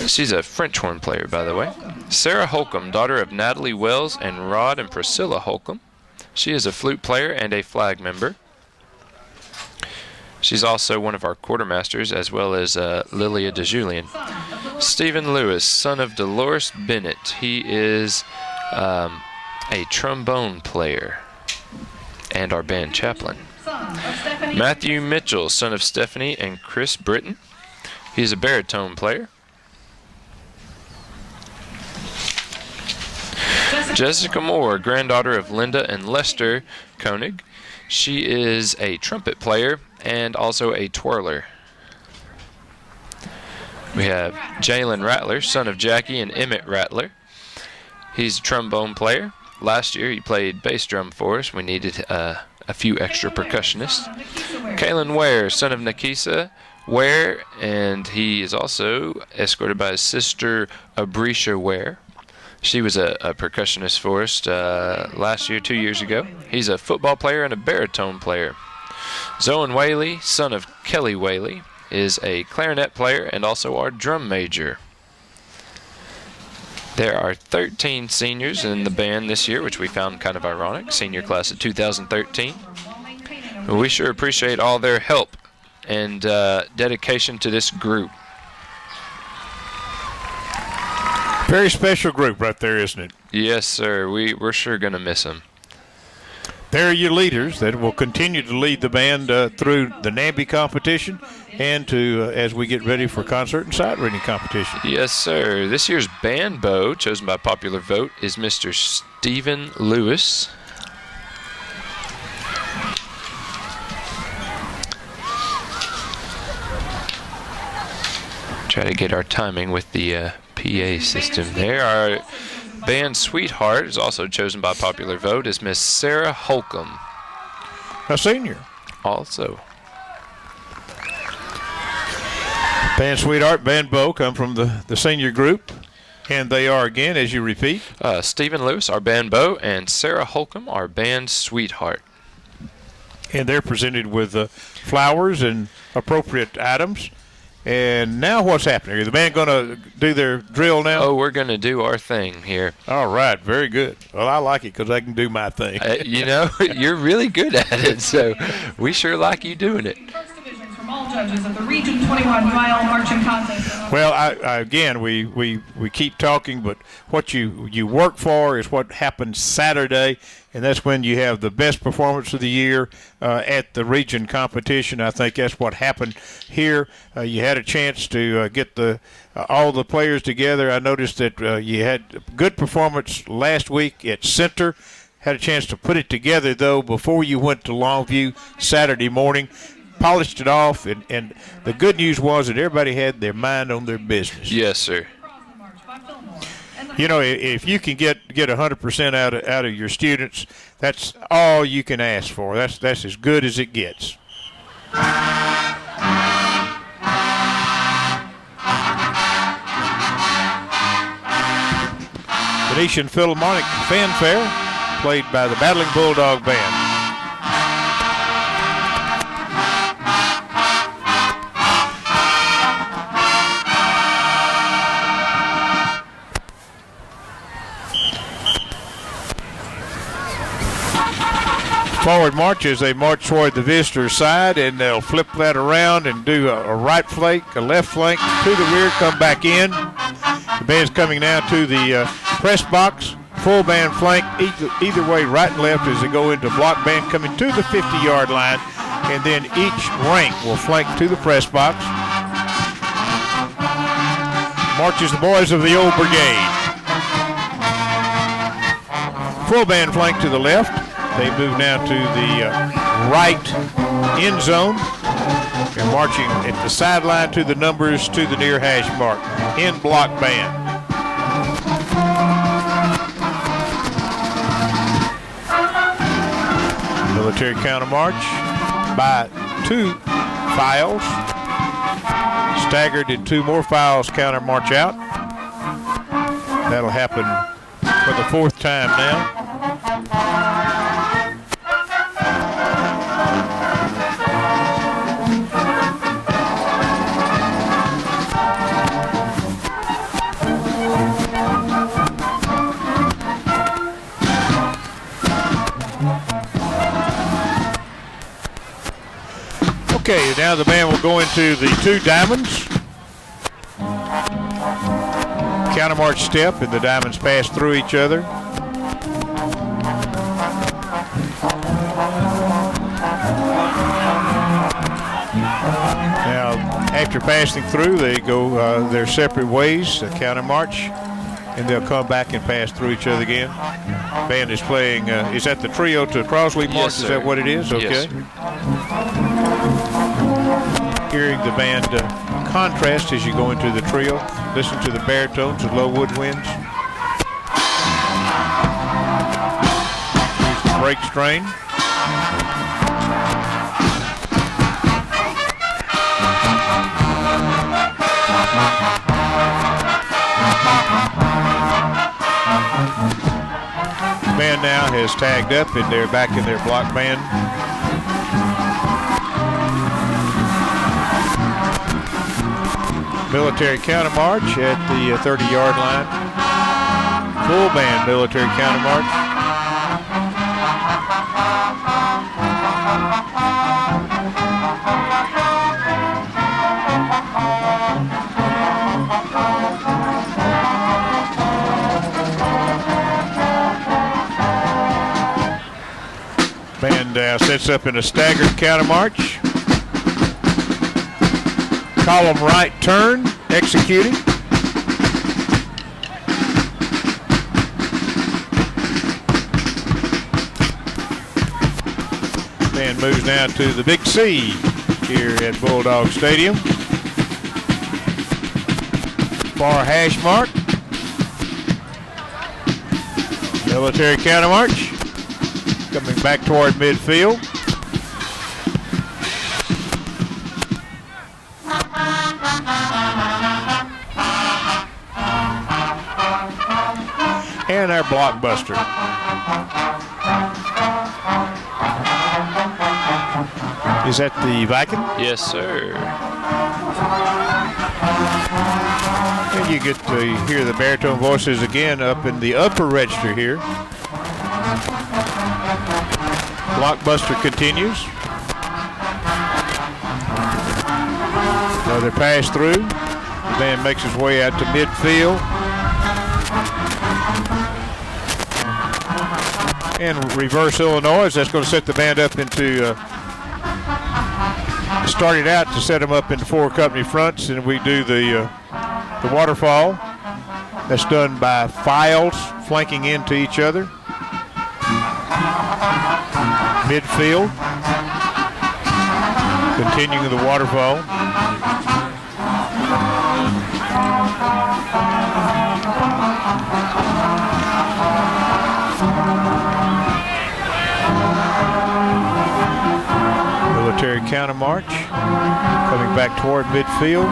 She's a French horn player, by the way. Sarah Holcomb, daughter of Natalie Wells and Rod and Priscilla Holcomb. She is a flute player and a flag member. She's also one of our quartermasters, as well as Lilia DeJulian. Stephen Lewis, son of Dolores Bennett. He is a trombone player and our band chaplain. Matthew Mitchell, son of Stephanie and Chris Britton. He is a baritone player. Jessica Moore, granddaughter of Linda and Lester Koenig. She is a trumpet player and also a twirler. We have Jalen Rattler, son of Jackie and Emmett Rattler. He's a trombone player. Last year he played bass drum for us. We needed a few extra percussionists. Kalen Ware, son of Nakisa Ware, and he is also escorted by his sister Abrisha Ware. She was a percussionist for us last year, 2 years ago. He's a football player and a baritone player. Zoan Whaley, son of Kelly Whaley, is a clarinet player and also our drum major. There are 13 seniors in the band this year, which we found kind of ironic, senior class of 2013. We sure appreciate all their help and dedication to this group. Very special group right there, isn't it? Yes, sir. We're sure going to miss them. They're your leaders that will continue to lead the band through the NAMBY competition and to as we get ready for concert and sight reading competition. Yes, sir. This year's band bow, chosen by popular vote, is Mr. Stephen Lewis. Try to get our timing with the PA system there. Our band Sweetheart is also chosen by popular vote as Miss Sarah Holcomb. A senior. Also. Band Sweetheart, Band Bo come from the senior group. And they are, again, as you repeat. Stephen Lewis, our band Bo, and Sarah Holcomb, our band Sweetheart. And they're presented with flowers and appropriate items. And now what's happening? Is the band going to do their drill now? Oh, we're going to do our thing here. All right, very good. Well, I like it because I can do my thing. You know, you're really good at it, so we sure like you doing it. All judges of the Region 21 mile marching contest. Well, again, we keep talking, but what you work for is what happens Saturday, and that's when you have the best performance of the year at the region competition. I think that's what happened here. You had a chance to get all the players together. I noticed that you had good performance last week at Center. Had a chance to put it together, though, before you went to Longview Saturday morning. Polished it off, and the good news was that everybody had their mind on their business. Yes, sir. You know, if you can get 100% out of your students, that's all you can ask for. That's as good as it gets. Venetian Philharmonic Fanfare, played by the Battling Bulldog Band. Forward march as they march toward the visitor side, and they'll flip that around and do a right flank, a left flank, to the rear, come back in. The band's coming now to the press box, full band flank, either way, right and left as they go into block band, coming to the 50-yard line, and then each rank will flank to the press box. Marches the boys of the old brigade. Full band flank to the left. They move now to the right end zone. They're marching at the sideline to the numbers to the near hash mark in block band. Military counter march by 2 files. Staggered in 2 more files, counter march out. That'll happen for the 4th time now. Okay, now the band will go into the 2 diamonds. Counter march step, and the diamonds pass through each other. Now, after passing through, they go their separate ways, the counter march, and they'll come back and pass through each other again. Band is playing, is that the trio to Crosley march? Yes, is that what it is? Okay. Yes, Hearing the band contrast as you go into the trio. Listen to the baritones and low woodwinds. Here's the break strain. The band now has tagged up and they're back in their block band. Military counter march at the 30-yard line. Full band military counter march. Band sets up in a staggered counter march. Column right turn, executing. Band moves now to the Big C here at Bulldog Stadium. far hash mark. Military counter march. Coming back toward midfield. And our blockbuster. Is that the Viking? Yes, sir. And you get to hear the baritone voices again up in the upper register here. Blockbuster continues. Another pass through. The band makes its way out to midfield. And reverse Illinois, that's going to set the band up into, started out to set them up into 4 company fronts, and we do the waterfall. That's done by files flanking into each other. Midfield. Continuing the waterfall. Military counter march. Coming back toward midfield.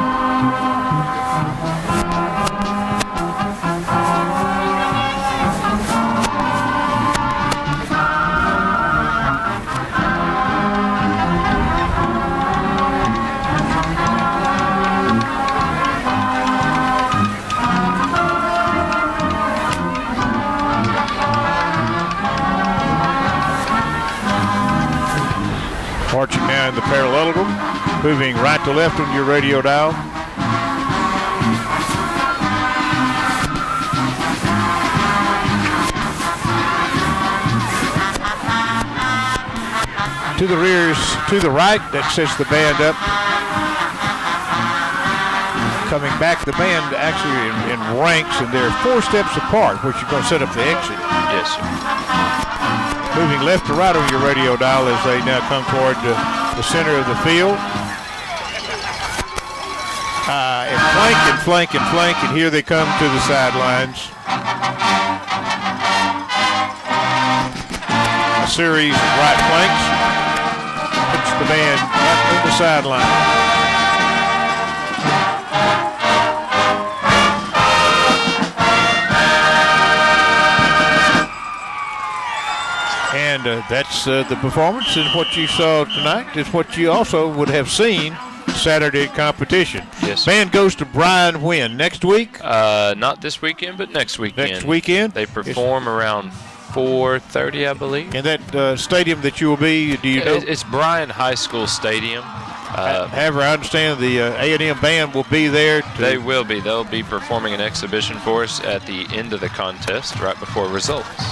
Marching now in the parallelogram, moving right to left on your radio dial. To the rears, to the right, that sets the band up. Coming back, the band actually in ranks, and they're 4 steps apart, which you're going to set up the exit. Yes, sir. Moving left to right on your radio dial as they now come toward the center of the field. And flank and flank and flank, and here they come to the sidelines. A series of right flanks puts the band right on the sideline. And that's the performance, and what you saw tonight is what you also would have seen Saturday at competition. Yes, sir. Band goes to Bryan when? Next week? Not this weekend, but next weekend. Next weekend? They perform around 4:30, I believe. And that stadium that you will be, do you know? It's Bryan High School Stadium. However, I understand the A&M band will be there. They will be. They'll be performing an exhibition for us at the end of the contest, right before results.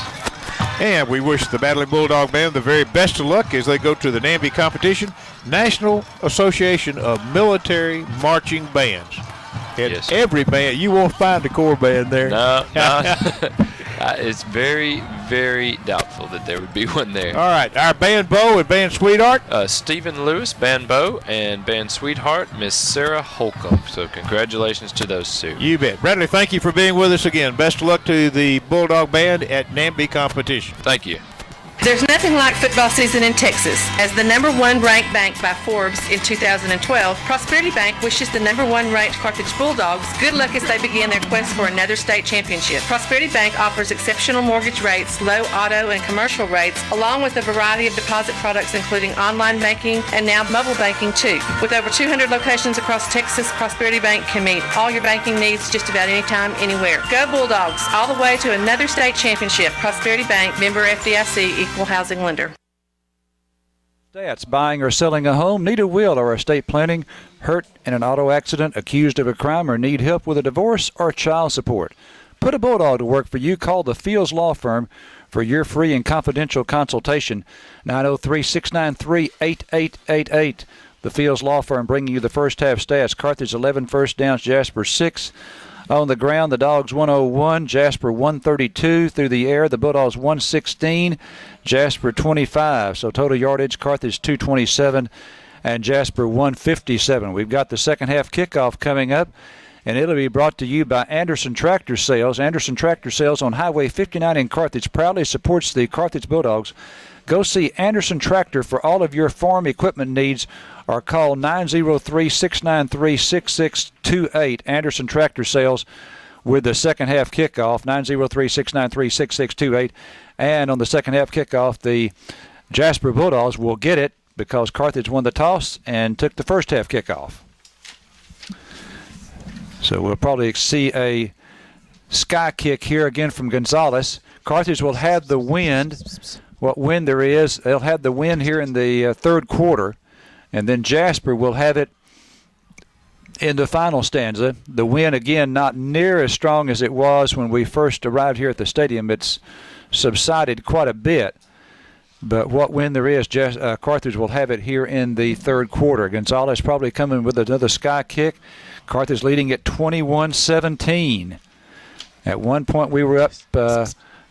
And we wish the Battling Bulldog Band the very best of luck as they go to the NAMBY competition, National Association of Military Marching Bands. And yes, every band, you won't find a corps band there. No. It's very, very doubtful that there would be one there. All right, our band bow and band sweetheart. Stephen Lewis, band bow, and band sweetheart, Miss Sarah Holcomb. So congratulations to those two. You bet. Bradley, thank you for being with us again. Best of luck to the Bulldog Band at NAMBY competition. Thank you. There's nothing like football season in Texas. As the #1 ranked bank by Forbes in 2012, Prosperity Bank wishes the #1 ranked Carthage Bulldogs good luck as they begin their quest for another state championship. Prosperity Bank offers exceptional mortgage rates, low auto and commercial rates, along with a variety of deposit products including online banking and now mobile banking too. With over 200 locations across Texas, Prosperity Bank can meet all your banking needs just about anytime, anywhere. Go Bulldogs, all the way to another state championship. Prosperity Bank, member FDIC, equal housing lender. Stats: buying or selling a home, need a will or estate planning, hurt in an auto accident, accused of a crime, or need help with a divorce or child support. Put a Bulldog to work for you. Call the Fields Law Firm for your free and confidential consultation. 903-693-8888. The Fields Law Firm bringing you the first half stats. Carthage 11 first downs, Jasper 6. On the ground, the Dogs 101, Jasper 132. Through the air, the Bulldogs 116, Jasper 25. So total yardage, Carthage 227 and Jasper 157. We've got the second half kickoff coming up and it'll be brought to you by Anderson Tractor Sales. Anderson Tractor Sales on Highway 59 in Carthage proudly supports the Carthage Bulldogs. Go see Anderson Tractor for all of your farm equipment needs, or call 903-693-6628. Anderson Tractor Sales with the second half kickoff, 903-693-6628. And on the second half kickoff, the Jasper Bulldogs will get it because Carthage won the toss and took the first half kickoff. So we'll probably see a sky kick here again from Gonzalez. Carthage will have the wind. What wind there is, they'll have the wind here in the third quarter. And then Jasper will have it in the final stanza. The wind, again, not near as strong as it was when we first arrived here at the stadium. It's subsided quite a bit. But what wind there is, Carthage will have it here in the third quarter. Gonzalez probably coming with another sky kick. Carthage leading at 21-17. At one point we were up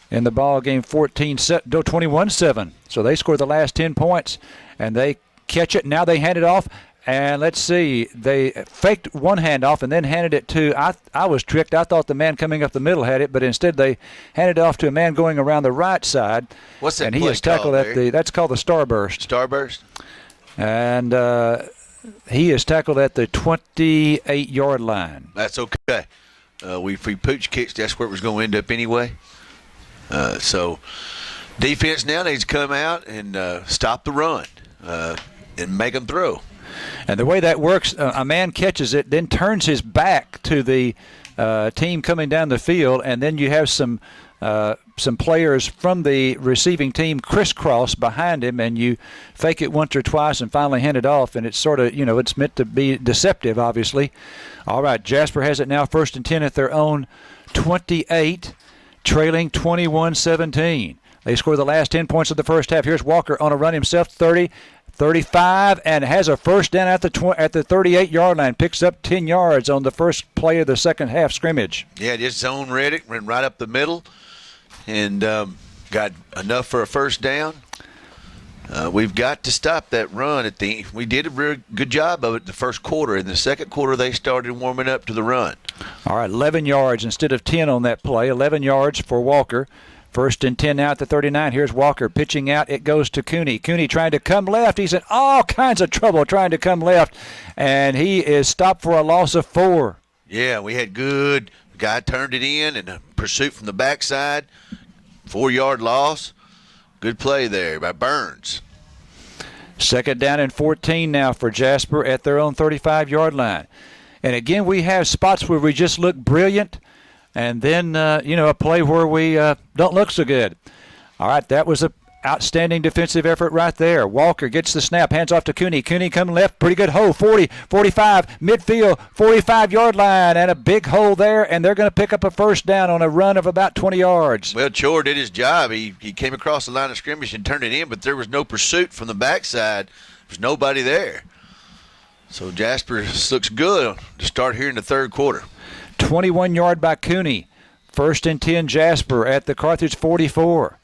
in the ball game 21-7. So they scored the last 10 points, and they catch it. Now they hand it off. And let's see, they faked one handoff and then handed it to, I was tricked. I thought the man coming up the middle had it, but instead they handed it off to a man going around the right side. What's that? And he is tackled that's called the starburst. Starburst? And he is tackled at the 28-yard line. That's okay. We pooch kicks, that's where it was going to end up anyway. So defense now needs to come out and stop the run and make them throw. And the way that works, a man catches it, then turns his back to the team coming down the field, and then you have some players from the receiving team crisscross behind him, and you fake it once or twice and finally hand it off, and it's sort of, it's meant to be deceptive, obviously. All right, Jasper has it now 1st and 10 at their own 28, trailing 21-17. They scored the last 10 points of the first half. Here's Walker on a run himself, 30, 35, and has a first down at the 38-yard line. Picks up 10 yards on the first play of the second half scrimmage. Yeah, just zone read it, ran right up the middle, and got enough for a first down. We've got to stop that run we did a very good job of it the first quarter. In the second quarter, they started warming up to the run. All right, 11 yards instead of 10 on that play. 11 yards for Walker. 1st and 10 now at the 39. Here's Walker pitching out. It goes to Cooney. Cooney trying to come left. He's in all kinds of trouble trying to come left, and he is stopped for a loss of 4. Yeah, we had good. The guy turned it in, and a pursuit from the backside. 4-yard loss. Good play there by Burns. 2nd down and 14 now for Jasper at their own 35-yard line. And again, we have spots where we just look brilliant, and then, a play where we don't look so good. All right, that was an outstanding defensive effort right there. Walker gets the snap, hands off to Cooney. Cooney coming left, pretty good hole, 40, 45, midfield, 45-yard line, and a big hole there, and they're going to pick up a first down on a run of about 20 yards. Well, Chor did his job. He came across the line of scrimmage and turned it in, but there was no pursuit from the backside. There was nobody there. So Jasper looks good to start here in the third quarter. 21-yard by Cooney. 1st and 10 Jasper at the Carthage 44.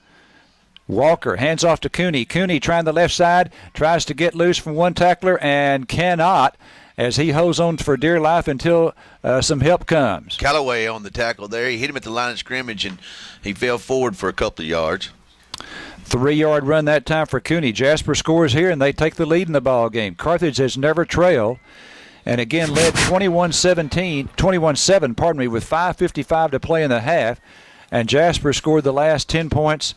Walker hands off to Cooney. Cooney trying the left side, tries to get loose from one tackler and cannot as he holds on for dear life until some help comes. Callaway on the tackle there. He hit him at the line of scrimmage and he fell forward for a couple of yards. 3-yard run that time for Cooney. Jasper scores here and they take the lead in the ball game. Carthage has never trailed. And again, led 21-7, with 5:55 to play in the half. And Jasper scored the last 10 points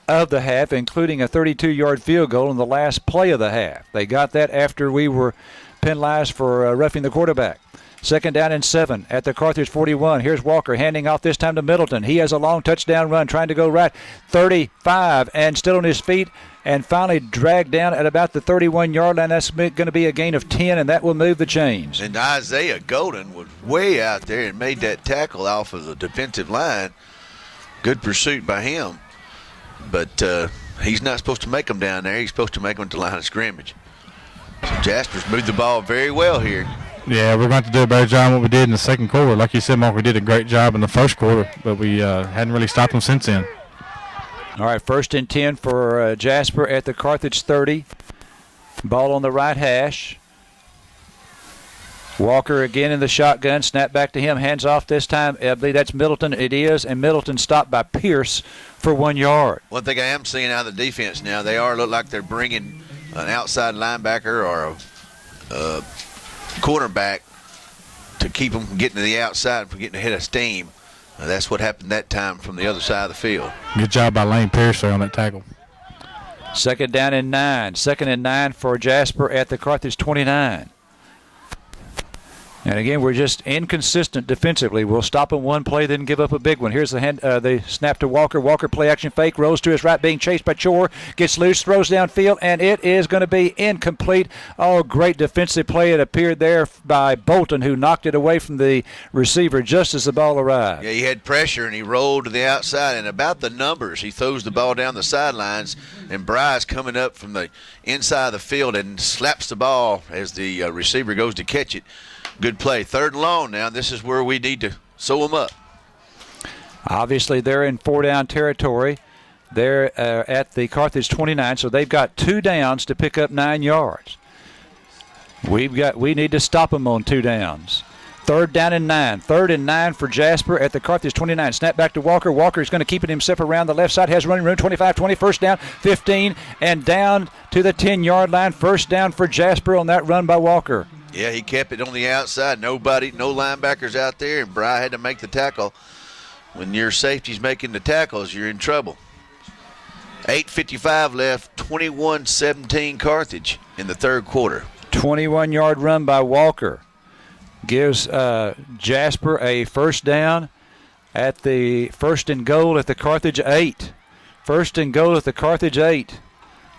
of the half, including a 32-yard field goal in the last play of the half. They got that after we were penalized for roughing the quarterback. 2nd down and 7 at the Carthage 41. Here's Walker handing off this time to Middleton. He has a long touchdown run trying to go right. 35 and still on his feet and finally dragged down at about the 31-yard line. That's going to be a gain of 10, and that will move the chains. And Isaiah Golden was way out there and made that tackle off of the defensive line. Good pursuit by him. But he's not supposed to make them down there. He's supposed to make them at the line of scrimmage. So Jasper's moved the ball very well here. Yeah, we're going to do a better job than what we did in the second quarter. Like you said, Mark, we did a great job in the first quarter, but we hadn't really stopped them since then. All right, 1st and 10 for Jasper at the Carthage 30. Ball on the right hash. Walker again in the shotgun. Snap back to him. Hands off this time. I believe that's Middleton. It is. And Middleton stopped by Pierce for 1 yard. One thing I am seeing out of the defense now, they look like they're bringing an outside linebacker or a cornerback to keep them from getting to the outside and from getting ahead of steam. That's what happened that time from the other side of the field. Good job by Lane Pierce there on that tackle. 2nd down and 9. 2nd and 9 for Jasper at the Carthage 29. And again, we're just inconsistent defensively. We'll stop in one play, then give up a big one. Here's the snap to Walker. Walker play action fake, rolls to his right, being chased by Chore, gets loose, throws downfield, and it is going to be incomplete. Oh, great defensive play. It appeared there by Bolton, who knocked it away from the receiver just as the ball arrived. Yeah, he had pressure, and he rolled to the outside. And about the numbers, he throws the ball down the sidelines, and Bryce coming up from the inside of the field and slaps the ball as the receiver goes to catch it. Good play. 3rd and long now. This is where we need to sew them up. Obviously, they're in 4-down territory. They're at the Carthage 29, so they've got 2 downs to pick up 9 yards. We need to stop them on 2 downs. 3rd down and 9. 3rd and 9 for Jasper at the Carthage 29. Snap back to Walker. Walker is going to keep it himself around the left side. Has running room. 25, 20. 1st down, 15, and down to the 10-yard line. 1st down for Jasper on that run by Walker. Yeah, he kept it on the outside. No linebackers out there, and Bry had to make the tackle. When your safety's making the tackles, you're in trouble. 8:55 left, 21-17 Carthage in the 3rd quarter. 21-yard run by Walker gives Jasper a 1st down at the 1st and goal at the Carthage 8. 1st and goal at the Carthage 8.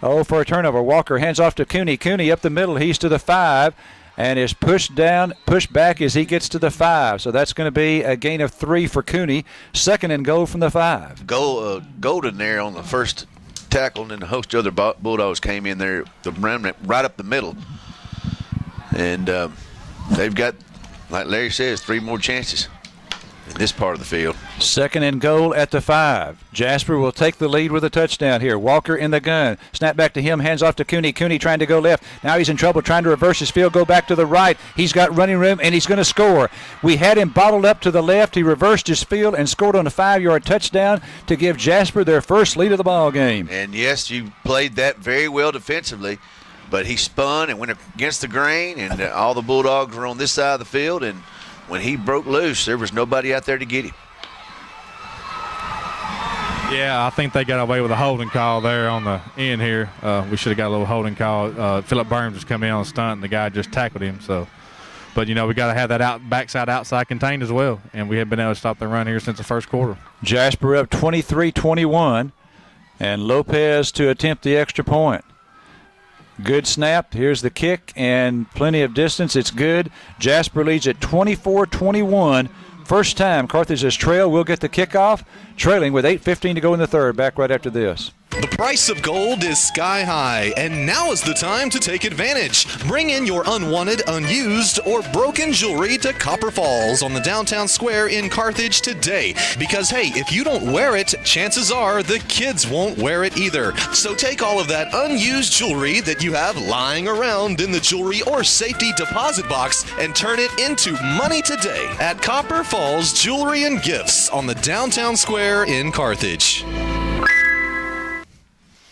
Oh, for a turnover. Walker hands off to Cooney. Cooney up the middle. He's to the 5. And is pushed back as he gets to the 5. So that's going to be a gain of 3 for Cooney. 2nd and goal from the 5. Golden there on the first tackle, and then a host of other Bulldogs came in there, the remnant right up the middle. And they've got, like Larry says, 3 more chances in this part of the field. 2nd and goal at the 5. Jasper will take the lead with a touchdown here. Walker in the gun. Snap back to him. Hands off to Cooney. Cooney trying to go left. Now he's in trouble trying to reverse his field. Go back to the right. He's got running room, and he's going to score. We had him bottled up to the left. He reversed his field and scored on a 5-yard touchdown to give Jasper their first lead of the ball game. And, yes, you played that very well defensively, but he spun and went against the grain, and all the Bulldogs were on this side of the field, and when he broke loose, there was nobody out there to get him. Yeah, I think they got away with a holding call there on the end here. We should have got a little holding call. Phillip Burns just come in on a stunt, and the guy just tackled him. So, but, we got to have that backside outside contained as well, and we haven't been able to stop the run here since the 1st quarter. Jasper up 23-21, and Lopez to attempt the extra point. Good snap. Here's the kick, and plenty of distance. It's good. Jasper leads at 24-21. First time Carthage has trailed. We'll get the kickoff, trailing with 8:15 to go in the 3rd. Back right after this. The price of gold is sky high, and now is the time to take advantage. Bring in your unwanted, unused, or broken jewelry to Copper Falls on the downtown square in Carthage today. Because, hey, if you don't wear it, chances are the kids won't wear it either. So take all of that unused jewelry that you have lying around in the jewelry or safety deposit box and turn it into money today at Copper Falls Jewelry and Gifts on the downtown square in Carthage.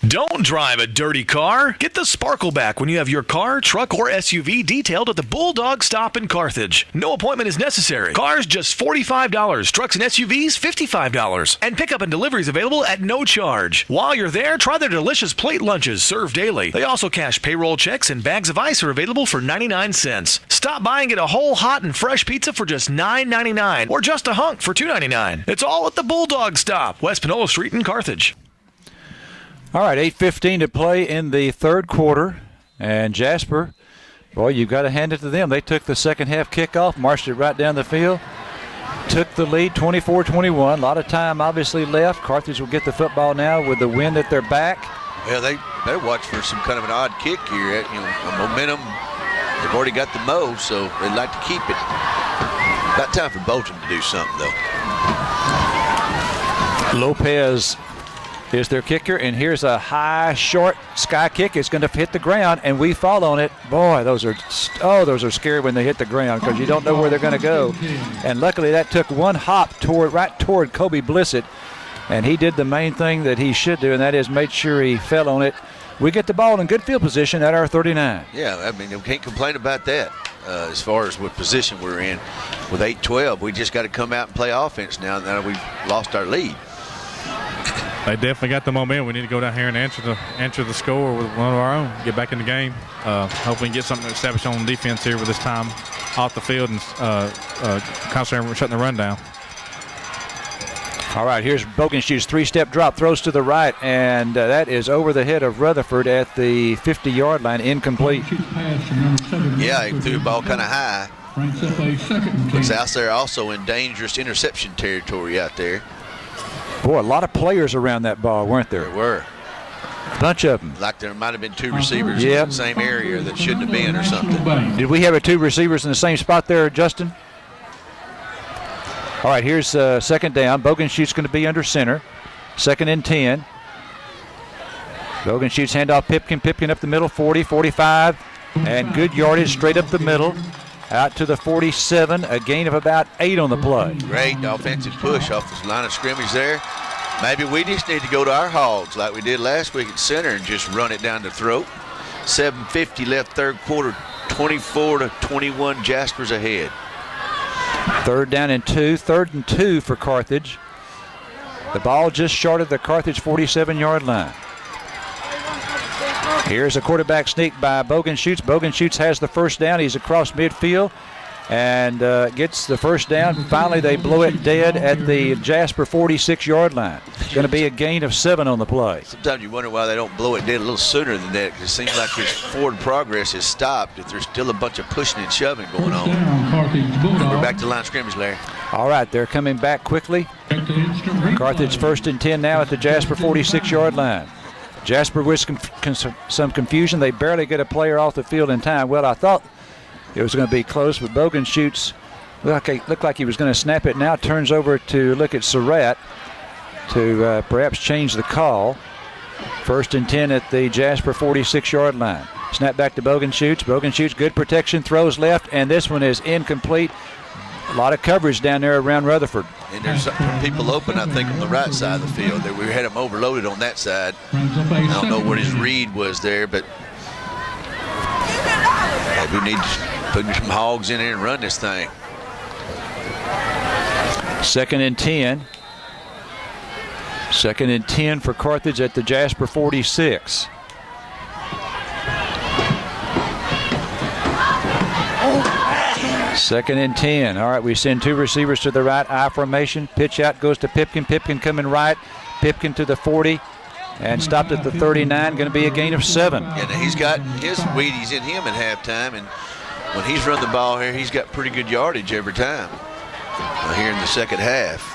Don't drive a dirty car. Get the sparkle back when you have your car, truck, or SUV detailed at the Bulldog stop in Carthage. No appointment is necessary. Cars just $45. Trucks and SUVs $55. And pickup and deliveries available at no charge. While you're there, try their delicious plate lunches served daily. They also cash payroll checks, and bags of ice are available for 99 cents. Stop by and get a whole hot and fresh pizza for just $9.99 or just a hunk for $2.99. It's all at the Bulldog stop, West Panola Street in Carthage. All right, 8:15 to play in the 3rd quarter. And Jasper, boy, you've got to hand it to them. They took the second half kickoff, marched it right down the field, took the lead 24-21. A lot of time obviously left. Carthage will get the football now with the wind at their back. Yeah, they watch for some kind of an odd kick here. A momentum. They've already got the mo, so they'd like to keep it. About time for Bolton to do something, though. Lopez is their kicker, and here's a high, short sky kick. It's going to hit the ground, and we fall on it. Boy, those are scary when they hit the ground because you don't know where they're going to go. And luckily, that took one hop right toward Kobe Blissett, and he did the main thing that he should do, and that is made sure he fell on it. We get the ball in good field position at our 39. Yeah, I mean, we can't complain about that. As far as what position we're in, with 8-12, we just got to come out and play offense now that we've lost our lead. They definitely got the momentum. We need to go down here and answer the score with one of our own. Get back in the game. Hopefully, we can get something established on defense here with this time off the field and concentrate on shutting the run down. All right, here's Bogenschut's three-step drop, throws to the right, and that is over the head of Rutherford at the 50-yard line, incomplete. Yeah, he threw the ball kind of high. Looks out there also in dangerous interception territory out there. Boy, a lot of players around that ball, weren't there? There were. A bunch of them. Like there might have been two receivers in the same area that shouldn't have been or something. Did we have two receivers in the same spot there, Justin? All right, here's second down. Bogenschut's going to be under center. 2nd and 10. Bogenschut's handoff Pipkin. Pipkin up the middle, 40, 45. And good yardage straight up the middle. Out to the 47, a gain of about 8 on the play. Great offensive push off the line of scrimmage there. Maybe we just need to go to our hogs like we did last week at center and just run it down the throat. 7:50 left third quarter, 24-21, Jasper's ahead. 3rd down and 2, 3rd and 2 for Carthage. The ball just short of the Carthage 47-yard line. Here's a quarterback sneak by Bogenschutz. Bogenschutz has the first down. He's across midfield and gets the first down. Finally, they blow it dead at the Jasper 46-yard line. It's going to be a gain of 7 on the play. Sometimes you wonder why they don't blow it dead a little sooner than that, because it seems like this forward progress has stopped if there's still a bunch of pushing and shoving going on. We're back to line of scrimmage, Larry. All right, they're coming back quickly. Carthage 1st and 10 now at the Jasper 46-yard line. Jasper with some confusion. They barely get a player off the field in time. Well, I thought it was going to be close, but Bogenschutz looked like he was going to snap it. Now turns over to look at Surratt to perhaps change the call. 1st and 10 at the Jasper 46-yard line. Snap back to Bogenschutz. Bogenschutz, good protection, throws left, and this one is incomplete. A lot of coverage down there around Rutherford. And there's people open, I think, on the right side of the field. We had them overloaded on that side. I don't know what his read was there, but we need to put some hogs in there and run this thing. 2nd and 10. 2nd and 10 for Carthage at the Jasper 46. Second and 10. All right, we send 2 receivers to the right, I formation. Pitch out goes to Pipkin. Pipkin coming right. Pipkin to the 40 and stopped at the 39. Going to be a gain of 7. And he's got his Wheaties in him at halftime, and when he's run the ball here, he's got pretty good yardage every time. Here in the second half.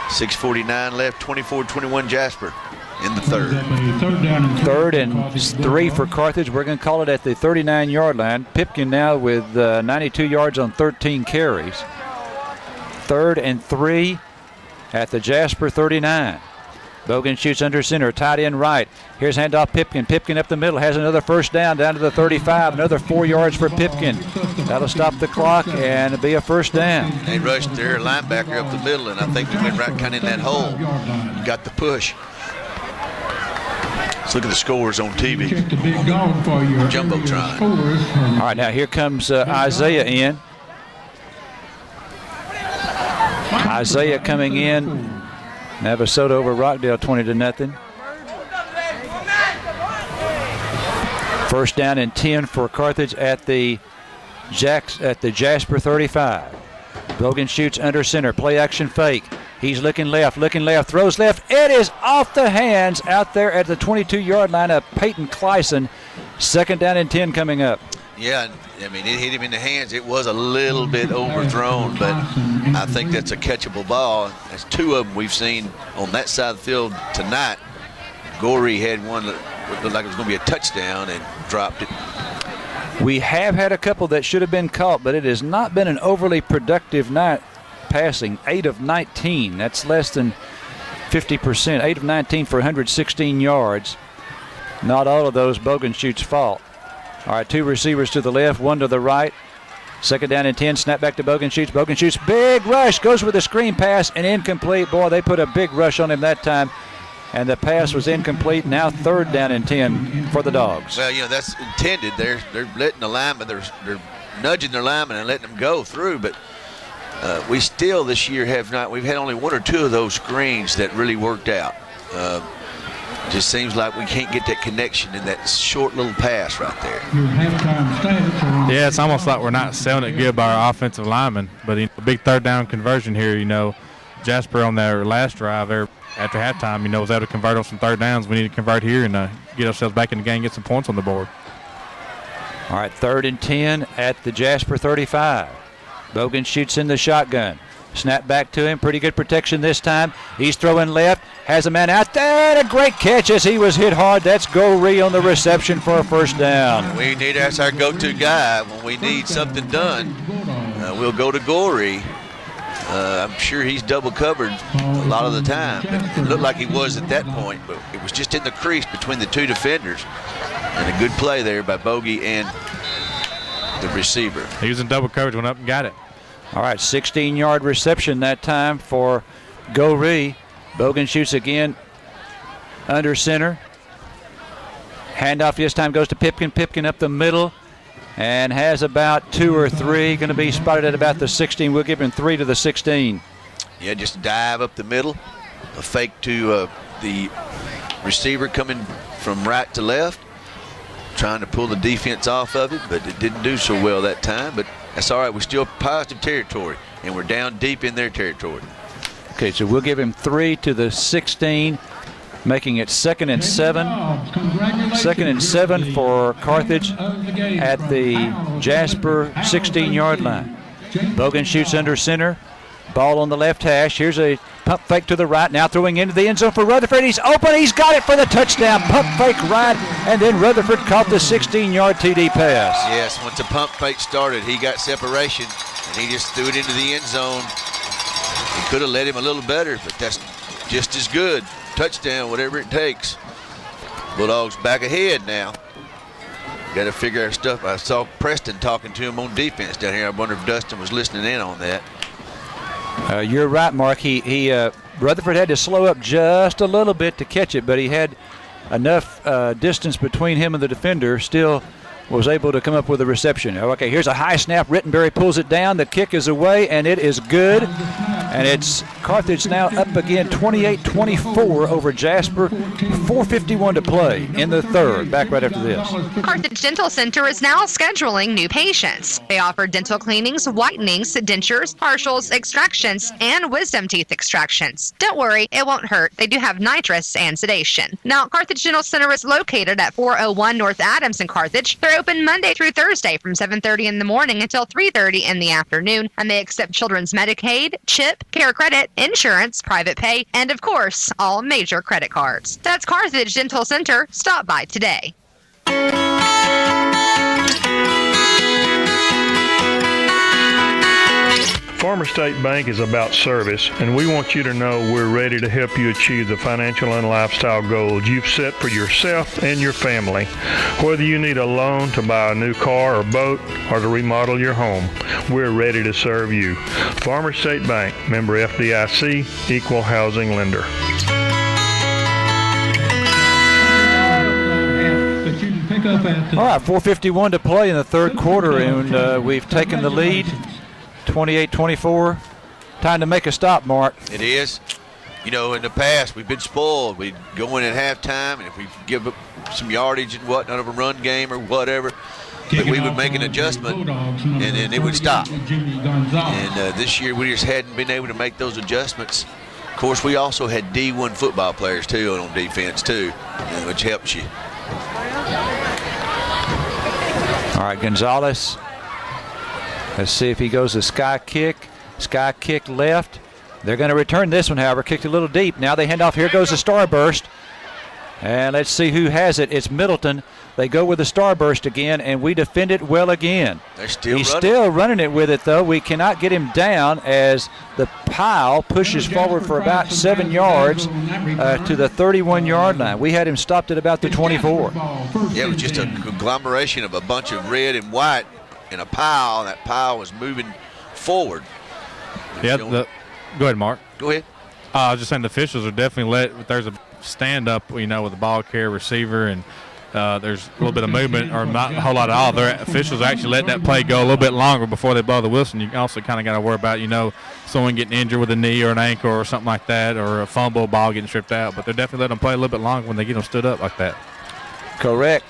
6:49 left, 24-21 Jasper in the third. 3rd and 3 for Carthage. We're going to call it at the 39-yard line. Pipkin now with 92 yards on 13 carries. 3rd and 3 at the Jasper 39. Bogenschutz under center, tight end right. Here's handoff Pipkin. Pipkin up the middle, has another first down to the 35. Another 4 yards for Pipkin. That'll stop the clock and it'll be a first down. They rushed their linebacker up the middle, and I think we went right kind of in that hole. Got the push. Let's look at the scores on TV. Jumbotron. All right, now here comes Isaiah in. Isaiah coming in. Navasota over Rockdale 20-0. First down and 10 for Carthage at the Jasper 35. Bogenschutz under center, play action fake. He's looking left, throws left. It is off the hands out there at the 22-yard line of Peyton Clyson. 2nd down and 10 coming up. Yeah, I mean, it hit him in the hands. It was a little bit overthrown, but I think that's a catchable ball. There's 2 of them we've seen on that side of the field tonight. Gorey had one that looked like it was going to be a touchdown and dropped it. We have had a couple that should have been caught, but it has not been an overly productive night passing. 8 of 19. That's less than 50%, 8 of 19 for 116 yards. Not all of those Bogenschutz's fault. All right, 2 receivers to the left, 1 to the right. 2nd down and 10, snap back to Bogenschutz. Bogenschutz, big rush, goes with a screen pass and incomplete. Boy, they put a big rush on him that time, and the pass was incomplete. Now 3rd down and 10 for the Dogs. Well, that's intended. They're letting the linemen, they're nudging their linemen and letting them go through, but we still this year have not. We've had only 1 or 2 of those screens that really worked out. Just seems like we can't get that connection in that short little pass right there. Yeah, it's almost like we're not selling it good by our offensive linemen. But a big 3rd down conversion here, Jasper on their last drive there after halftime, was able to convert on some 3rd downs. We need to convert here and get ourselves back in the game, get some points on the board. All right, 3rd and 10 at the Jasper 35. Bogenschutz in the shotgun. Snap back to him. Pretty good protection this time. He's throwing left. Has a man out there. And a great catch as he was hit hard. That's Goree on the reception for a 1st down. That's our go-to guy. When we need something done, we'll go to Goree. I'm sure he's double covered a lot of the time. But it looked like he was at that point, but it was just in the crease between the 2 defenders. And a good play there by Bogey and the receiver. He was in double coverage, went up and got it. All right, 16-yard reception that time for Goree. Bogenschutz again under center. Handoff this time goes to Pipkin. Pipkin up the middle and has about 2 or 3. Going to be spotted at about the 16. We'll give him 3 to the 16. Yeah, just dive up the middle. A fake to the receiver coming from right to left. Trying to pull the defense off of it, but it didn't do so well that time. But that's all right. We're still positive territory, and we're down deep in their territory. Okay, so we'll give him 3 to the 16, making it 2nd and 7. 2nd and 7 for Carthage at the Jasper 16-yard line. Bogenschutz under center. Ball on the left hash. Here's a pump fake to the right. Now throwing into the end zone for Rutherford. He's open. He's got it for the touchdown. Pump fake right, and then Rutherford caught the 16-yard TD pass. Yes, once the pump fake started, he got separation, and he just threw it into the end zone. He could have led him a little better, but that's just as good. Touchdown, whatever it takes. Bulldogs back ahead now. Got to figure our stuff. I saw Preston talking to him on defense down here. I wonder if Dustin was listening in on that. You're right, Mark. Rutherford had to slow up just a little bit to catch it, but he had enough distance between him and the defender. Still was able to come up with a reception. Okay, here's a high snap. Rittenberry pulls it down. The kick is away, and it is good. And it's Carthage now up again, 28-24 over Jasper. 4:51 to play in the 3rd. Back right after this. Carthage Dental Center is now scheduling new patients. They offer dental cleanings, whitenings, dentures, partials, extractions, and wisdom teeth extractions. Don't worry, it won't hurt. They do have nitrous and sedation. Now, Carthage Dental Center is located at 401 North Adams in Carthage. They're open Monday through Thursday from 7:30 in the morning until 3:30 in the afternoon, and they accept children's Medicaid, CHIP, Care Credit, insurance, private pay, and of course, all major credit cards. That's Carthage Dental Center. Stop by today. Farmer State Bank is about service, and we want you to know we're ready to help you achieve the financial and lifestyle goals you've set for yourself and your family. Whether you need a loan to buy a new car or boat or to remodel your home, we're ready to serve you. Farmer State Bank, member FDIC, equal housing lender. All right, 4:51 to play in the 3rd quarter, and we've taken the lead. 28-24. Time to make a stop, Mark. It is. In the past, we've been spoiled. We'd go in at halftime, and if we give up some yardage and whatnot of a run game or whatever, but we would make an adjustment, and then it would stop. And this year, we just hadn't been able to make those adjustments. Of course, we also had D1 football players, too, on defense, too, which helps you. All right, Gonzalez. Let's see if he goes a sky kick. Sky kick left. They're going to return this one, however. Kicked a little deep. Now they hand off. Here goes the starburst. And let's see who has it. It's Middleton. They go with the starburst again, and we defend it well again. He's still running it with it, though. We cannot get him down as the pile pushes forward for about 7 yards to the 31-yard line. We had him stopped at about the 24. Yeah, it was just a conglomeration of a bunch of red and white in a pile, and that pile was moving forward. Yeah, go ahead, Mark. Go ahead. I was just saying the officials are definitely there's a stand-up, with the ball carrier receiver, and there's a little bit of movement, or not a whole lot at all. Their officials actually let that play go a little bit longer before they blow the whistle. And you also kind of got to worry about, someone getting injured with a knee or an ankle or something like that, or a fumble, ball getting stripped out. But they're definitely letting them play a little bit longer when they get them stood up like that. Correct.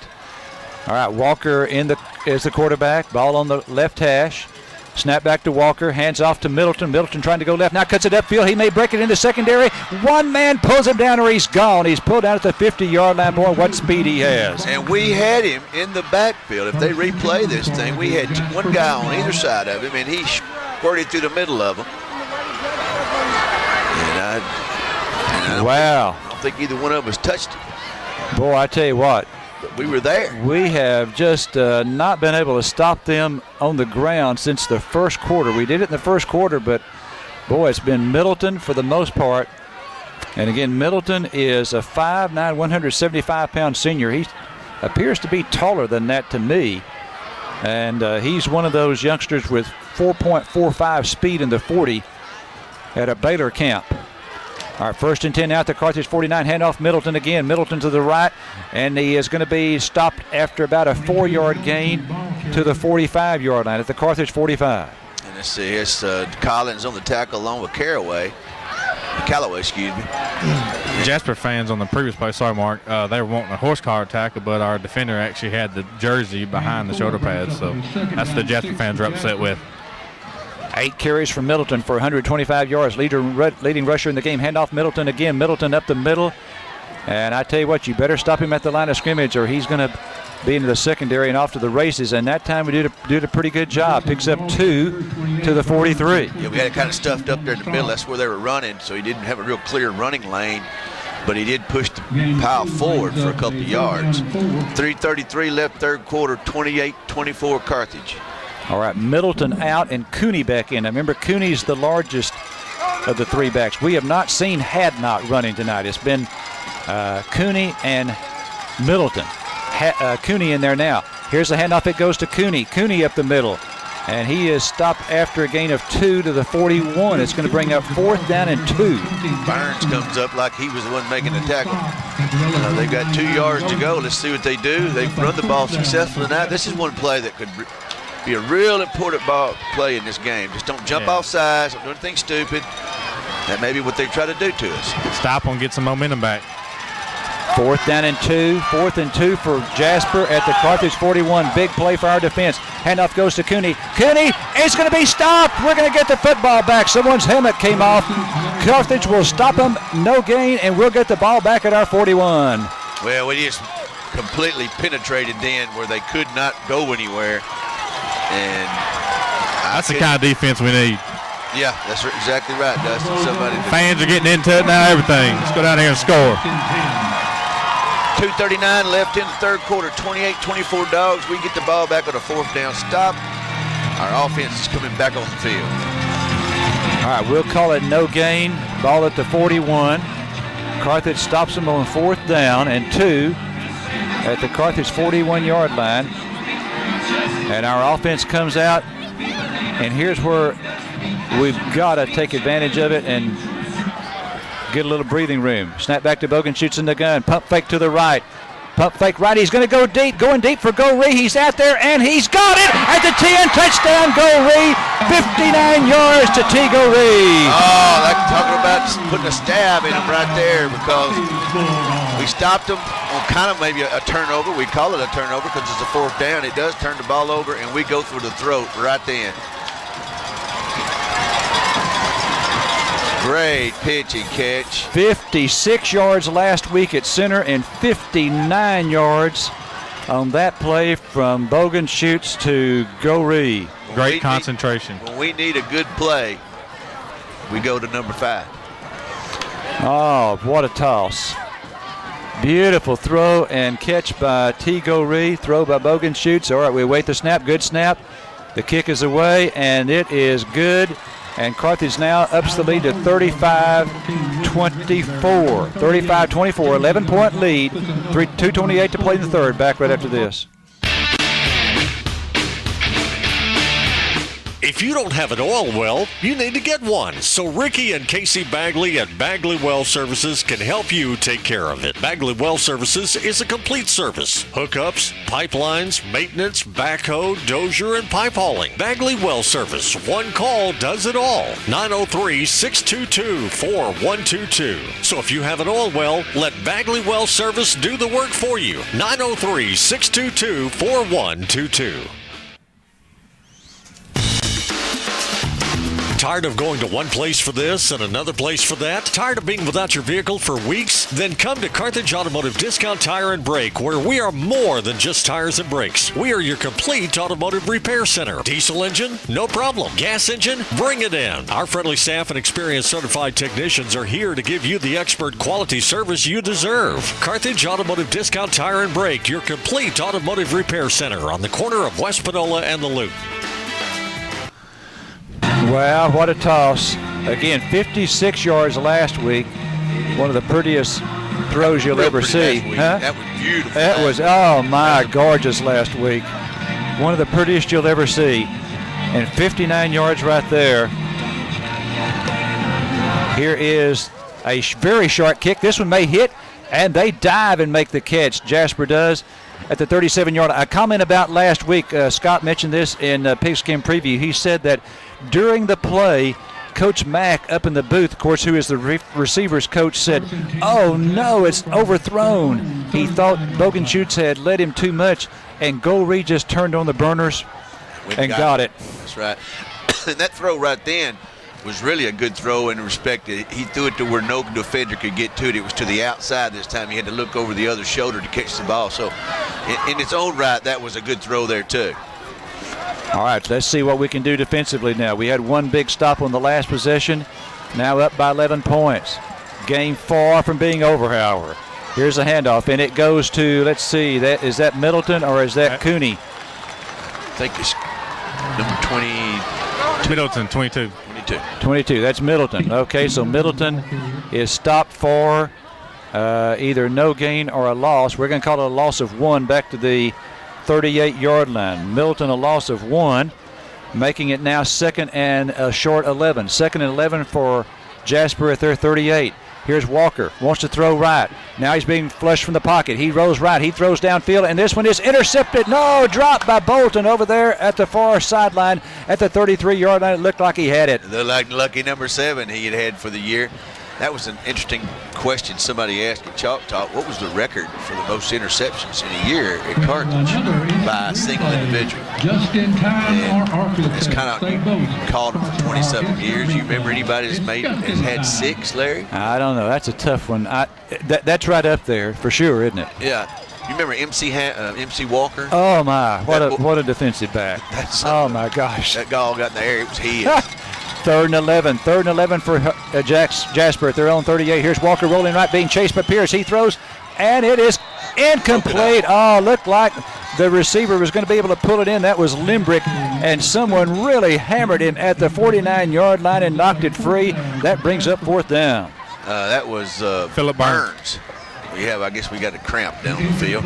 All right, Walker is the quarterback. Ball on the left hash. Snap back to Walker, hands off to Middleton. Middleton trying to go left, now cuts it upfield. He may break it into secondary. One man pulls him down or he's gone. He's pulled down at the 50-yard line. Boy, what speed he has. And we had him in the backfield. If they replay this thing, we had one guy on either side of him, and he squirted through the middle of them. And I don't think either one of us touched him. Boy, I tell you what. But we were there. We have just not been able to stop them on the ground since the first quarter. We did it in the first quarter, but, boy, it's been Middleton for the most part. And, again, Middleton is a 5'9", 175-pound senior. He appears to be taller than that to me. And he's one of those youngsters with 4.45 speed in the 40 at a Baylor camp. All right, 1st and 10 out to Carthage 49. Handoff Middleton again. Middleton to the right, and he is going to be stopped after about a 4-yard gain to the 45-yard line at the Carthage 45. And let's see, it's Collins on the tackle along with Callaway, excuse me. Jasper fans on the previous play, sorry, Mark, they were wanting a horse collar tackle, but our defender actually had the jersey behind the shoulder pads, so that's what the Jasper fans are upset with. 8 carries for Middleton for 125 yards. Leading rusher in the game. Handoff Middleton again. Middleton up the middle. And I tell you what, you better stop him at the line of scrimmage or he's going to be into the secondary and off to the races. And that time we did a pretty good job. Picks up 2 to the 43. Yeah, we had it kind of stuffed up there in the middle. That's where they were running, so he didn't have a real clear running lane. But he did push the pile forward for a couple of yards. 3:33 left third quarter, 28-24 Carthage. All right, Middleton out and Cooney back in. Now remember, Cooney's the largest of the 3 backs. We have not seen Hadnot running tonight. It's been Cooney and Middleton. Cooney in there now. Here's the handoff. It goes to Cooney. Cooney up the middle. And he is stopped after a gain of 2 to the 41. It's going to bring up 4th down and 2. Burns comes up like he was the one making the tackle. They've got 2 yards to go. Let's see what they do. They've run the ball successfully tonight. This is one play that could be a real important ball play in this game. Just don't jump off sides. Don't do anything stupid. That may be what they try to do to us. Stop them, get some momentum back. 4th down and 2. 4th and 2 for Jasper at the Carthage 41. Big play for our defense. Handoff goes to Cooney. Cooney is going to be stopped. We're going to get the football back. Someone's helmet came off. Carthage will stop him. No gain, and we'll get the ball back at our 41. Well, we just completely penetrated then where they could not go anywhere. And that's the kind of defense we need. Yeah, that's exactly right, Dustin. Fans are getting into it now, everything. Let's go down here and score. 2:39 left in the third quarter, 28-24 Dogs. We get the ball back on a 4th down stop. Our offense is coming back on the field. All right, we'll call it no gain. Ball at the 41. Carthage stops them on 4th down and 2 at the Carthage 41-yard line. And our offense comes out, and here's where we've got to take advantage of it and get a little breathing room. Snap back to Bogan, shoots in the gun. Pump fake to the right. Pump fake right. He's going to go deep. Going deep for Go Ree. He's out there, and he's got it at the 10. Touchdown, Go Ree. 59 yards to T. Go Ree. Oh, like talking about putting a stab in him right there, because we stopped him on kind of maybe a turnover. We call it a turnover because it's a 4th down. It does turn the ball over, and we go through the throat right then. Great pitch and catch. 56 yards last week at center and 59 yards on that play from Bogan shoots to Go Ree. Great concentration. When we need a good play, we go to number 5. Oh, what a toss. Beautiful throw and catch by T. Goree. Throw by Bogenschutz. All right, we await the snap. Good snap. The kick is away, and it is good. And Carthage now ups the lead to 35-24. 35-24, 11-point lead. 2:28 to play in the third. Back right after this. If you don't have an oil well, you need to get one. So Ricky and Casey Bagley at Bagley Well Services can help you take care of it. Bagley Well Services is a complete service. Hookups, pipelines, maintenance, backhoe, dozer, and pipe hauling. Bagley Well Service. One call does it all. 903-622-4122. So if you have an oil well, let Bagley Well Service do the work for you. 903-622-4122. Tired of going to one place for this and another place for that? Tired of being without your vehicle for weeks? Then come to Carthage Automotive Discount Tire and Brake, where we are more than just tires and brakes. We are your complete automotive repair center. Diesel engine? No problem. Gas engine? Bring it in. Our friendly staff and experienced certified technicians are here to give you the expert quality service you deserve. Carthage Automotive Discount Tire and Brake, your complete automotive repair center on the corner of West Panola and the Loop. Wow, what a toss. Again, 56 yards last week. One of the prettiest throws you'll ever see. Huh? That was beautiful. That was, oh my, gorgeous last week. One of the prettiest you'll ever see. And 59 yards right there. Here is a very short kick. This one may hit, and they dive and make the catch. Jasper does at the 37-yard line. A comment about last week, Scott mentioned this in Pigskin Preview. He said that during the play, Coach Mack up in the booth, of course, who is the receivers coach, said, oh no, it's overthrown. He thought Bogenschutz had led him too much, and Goree just turned on the burners and got it. That's right. And that throw right then was really a good throw in respect that he threw it to where no defender could get to it. It was to the outside this time. He had to look over the other shoulder to catch the ball. So in its own right, that was a good throw there too. All right, let's see what we can do defensively now. We had one big stop on the last possession. Now up by 11 points. Game far from being over, however. Here's a handoff, and it goes to, let's see, is that Middleton or is that Cooney? I think it's number 20. Middleton, 22. 22, that's Middleton. Okay, so Middleton is stopped for either no gain or a loss. We're going to call it a loss of one back to the 38-yard line. Middleton a loss of one, making it now second and a short 11. Second and 11 for Jasper at their 38. Here's Walker, wants to throw right. Now he's being flushed from the pocket. He rolls right, he throws downfield, and this one is intercepted. No, dropped by Bolton over there at the far sideline at the 33-yard line. It looked like he had it. They're like lucky number 7 he had for the year. That was an interesting question somebody asked at Chalk Talk. What was the record for the most interceptions in a year at Carthage by a single individual? Just in time, it's kind of, you called him for 27 years. You remember anybody has had 6, Larry? I don't know. That's a tough one. That's right up there for sure, isn't it? Yeah. You remember MC Walker? Oh my! What a defensive back! Oh my gosh! That ball got in the air. It was his. Third and 11 for Jasper at their own 38. Here's Walker rolling right, being chased by Pierce. He throws, and it is incomplete. Oh, looked like the receiver was going to be able to pull it in. That was Limbrick, and someone really hammered him at the 49-yard line and knocked it free. That brings up fourth down. That was Phillip Burns. I guess we got a cramp down the field.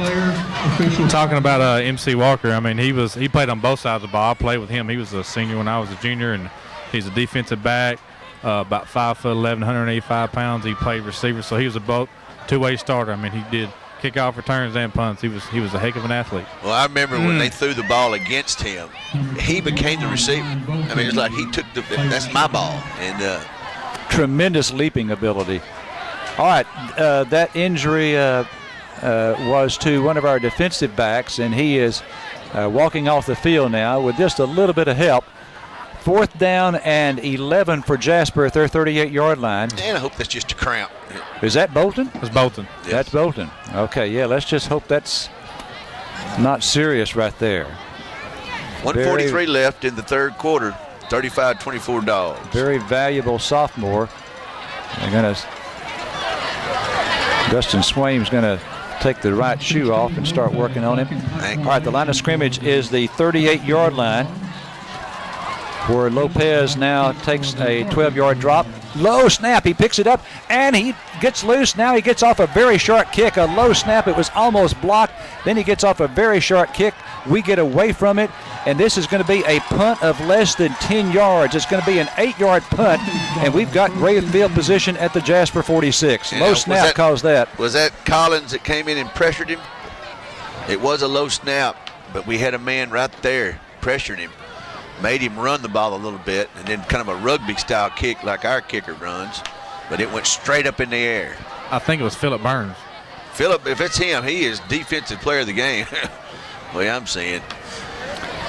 Talking about MC Walker, I mean, he played on both sides of the ball. I played with him. He was a senior when I was a junior, and he's a defensive back, about 5'11", 185 pounds. He played receiver, so he was a both two-way starter. I mean, he did kickoff returns and punts. He was a heck of an athlete. Well, I remember when they threw the ball against him, he became the receiver. I mean, it's like he took that's my ball. And tremendous leaping ability. All right, that injury was to one of our defensive backs, and he is walking off the field now with just a little bit of help. Fourth down and 11 for Jasper at their 38-yard line. And I hope that's just a cramp. Is that Bolton? That's Bolton. Yes. That's Bolton. Okay, yeah, let's just hope that's not serious right there. 1:43 left in the third quarter, 35-24 Dogs. Very valuable sophomore. They're going to Dustin Swaim's going to take the right shoe off and start working on him. All right, the line of scrimmage is the 38-yard line, where Lopez now takes a 12-yard drop. Low snap, he picks it up, and he gets loose. Now he gets off a very short kick, a low snap. It was almost blocked. Then he gets off a very short kick. We get away from it, and this is going to be a punt of less than 10 yards. It's going to be an 8-yard punt, and we've got great field position at the Jasper 46. Low snap caused that. Was that Collins that came in and pressured him? It was a low snap, but we had a man right there pressuring him. Made him run the ball a little bit, and then kind of a rugby-style kick like our kicker runs, but it went straight up in the air. I think it was Phillip Burns. Phillip, if it's him, he is defensive player of the game. The way I'm seeing.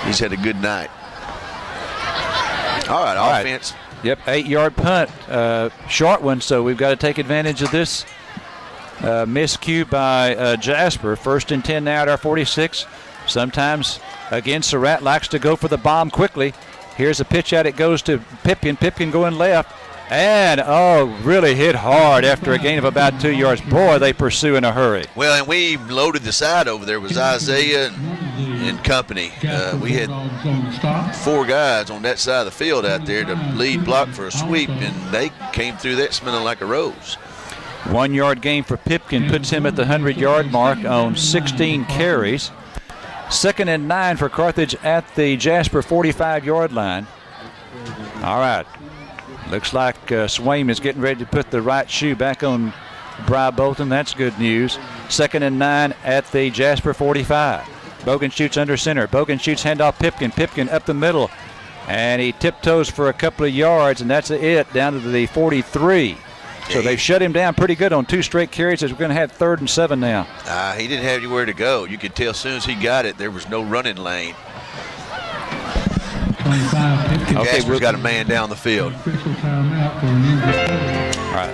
He's had a good night. All right, offense. Yep, 8-yard punt. Short one, so we've got to take advantage of this miscue by Jasper. 1st and 10 now at our 46. Sometimes, again, Surratt likes to go for the bomb quickly. Here's a pitch out. It goes to Pipkin. Pipkin going left. And, really hit hard after a gain of about 2 yards. Boy, they pursue in a hurry. Well, and we loaded the side over there. It was Isaiah and company. We had 4 guys on that side of the field out there to lead block for a sweep, and they came through that smelling like a rose. 1 yard gain for Pipkin puts him at the 100-yard mark on 16 carries. 2nd and 9 for Carthage at the Jasper 45-yard line. All right. Looks like Swaim is getting ready to put the right shoe back on Bry Bolton. That's good news. 2nd and 9 at the Jasper 45. Bogan shoots under center. Bogan shoots handoff Pipkin. Pipkin up the middle. And he tiptoes for a couple of yards, and that's it, down to the 43. So they've shut him down pretty good on 2 straight carries, as we're going to have 3rd and 7 now. He didn't have anywhere to go. You could tell as soon as he got it, there was no running lane. Jasper's got a man down the field. All right.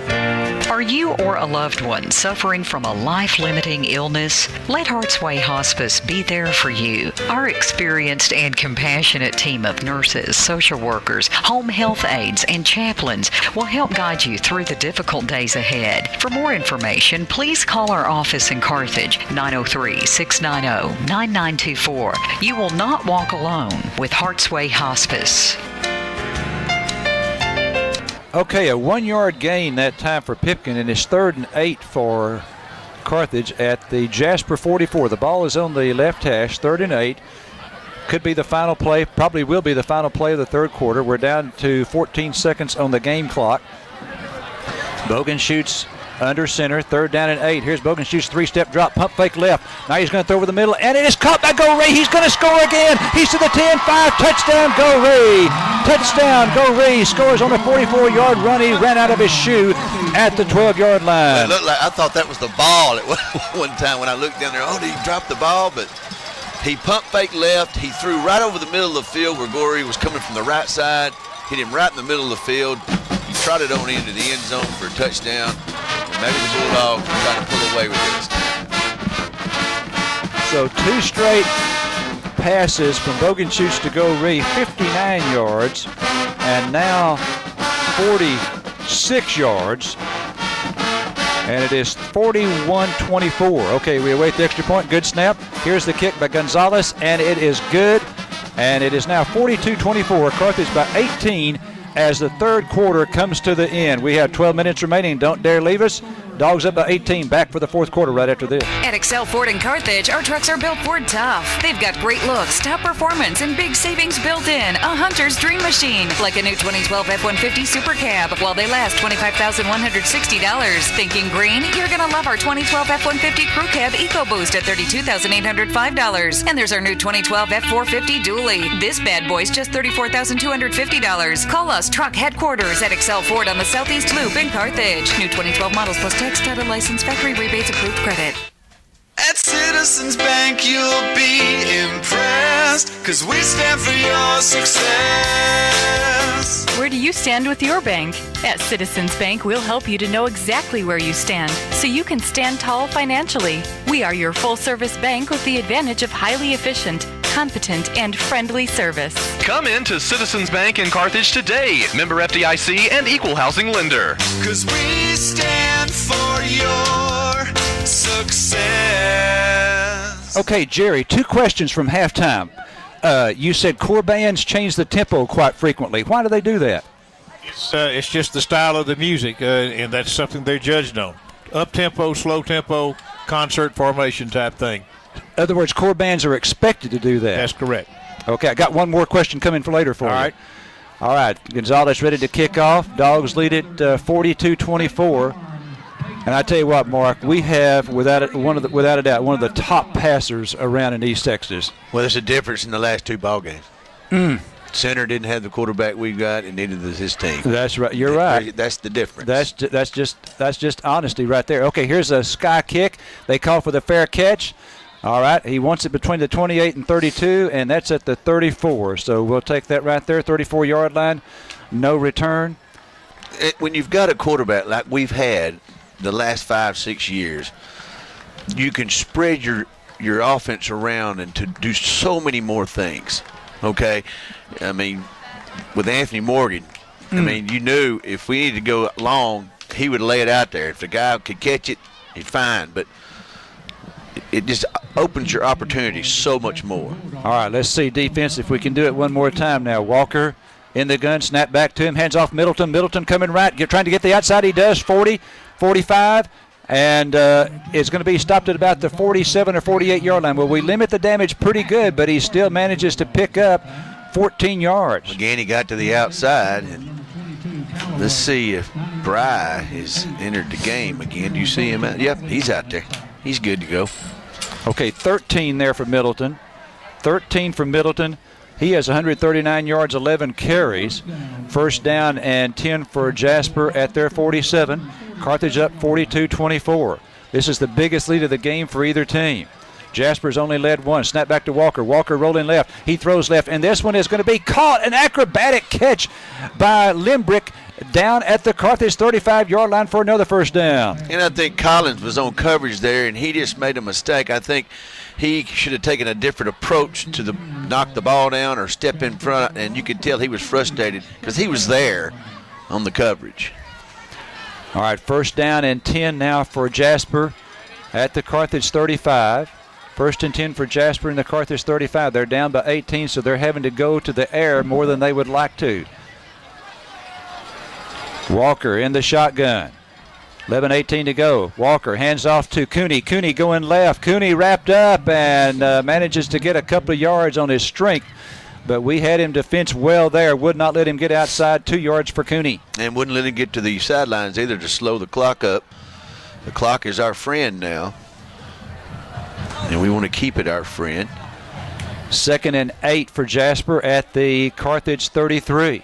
Are you or a loved one suffering from a life-limiting illness? Let Heart's Way Hospice be there for you. Our experienced and compassionate team of nurses, social workers, home health aides, and chaplains will help guide you through the difficult days ahead. For more information, please call our office in Carthage, 903-690-9924. You will not walk alone with Heart's Way Hospice. Okay, a 1 yard gain that time for Pipkin, and it's 3rd and 8 for Carthage at the Jasper 44. The ball is on the left hash, 3rd and 8. Could be the final play, probably will be the final play of the 3rd quarter. We're down to 14 seconds on the game clock. Bogan shoots under center, 3rd down and 8. Here's Bogan shoots 3-step drop, pump fake left. Now he's going to throw over the middle, and it is caught by Go Ray. He's going to score again. He's to the 10-5. Touchdown, Go Ray. Touchdown, Go Ray. Scores on a 44-yard run. He ran out of his shoe at the 12-yard line. It looked like, I thought that was the ball at one time when I looked down there. Did he drop the ball? But he pump fake left. He threw right over the middle of the field where Gorey was coming from the right side. Hit him right in the middle of the field. Trotted on into the end zone for a touchdown. And maybe the Bulldogs are trying to pull away with this. So 2 straight passes from Bogan shoots to Go Ray, 59 yards, and now 46 yards. And it is 41-24. Okay, we await the extra point. Good snap. Here's the kick by Gonzalez, and it is good. And it is now 42-24. Carthage by 18 as the 3rd quarter comes to the end. We have 12 minutes remaining. Don't dare leave us. Dogs up by 18. Back for the 4th quarter right after this. At Excel Ford in Carthage, our trucks are built Ford tough. They've got great looks, top performance, and big savings built in. A hunter's dream machine, like a new 2012 F-150 Super Cab, while they last $25,160. Thinking green? You're going to love our 2012 F-150 Crew Cab EcoBoost at $32,805. And there's our new 2012 F-450 Dually. This bad boy's just $34,250. Call us truck headquarters at Excel Ford on the Southeast Loop in Carthage. New 2012 models plus tax, title, license, factory rebates, approved credit. At Citizens Bank, you'll be impressed, 'cause we stand for your success. Where do you stand with your bank? At Citizens Bank, we'll help you to know exactly where you stand, so you can stand tall financially. We are your full-service bank with the advantage of highly efficient, competent, and friendly service. Come in to Citizens Bank in Carthage today. Member FDIC and equal housing lender. 'Cause we stand for your success. Okay, Jerry, 2 questions from halftime. You said core bands change the tempo quite frequently. Why do they do that? It's just the style of the music, and that's something they're judged on. Up-tempo, slow-tempo, concert formation type thing. In other words, core bands are expected to do that. That's correct. Okay, I got one more question coming for later for you. All right. All right, Gonzalez ready to kick off. Dogs lead it 42-24. And I tell you what, Mark, we have, without a doubt, one of the top passers around in East Texas. Well, there's a difference in the last 2 ball games. Center didn't have the quarterback we got, and neither does his team. That's right. You're right. That's the difference. That's just honesty right there. Okay, here's a sky kick. They call for the fair catch. All right, he wants it between the 28 and 32, and that's at the 34. So we'll take that right there, 34-yard line, no return. When you've got a quarterback like we've had the last 5-6 years, you can spread your offense around and to do so many more things. Okay, I mean, with Anthony Morgan, I mean, you knew if we needed to go long, he would lay it out there. If the guy could catch it, he's fine. But it just opens your opportunities so much more. All right, let's see defense if we can do it one more time now. Walker in the gun, snap back to him, hands off Middleton. Middleton coming right, trying to get the outside. He does, 40, 45, and it's going to be stopped at about the 47 or 48-yard line. Well, we limit the damage pretty good, but he still manages to pick up 14 yards. Again, he got to the outside, and let's see if Bry has entered the game again. Do you see him out? Yep, he's out there. He's good to go. Okay, 13 there for Middleton. 13 for Middleton. He has 139 yards, 11 carries. First down and 10 for Jasper at their 47. Carthage up 42-24. This is the biggest lead of the game for either team. Jasper's only led one. Snap back to Walker. Walker rolling left. He throws left, and this one is going to be caught. An acrobatic catch by Limbrick down at the Carthage 35-yard line for another first down. And I think Collins was on coverage there, and he just made a mistake. I think he should have taken a different approach to knock the ball down or step in front, and you could tell he was frustrated because he was there on the coverage. All right, first down and 10 now for Jasper at the Carthage 35. First and 10 for Jasper in the Carthage 35. They're down by 18, so they're having to go to the air more than they would like to. Walker in the shotgun. 11:18 to go. Walker hands off to Cooney. Cooney going left. Cooney wrapped up and manages to get a couple of yards on his strength. But we had him defense well there. Would not let him get outside. 2 yards for Cooney. And wouldn't let him get to the sidelines either to slow the clock up. The clock is our friend now. And we want to keep it our friend. 2nd and 8 for Jasper at the Carthage 33.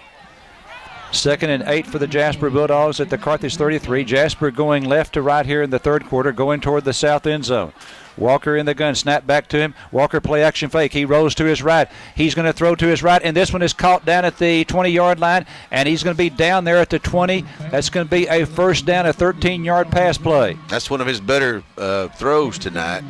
2nd and 8 for the Jasper Bulldogs at the Carthage 33. Jasper going left to right here in the third quarter, going toward the south end zone. Walker in the gun, snap back to him. Walker play action fake. He rolls to his right. He's going to throw to his right, and this one is caught down at the 20-yard line, and he's going to be down there at the 20. That's going to be a first down, a 13-yard pass play. That's one of his better throws tonight.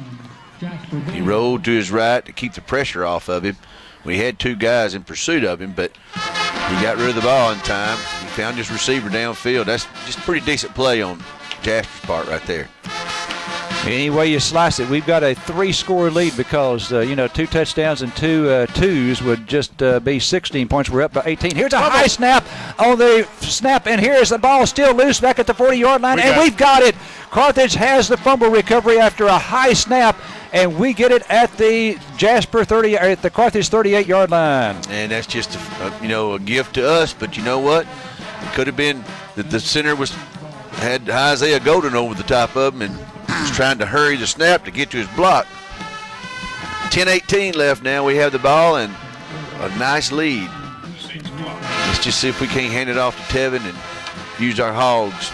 He rolled to his right to keep the pressure off of him. We had 2 guys in pursuit of him, but he got rid of the ball in time. He found his receiver downfield. That's just a pretty decent play on Jasper's part right there. Any way you slice it, we've got a 3-score lead because, 2 touchdowns and 2 twos would just be 16 points. We're up by 18. Here's a high snap on the snap, and here's the ball still loose back at the 40-yard line, and we've got it. Carthage has the fumble recovery after a high snap, and we get it at the Jasper 30, or at the Carthage 38-yard line. And that's just a gift to us. But you know what? It could have been that the center had Isaiah Golden over the top of him and was trying to hurry the snap to get to his block. 10:18 left now. We have the ball and a nice lead. Let's just see if we can't hand it off to Tevin and use our hogs.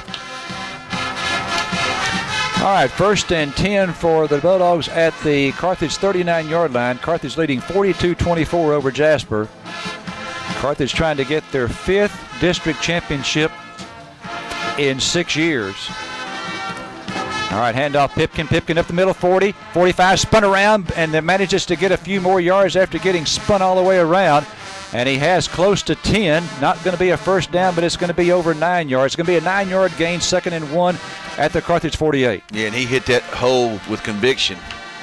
All right, first and 10 for the Bulldogs at the Carthage 39-yard line. Carthage leading 42-24 over Jasper. Carthage trying to get their 5th district championship in 6 years. All right, handoff Pipkin. Pipkin up the middle, 40, 45, spun around, and then manages to get a few more yards after getting spun all the way around. And he has close to 10. Not going to be a first down, but it's going to be over 9 yards. It's going to be a 9-yard gain, 2nd and 1 at the Carthage 48. Yeah, and he hit that hole with conviction.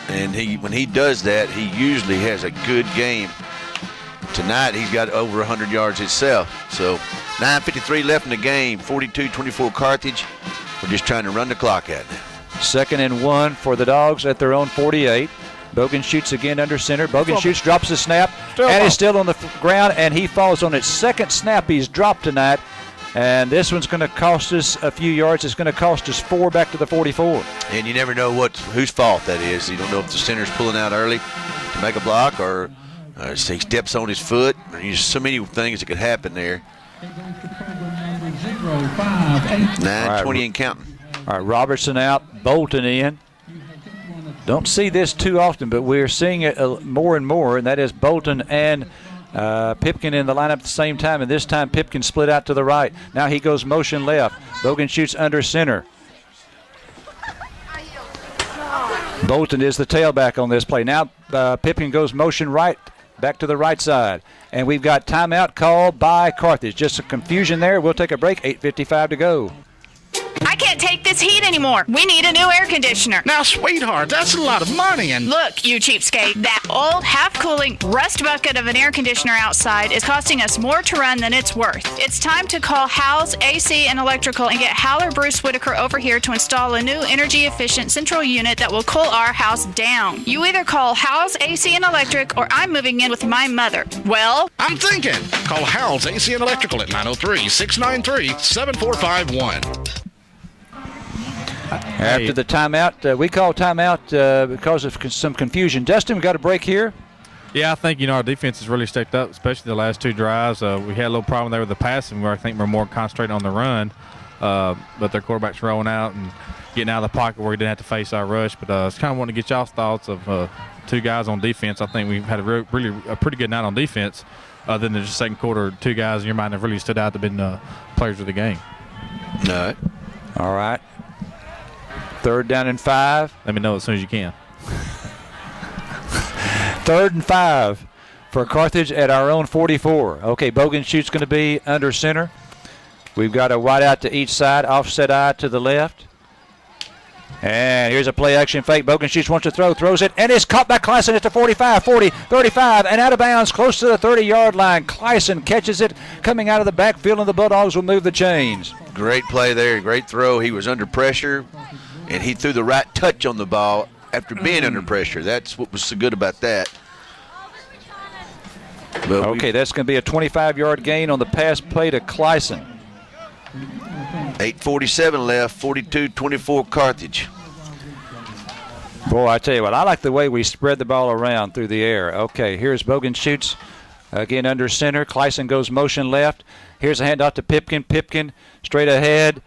And when he does that, he usually has a good game. Tonight, he's got over 100 yards himself. So 9:53 left in the game, 42-24 Carthage. We're just trying to run the clock out now. 2nd and 1 for the Dogs at their own 48. Bogan shoots again under center. Bogan shoots, drops the snap, and he's still on the ground, and he falls on its second snap he's dropped tonight. And this one's going to cost us a few yards. It's going to cost us 4 back to the 44. And you never know whose fault that is. You don't know if the center's pulling out early to make a block or he steps on his foot. There's so many things that could happen there. 9:20 and counting. All right, Robertson out, Bolton in. Don't see this too often, but we're seeing it more and more, and that is Bolton and Pipkin in the lineup at the same time, and this time Pipkin split out to the right. Now he goes motion left. Bogan shoots under center. Bolton is the tailback on this play. Now Pipkin goes motion right, back to the right side. And we've got timeout called by Carthage. Just some confusion there. We'll take a break. 8:55 to go. I can't take this heat anymore. We need a new air conditioner. Now, sweetheart, that's a lot of money. And look, you cheapskate, that old half-cooling rust bucket of an air conditioner outside is costing us more to run than it's worth. It's time to call Hal's AC and Electrical and get Hal or Bruce Whitaker over here to install a new energy-efficient central unit that will cool our house down. You either call Hal's AC and Electric or I'm moving in with my mother. Well, I'm thinking. Call Hal's AC and Electrical at 903-693-7451. After the timeout, we call timeout because of some confusion. Dustin, we got a break here. Yeah, I think, our defense has really stepped up, especially the last 2 drives. We had a little problem there with the passing where I think we're more concentrating on the run, but their quarterback's rolling out and getting out of the pocket where he didn't have to face our rush. But I was kind of wanting to get y'all's thoughts of 2 guys on defense. I think we've had a pretty good night on defense. Other than the second quarter, 2 guys in your mind have really stood out that have been players of the game. All right. 3rd down and 5. Let me know as soon as you can. 3rd and 5 for Carthage at our own 44. Okay, Bogan shoots going to be under center. We've got a wide out to each side, offset eye to the left. And here's a play action fake. Bogan shoots, wants to throw, throws it, and it's caught by Kleisen at the 45, 40, 35, and out of bounds close to the 30-yard line. Kleisen catches it coming out of the backfield, and the Bulldogs will move the chains. Great play there, great throw. He was under pressure, and he threw the right touch on the ball after being under pressure. That's what was so good about that. But okay, that's going to be a 25-yard gain on the pass play to Kleisen. 8:47 left, 42-24 Carthage. Boy, I tell you what, I like the way we spread the ball around through the air. Okay, here's Bogan shoots again under center. Kleisen goes motion left. Here's a handoff to Pipkin. Pipkin straight ahead.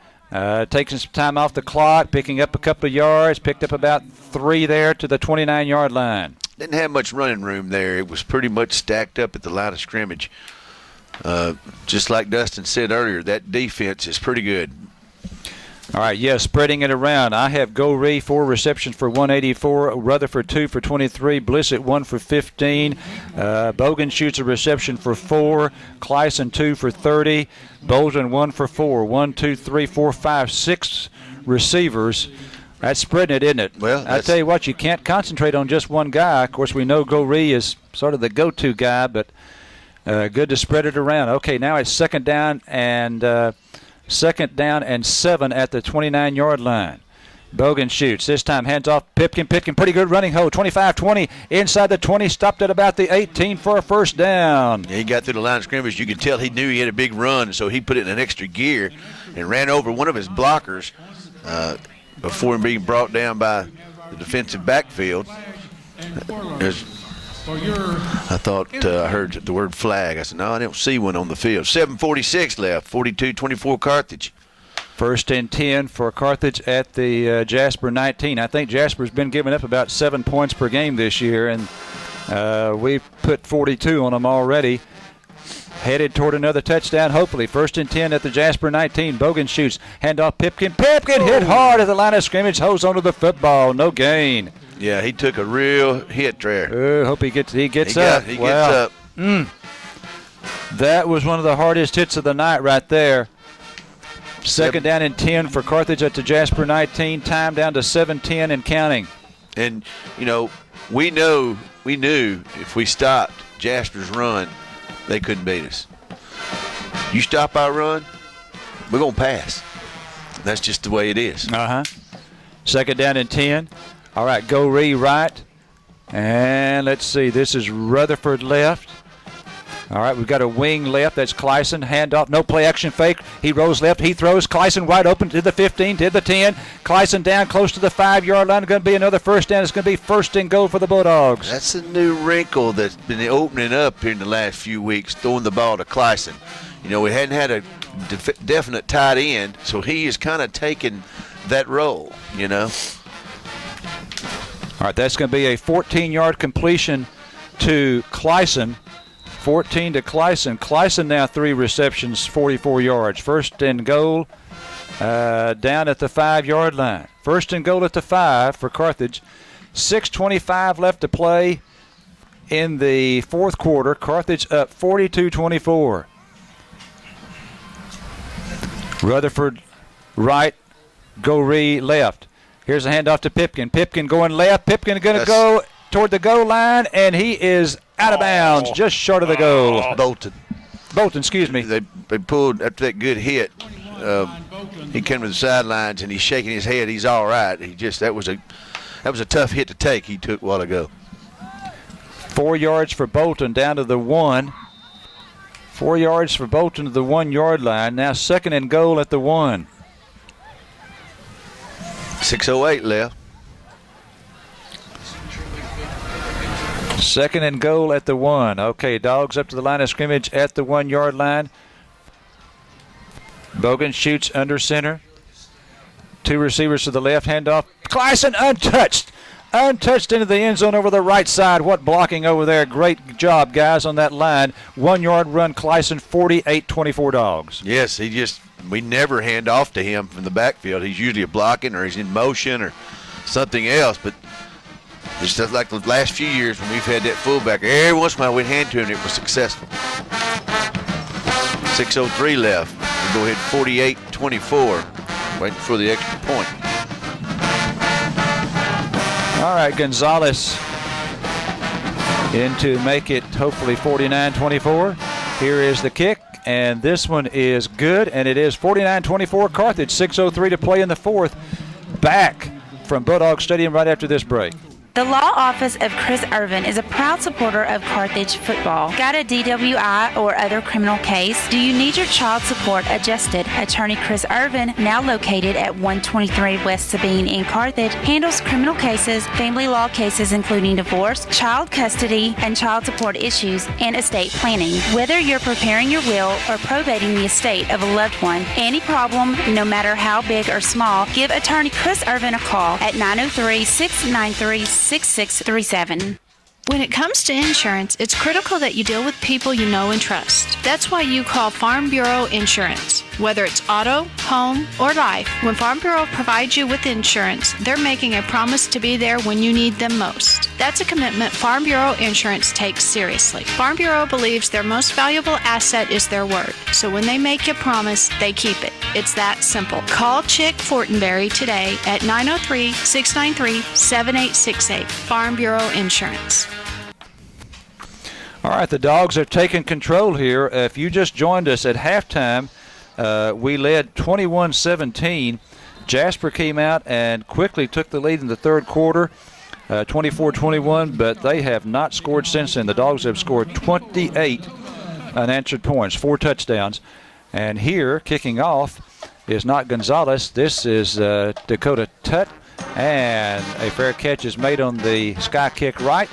Taking some time off the clock, picking up a couple of yards, picked up about 3 there to the 29-yard line. Didn't have much running room there. It was pretty much stacked up at the line of scrimmage. Just like Dustin said earlier, that defense is pretty good. All right, spreading it around. I have Goree 4 receptions for 184, Rutherford 2 for 23, Blissett 1 for 15. Bogan shoots a reception for 4, Kleisen 2 for 30, Bolton 1 for 4. 1, 2, 3, 4, 5, 6 receivers. That's spreading it, isn't it? Well, I tell you what, you can't concentrate on just one guy. Of course, we know Goree is sort of the go-to guy, but good to spread it around. Okay, now it's second down and 7 at the 29-yard line. Bogan shoots. This time hands off Pipkin. Pipkin, pretty good running hold. 25-20 inside the 20. Stopped at about the 18 for a first down. Yeah, he got through the line of scrimmage. You could tell he knew he had a big run, so he put it in an extra gear and ran over one of his blockers before being brought down by the defensive backfield. I thought I heard the word flag. I said, no, I don't see one on the field. 7:46 left, 42-24 Carthage. 1st and 10 for Carthage at the Jasper 19. I think Jasper's been giving up about 7 points per game this year, and we've put 42 on them already. Headed toward another touchdown, hopefully. 1st and 10 at the Jasper 19. Bogan shoots. Handoff Pipkin. Pipkin hit hard at the line of scrimmage. Holds onto the football. No gain. Yeah, he took a real hit there. Hope he gets up. He gets up. That was one of the hardest hits of the night right there. Second down and 10 for Carthage at the Jasper 19. Time down to 7:10 and counting. And, we knew if we stopped Jasper's run, they couldn't beat us. You stop our run, we're going to pass. That's just the way it is. Second down and 10. All right, go right. And let's see, this is Rutherford left. All right, we've got a wing left. That's Clyson. Handoff, no play action fake. He rolls left. He throws. Clyson wide open to the 15, to the 10. Clyson down close to the 5-yard line. Going to be another first down. It's going to be first and goal for the Bulldogs. That's a new wrinkle that's been opening up here in the last few weeks, throwing the ball to Clyson. We hadn't had a definite tight end, so he is kind of taking that role, All right, that's going to be a 14-yard completion to Clyson. 14 to Clyson. Clyson now 3 receptions, 44 yards. First and goal down at the 5-yard line. First and goal at the 5 for Carthage. 6:25 left to play in the fourth quarter. Carthage up 42-24. Rutherford right, Goree left. Here's a handoff to Pipkin. Pipkin going left. Pipkin going to go toward the goal line, and he is out of bounds, just short of the goal. Bolton, excuse me. They pulled after that good hit. He came to the sidelines and he's shaking his head. He's all right. That was a tough hit to take. He took a while ago. 4 yards for Bolton down to the 1. 4 yards for Bolton to the 1-yard line. Now second and goal at the 1. 6:08 left. Second and goal at the 1. Okay, Dogs up to the line of scrimmage at the 1-yard line. Bogan shoots under center. 2 receivers to the left. Handoff. Clyson untouched. Untouched into the end zone over the right side. What blocking over there. Great job, guys, on that line. 1-yard run, Clyson, 48-24 Dogs. Yes, we never hand off to him from the backfield. He's usually blocking or he's in motion or something else, but just like the last few years when we've had that fullback, every once in a while we'd hand to him and it was successful. 6:03 left. We go ahead 48-24, waiting for the extra point. All right, Gonzalez in to make it hopefully 49-24. Here is the kick, and this one is good, and it is 49-24 Carthage. 6:03 to play in the fourth. Back from Bulldog Stadium right after this break. The law office of Chris Irvin is a proud supporter of Carthage football. Got a DWI or other criminal case? Do you need your child support adjusted? Attorney Chris Irvin, now located at 123 West Sabine in Carthage, handles criminal cases, family law cases including divorce, child custody, and child support issues, and estate planning. Whether you're preparing your will or probating the estate of a loved one, any problem, no matter how big or small, give attorney Chris Irvin a call at 903-693-6637. When it comes to insurance, it's critical that you deal with people you know and trust. That's why you call Farm Bureau Insurance. Whether it's auto, home, or life, when Farm Bureau provides you with insurance, they're making a promise to be there when you need them most. That's a commitment Farm Bureau Insurance takes seriously. Farm Bureau believes their most valuable asset is their word. So when they make a promise, they keep it. It's that simple. Call Chick Fortenberry today at 903-693-7868. Farm Bureau Insurance. All right, the Dogs are taking control here. If you just joined us at halftime, we led 21-17. Jasper came out and quickly took the lead in the third quarter, 24-21, but they have not scored since then. The Dogs have scored 28 unanswered points, 4 touchdowns. And here, kicking off, is not Gonzalez. This is Dakota Tutt, and a fair catch is made on the sky kick right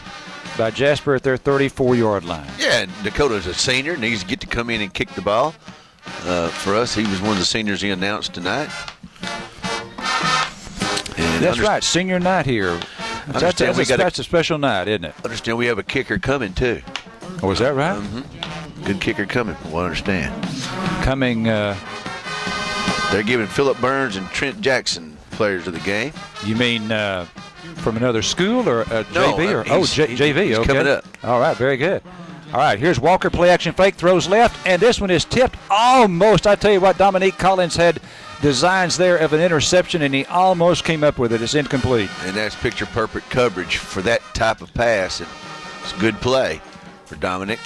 by Jasper at their 34-yard line. Yeah, Dakota's a senior, needs to get to come in and kick the ball. For us, he was one of the seniors he announced tonight. And that's right, senior night here. That's a special night, isn't it? Understand we have a kicker coming, too. Oh, is that right? Mm-hmm. Good kicker coming, from what I understand. Coming. They're giving Phillip Burns and Trent Jackson players of the game. You mean from another school or JV? JV, JV, he's okay. coming up. All right, very good. All right, here's Walker, play action fake, throws left, and this one is tipped almost. I tell you what, Dominique Collins had designs there of an interception, and he almost came up with it. It's incomplete. And that's picture-perfect coverage for that type of pass, and it's a good play for Dominic.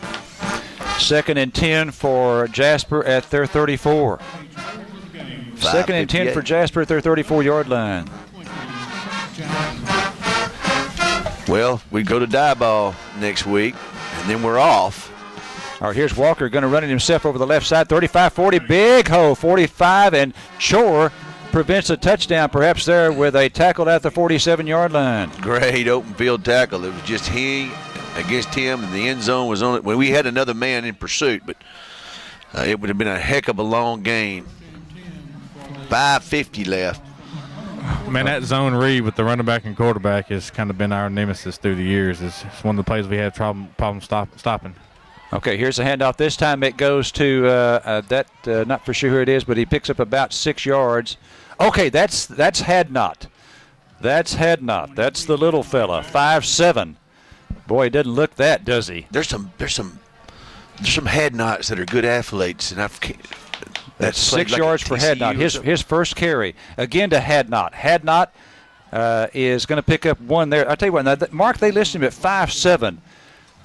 2nd and 10 for Jasper at their 34. 2nd and 10 for Jasper at their 34-yard line. Well, we go to die ball next week, and then we're off. All right, here's Walker going to run it himself over the left side. 35-40, big hole, 45, and Chore prevents a touchdown perhaps there with a tackle at the 47-yard line. Great open field tackle. It was just he against him, and the end zone was on it. Well, we had another man in pursuit, but it would have been a heck of a long game. 5:50 left. Man, that zone read with the running back and quarterback has kind of been our nemesis through the years. It's one of the plays we had problem stopping. Okay, here's a handoff. This time it goes to not for sure who it is, but he picks up about 6 yards. Okay, that's Hadnot. That's Hadnot. That's the little fella, 5'7". Boy, he doesn't look that, does he? There's some Hadnots that are good athletes, and that's 6 yards for Hadnot. His first carry again to Hadnot. Hadnot is going to pick up one there. I tell you what, now, Mark, they listed him at 5'7".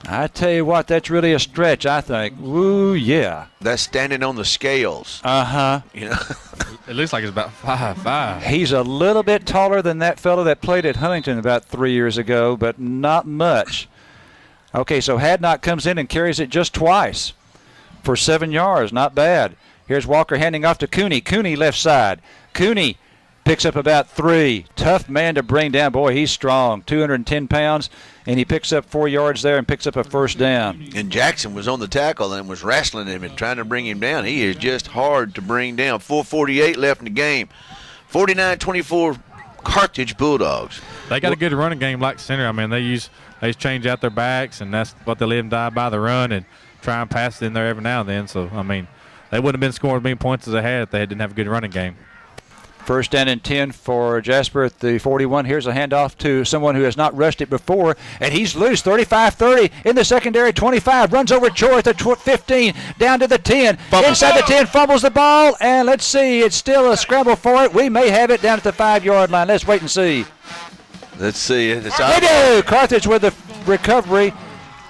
I tell you what, that's really a stretch, I think. Woo, yeah. That's standing on the scales. Uh-huh. You know, it looks like it's about 5'5". He's a little bit taller than that fellow that played at Huntington about 3 years ago, but not much. Okay, so Hadnot comes in and carries it just twice for 7 yards. Not bad. Here's Walker handing off to Cooney. Cooney left side. Cooney picks up about 3. Tough man to bring down. Boy, he's strong. 210 pounds, and he picks up 4 yards there and picks up a first down. And Jackson was on the tackle and was wrestling him and trying to bring him down. He is just hard to bring down. 4:48 left in the game. 49-24 Carthage Bulldogs. They got a good running game like center. I mean, they change out their backs, and that's what they live and die by, the run, and try and pass it in there every now and then. So, I mean, they wouldn't have been scoring as many points as they had if they didn't have a good running game. First down and 10 for Jasper at the 41. Here's a handoff to someone who has not rushed it before, and he's loose. 35-30 in the secondary. 25 runs over Chore at the 15, down to the 10. Inside the 10, fumbles the ball, and let's see. It's still a scramble for it. We may have it down at the 5-yard line. Let's wait and see. Let's see it. We do. Carthage with the recovery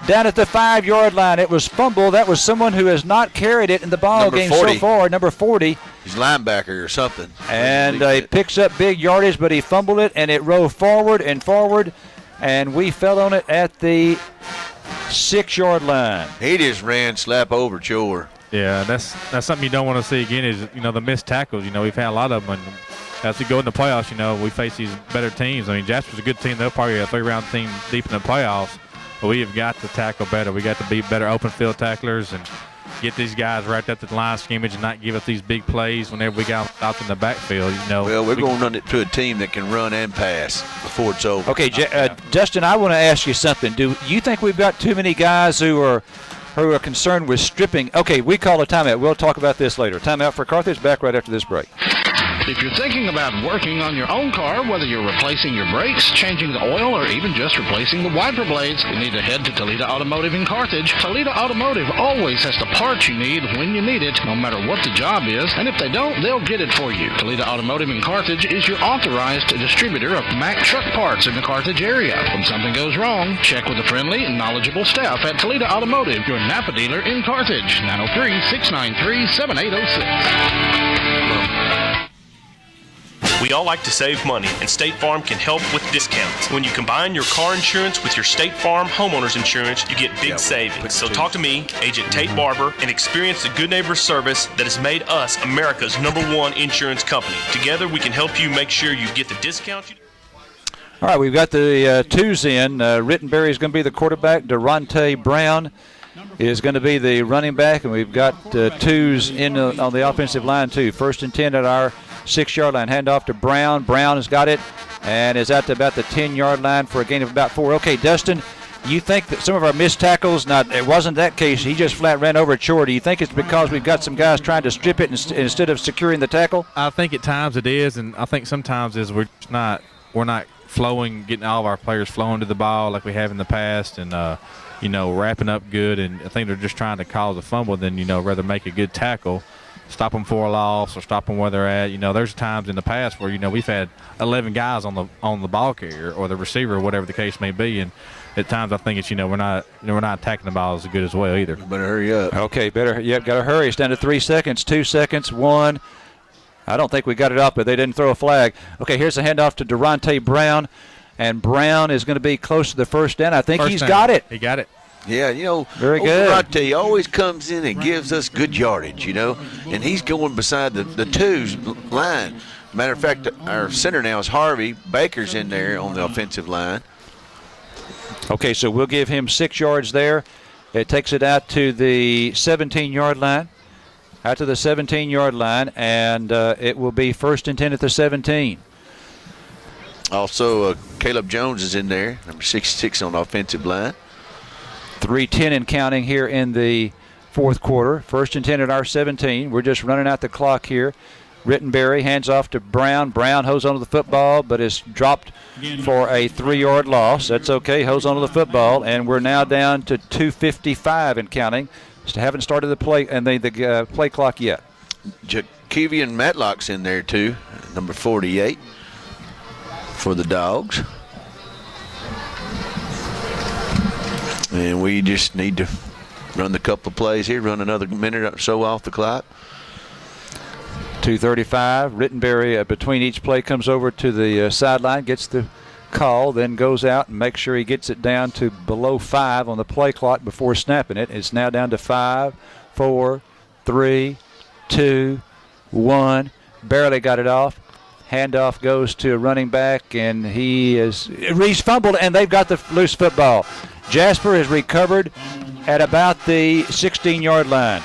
down at the 5-yard line. It was fumbled. That was someone who has not carried it in the ball game so far, number 40. He's linebacker or something. And he picks up big yardage, but he fumbled it, and it rolled forward, and we fell on it at the 6-yard line. He just ran slap over Chore. Yeah, that's something you don't want to see again is, the missed tackles. We've had a lot of them. And as we go in the playoffs, we face these better teams. I mean, Jasper's a good team. They'll probably be a 3-round team deep in the playoffs. But we have got to tackle better. We got to be better open field tacklers and get these guys right up to the line of scrimmage and not give up these big plays whenever we got out in the backfield. Well, we're going to run it to a team that can run and pass before it's over. Okay, Dustin, I want to ask you something. Do you think we've got too many guys who are concerned with stripping? Okay, we call a timeout. We'll talk about this later. Timeout for Carthage. Back right after this break. If you're thinking about working on your own car, whether you're replacing your brakes, changing the oil, or even just replacing the wiper blades, you need to head to Toledo Automotive in Carthage. Toledo Automotive always has the parts you need when you need it, no matter what the job is, and if they don't, they'll get it for you. Toledo Automotive in Carthage is your authorized distributor of Mack truck parts in the Carthage area. When something goes wrong, check with the friendly and knowledgeable staff at Toledo Automotive, your Napa dealer in Carthage. 903-693-7806. We all like to save money, and State Farm can help with discounts. When you combine your car insurance with your State Farm homeowner's insurance, you get big savings. So talk to me, Agent Tate Barber, and experience the good neighbor service that has made us America's #1 insurance company. Together, we can help you make sure you get the discount you. All right, we've got the twos in. Rittenberry is going to be the quarterback. Durante Brown is going to be the running back, and we've got twos in on the offensive line, too. 1st and 10 at our 6-yard line. Handoff to Brown. Brown has got it and is out to about the 10-yard line for a gain of about 4. Okay, Dustin, you think that some of our missed tackles, now it wasn't that case, he just flat ran over Chore. Do you think it's because we've got some guys trying to strip it instead of securing the tackle? I think at times it is, and I think sometimes is we're not flowing, getting all of our players flowing to the ball like we have in the past, and wrapping up good, and I think they're just trying to cause a fumble than, rather make a good tackle, stop them for a loss or stop them where they're at. There's times in the past where, we've had 11 guys on the ball carrier or the receiver, whatever the case may be, and at times I think it's, we're not attacking the ball as good as well either. Better hurry up. Okay, got to hurry. It's down to 3 seconds, 2 seconds, 1. I don't think we got it off, but they didn't throw a flag. Okay, here's the handoff to Durante Brown, and Brown is going to be close to the first down. I think he's got it. He got it. Yeah, very good. Durante always comes in and gives us good yardage, and he's going beside the twos line. Matter of fact, our center now is Harvey. Baker's in there on the offensive line. Okay, so we'll give him 6 yards there. It takes it out to the 17-yard line. Out to the 17-yard line, and it will be 1st and 10 at the 17. Also, Caleb Jones is in there, number 66 on the offensive line. 3:10 and counting here in the fourth quarter. 1st and 10 at our 17. We're just running out the clock here. Rittenberry hands off to Brown. Brown holds onto the football, but is dropped for a 3-yard loss. That's okay. Holds onto the football, and we're now down to 2:55 and counting. Just haven't started the play and the play clock yet. Jakevian Matlock's in there too, number 48 for the Dogs. And we just need to run the couple of plays here, run another minute or so off the clock. 2:35. Rittenberry between each play comes over to the sideline, gets the call, then goes out and makes sure he gets it down to below 5 on the play clock before snapping it. It's now down to 5, 4, 3, 2, 1. Barely got it off. Handoff goes to a running back, and he's fumbled, and they've got the loose football. Jasper has recovered at about the 16-yard line.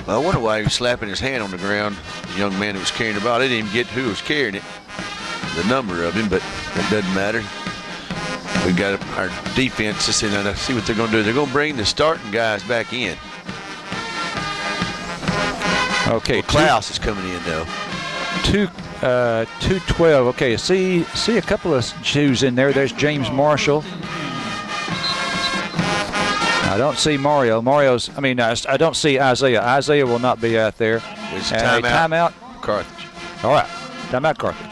Well, I wonder why he was slapping his hand on the ground. The young man who was carrying the ball, they didn't even get who was carrying it, the number of him, but it doesn't matter. We got our defense to see what they're going to do. They're going to bring the starting guys back in. Okay, Klaus is coming in though. 2:12. Okay, see a couple of shoes in there. There's James Marshall. I don't see Mario. I don't see Isaiah. Isaiah will not be out there. It's a timeout. Carthage. All right, timeout Carthage.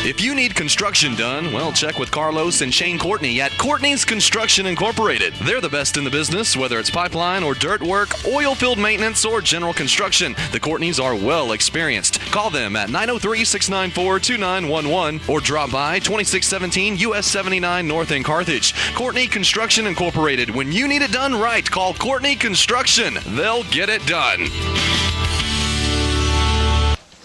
If you need construction done, well, check with Carlos and Shane Courtney at Courtney's Construction Incorporated. They're the best in the business, whether it's pipeline or dirt work, oil field maintenance, or general construction. The Courtneys are well experienced. Call them at 903-694-2911 or drop by 2617 US 79 North in Carthage. Courtney Construction Incorporated. When you need it done right, call Courtney Construction. They'll get it done.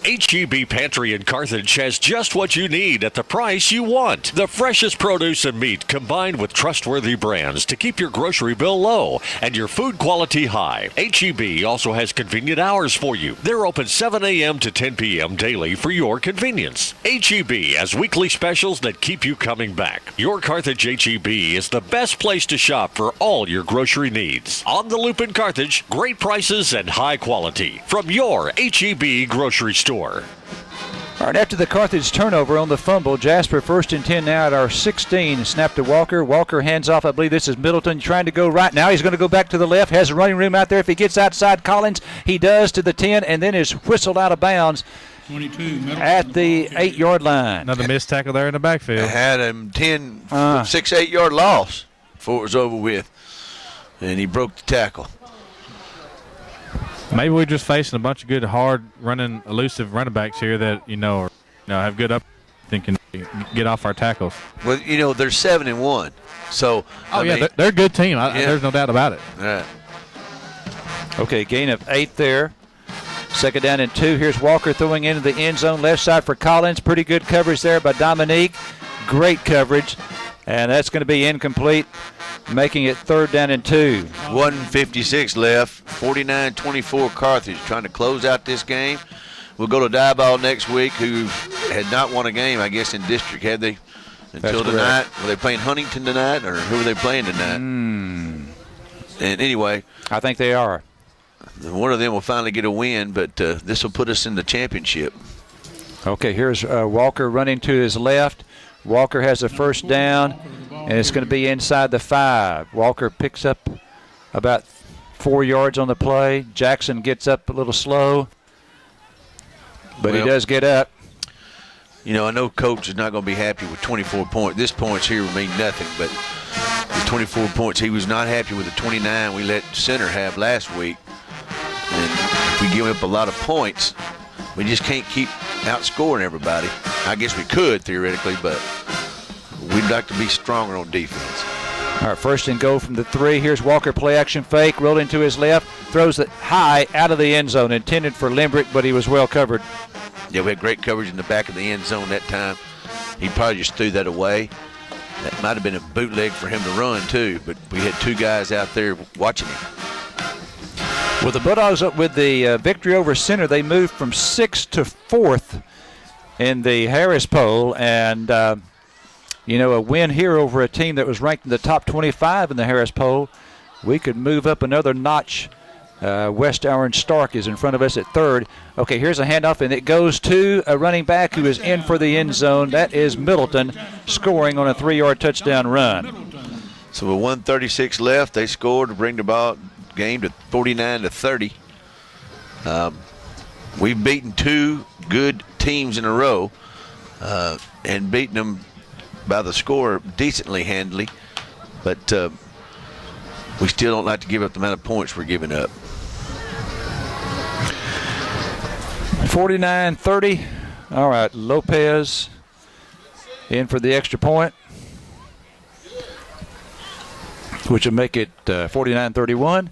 H-E-B Pantry in Carthage has just what you need at the price you want. The freshest produce and meat combined with trustworthy brands to keep your grocery bill low and your food quality high. H-E-B also has convenient hours for you. They're open 7 a.m. to 10 p.m. daily for your convenience. H-E-B has weekly specials that keep you coming back. Your Carthage H-E-B is the best place to shop for all your grocery needs. On the Loop in Carthage, great prices and high quality from your H-E-B grocery store. All right, after the Carthage turnover on the fumble, Jasper 1st and 10 now at our 16. Snap to Walker. Walker hands off. I believe this is Middleton trying to go right. Now he's going to go back to the left. Has a running room out there. If he gets outside Collins, he does to the 10 and then is whistled out of bounds 22 at the 8-yard line. Another missed tackle there in the backfield. They had him 6-8-yard loss before it was over with, and he broke the tackle. Maybe we're just facing a bunch of good, hard-running, elusive running backs here that have good up and can get off our tackles. Well, they're 7-1, so they're a good team. There's no doubt about it. All right. Okay, gain of 8 there. 2nd down and 2. Here's Walker throwing into the end zone, left side for Collins. Pretty good coverage there by Dominique. Great coverage, and that's going to be incomplete, making it 3rd down and 2. 1:56 left, 49-24 Carthage trying to close out this game. We'll go to Diboll next week, who had not won a game, I guess, in district, had they, until tonight. Were they playing Huntington tonight, or who were they playing tonight? And anyway. I think they are. One of them will finally get a win, but this will put us in the championship. Okay, here's Walker running to his left. Walker has a 1st down and it's going to be inside the 5. Walker picks up about 4 yards on the play. Jackson gets up a little slow, but he does get up. You know, I know Coach is not going to be happy with 24 points. This points here mean nothing, but with 24 points, he was not happy with the 29 we let center have last week. And if we give up a lot of points, we just can't keep outscoring everybody. I guess we could, theoretically, but we'd like to be stronger on defense. All right, 1st and goal from the 3. Here's Walker, play action fake, rolled into his left, throws it high out of the end zone, intended for Limbrick, but he was well covered. Yeah, we had great coverage in the back of the end zone that time. He probably just threw that away. That might have been a bootleg for him to run, too, but we had 2 guys out there watching him. Well, the Bulldogs, with the victory over center, they moved from 6th to 4th in the Harris poll, and a win here over a team that was ranked in the top 25 in the Harris poll, we could move up another notch. West Orange Stark is in front of us at 3rd. Okay, here's a handoff, and it goes to a running back who is in for the end zone. That is Middleton, scoring on a 3-yard touchdown run. So with 1:36 left, they scored to bring the game to 49-30. We've beaten 2 good teams in a row and beaten them by the score decently handily, but we still don't like to give up the amount of points we're giving up. 49-30. All right, Lopez in for the extra point, which will make it 49-31.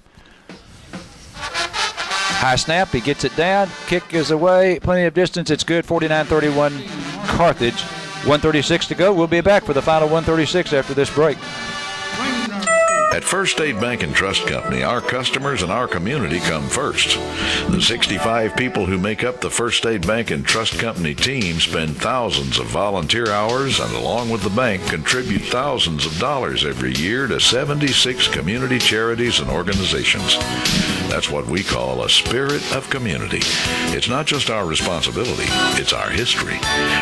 High snap, he gets it down. Kick is away, plenty of distance. It's good, 49-31 Carthage. 1:36 to go. We'll be back for the final 1:36 after this break. At First State Bank and Trust Company, our customers and our community come first. The 65 people who make up the First State Bank and Trust Company team spend thousands of volunteer hours and, along with the bank, contribute thousands of dollars every year to 76 community charities and organizations. That's what we call a spirit of community. It's not just our responsibility, it's our history.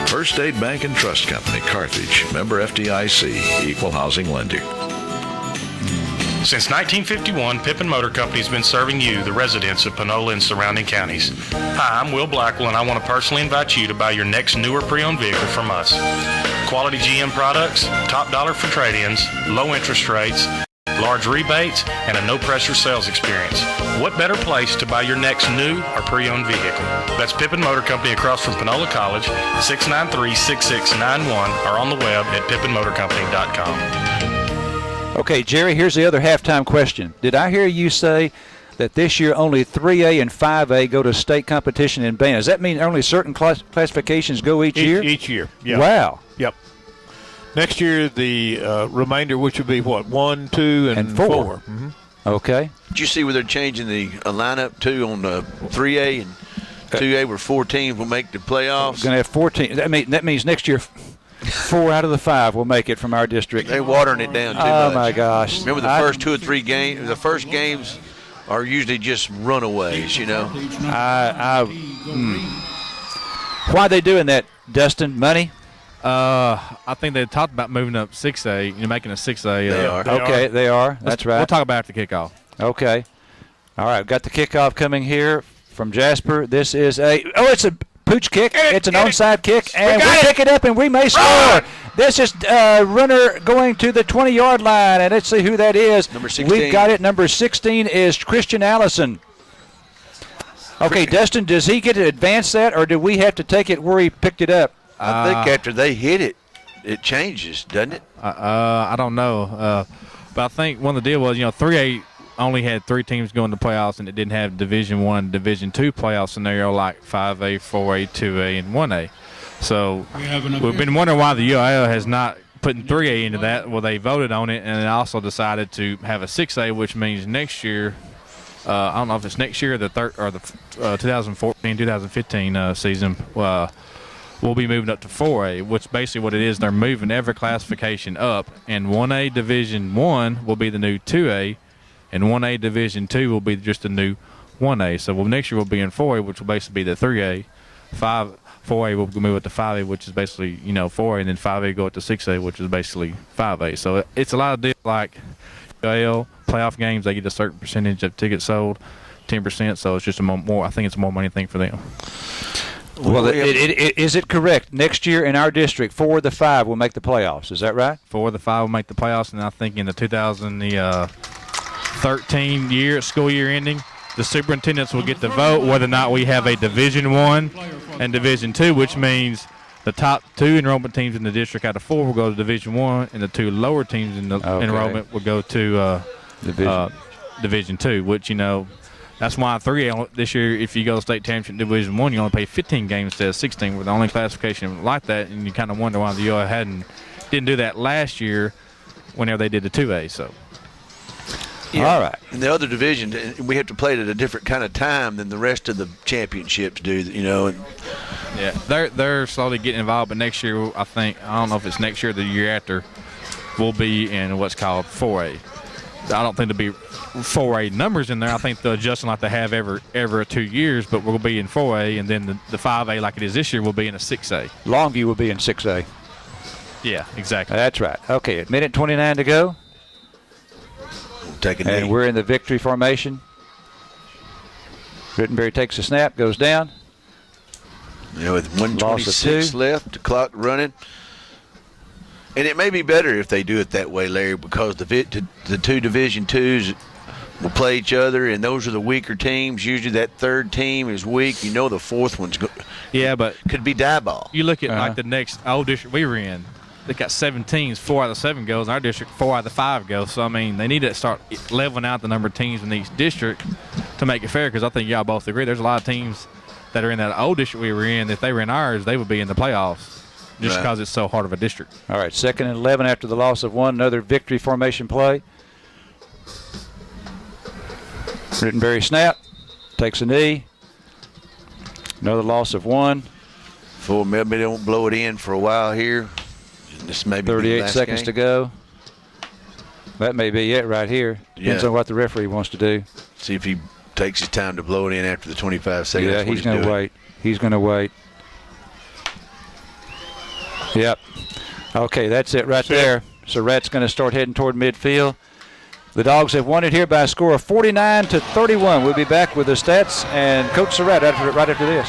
First State Bank and Trust Company, Carthage, member FDIC, equal housing lender. Since 1951, Pippin Motor Company has been serving you, the residents of Panola and surrounding counties. Hi, I'm Will Blackwell, and I want to personally invite you to buy your next newer pre-owned vehicle from us. Quality GM products, top dollar for trade-ins, low interest rates, large rebates, and a no-pressure sales experience. What better place to buy your next new or pre-owned vehicle? That's Pippin Motor Company across from Panola College, 693-6691, or on the web at pippinmotorcompany.com. Okay, Jerry, here's the other halftime question. Did I hear you say that this year only 3A and 5A go to state competition in band? Does that mean only certain classifications go each year? Each year, yeah. Wow. Yep. Next year, the remainder, which would be what, 1, 2, and 4. Mm-hmm. Okay. Did you see where they're changing the lineup, too, on the 3A and 2A, where 4 teams will make the playoffs? Going to have 14. That means next year 4 out of the 5 will make it from our district. They're watering it down too much. Oh, my gosh. Remember the first 2 or 3 games? The first games are usually just runaways, you know. Why are they doing that, Dustin? Money? I think they talked about moving up 6A, making a 6A. They are. Okay, they are. That's right. We'll talk about after kickoff. Okay. All right, got the kickoff coming here from Jasper. This is it's a pooch kick. It's an onside kick, and we pick it up, and we may score. This is runner going to the 20-yard line, and let's see who that is. Number 16. We've got it. Number 16 is Christian Allison. Okay, Dustin, does he get to advance that, or do we have to take it where he picked it up? I think after they hit it, it changes, doesn't it? I don't know. But I think one of the deal was, 3A only had 3 teams going to playoffs, and it didn't have Division I, Division II playoff scenario like 5A, 4A, 2A, and 1A. So we've been wondering why the UIL has not put 3A into that. Well, they voted on it, and they also decided to have a 6A, which means next year, I don't know if it's next year or the 2014-2015 season, we'll be moving up to 4A, which basically what it is, they're moving every classification up, and 1A Division I will be the new 2A, and 1A Division II will be just the new 1A. So next year we'll be in 4A, which will basically be the 3A. 4A will move it to 5A, which is basically 4A, and then 5A go up to 6A, which is basically 5A. So it's a lot of deals like UAL playoff games. They get a certain percentage of tickets sold, 10%. So it's just a more. I think it's a more money thing for them. Well, is it correct? Next year in our district, 4 of the 5 will make the playoffs. Is that right? 4 of the 5 will make the playoffs, and I think in the 2013 school year ending, the superintendents will get to vote whether or not we have a Division I and Division II, which means the top 2 enrollment teams in the district out of 4 will go to Division I, and the 2 lower teams in the enrollment will go to Division II, which, that's why 3A this year, if you go to state championship Division I, you only pay 15 games instead of 16. We're the only classification like that, and you kind of wonder why the UL didn't do that last year whenever they did the 2A. So. Yeah. All right. In the other division, we have to play it at a different kind of time than the rest of the championships do, Yeah, they're slowly getting involved, but next year, I don't know if it's next year or the year after, we'll be in what's called 4A. I don't think there'll be 4A numbers in there. I think they'll adjust them like they have every 2 years, but we'll be in 4A, and then the 5A, like it is this year, will be in a 6A. Longview will be in 6A. Yeah, exactly. That's right. Okay, at minute 29 to go. And we're in the victory formation. Rittenberry takes a snap, goes down. With 1:26 left, the clock running. And it may be better if they do it that way, Larry, because the 2 Division IIs will play each other, and those are the weaker teams. Usually that third team is weak. The fourth one's but could be die ball. You look at like the next old district we were in. They got 7 teams, 4 out of 7 goes. In our district, 4 out of 5 goes. So, they need to start leveling out the number of teams in each district to make it fair, because I think y'all both agree there's a lot of teams that are in that old district we were in. If they were in ours, they would be in the playoffs just because it's so hard of a district. All right, 2nd and 11 after the loss of 1. Another victory formation play. Rittenberry snap, takes a knee. Another loss of 1. Maybe they won't blow it in for a while here. This may be 38 seconds game. to go. That may be it right here. Depends on what the referee wants to do. See if he takes his time to blow it in after the 25 seconds. Yeah, he's going to wait. He's going to wait. Yep. Okay, that's it right there. So Rat's going to start heading toward midfield. The Dogs have won it here by a score of 49-31. We'll be back with the stats and Coach Surratt right after this.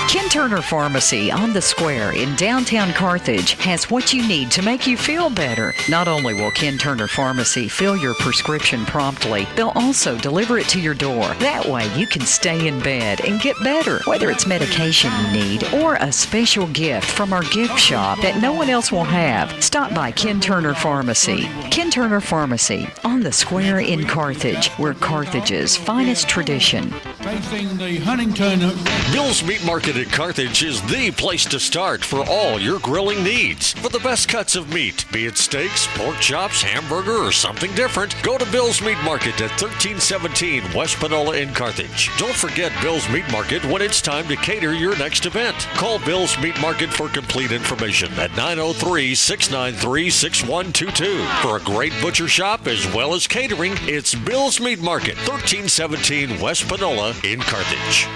Ken Turner Pharmacy on the Square in downtown Carthage has what you need to make you feel better. Not only will Ken Turner Pharmacy fill your prescription promptly, they'll also deliver it to your door. That way you can stay in bed and get better. Whether it's medication you need or a special gift from our gift shop that no one else will have, stop by Ken Turner Pharmacy. Ken Turner Pharmacy on the Square in Carthage, where Carthage's finest tradition. Facing the Huntington. Bill's Meat Market in Carthage is the place to start for all your grilling needs. For the best cuts of meat, be it steaks, pork chops, hamburger, or something different, go to Bill's Meat Market at 1317 West Panola in Carthage. Don't forget Bill's Meat Market when it's time to cater your next event. Call Bill's Meat Market for complete information at 903-693-6122. For a great butcher shop as well as catering, it's Bill's Meat Market, 1317 West Panola in Carthage.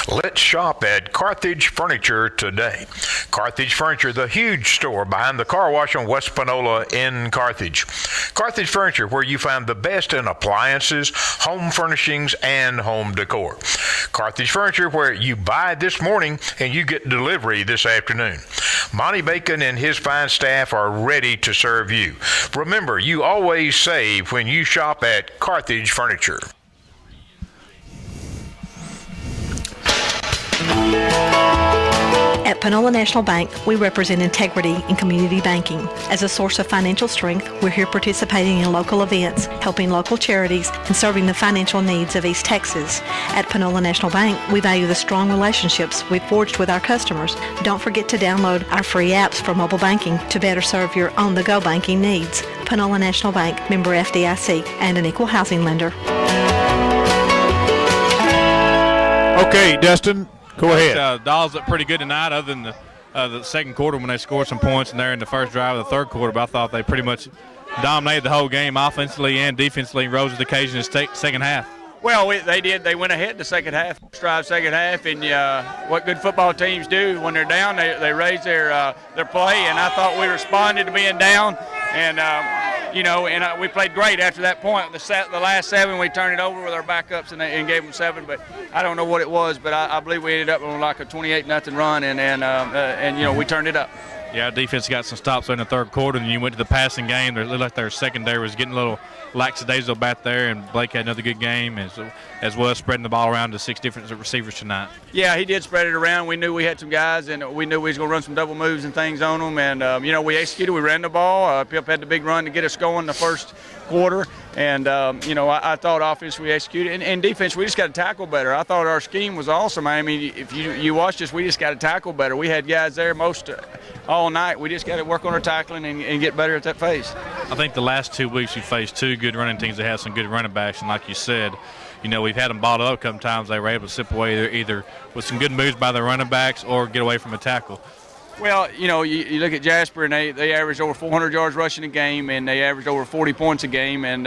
Let's shop at Carthage Furniture today. Carthage Furniture, the huge store behind the car wash on West Panola in Carthage. Carthage Furniture, where you find the best in appliances, home furnishings, and home decor. Carthage Furniture, where you buy this morning and you get delivery this afternoon. Monty Bacon and his fine staff are ready to serve you. Remember, you always save when you shop at Carthage Furniture. At Panola National Bank, we represent integrity in community banking. As a source of financial strength, we're here participating in local events, helping local charities, and serving the financial needs of East Texas. At Panola National Bank, we value the strong relationships we've forged with our customers. Don't forget to download our free apps for mobile banking to better serve your on-the-go banking needs. Panola National Bank, member FDIC, and an equal housing lender. Okay, Dustin. Go ahead. Dogs look pretty good tonight, other than the second quarter when they scored some points and they're in the first drive of the third quarter. But I thought they pretty much dominated the whole game offensively and defensively, rose to the occasion in the second half. Well, they did. They went ahead the second half, drive second half, and what good football teams do when they're down, they raise their play, and I thought we responded to being down, and we played great after that point. The last 7, we turned it over with our backups and gave them 7, but I don't know what it was, but I believe we ended up on like a 28-0 run, and we turned it up. Yeah, our defense got some stops in the third quarter, and you went to the passing game. It looked like their secondary was getting a little lackadaisical back there, and Blake had another good game, as well as spreading the ball around to 6 different receivers tonight. Yeah, he did spread it around. We knew we had some guys, and we knew we was going to run some double moves and things on them, and, we executed. We ran the ball. Pip had the big run to get us going the first quarter, and, I thought offense we executed. And defense, we just got to tackle better. I thought our scheme was awesome. I mean, if you watched us, we just got to tackle better. We had guys there all night. We just got to work on our tackling and get better at that phase. I think the last 2 weeks we faced 2 good running teams that have some good running backs, and like you said, we've had them balled up a couple times. They were able to slip away either with some good moves by their running backs or get away from a tackle. Well, you look at Jasper, and they averaged over 400 yards rushing a game, and they averaged over 40 points a game, and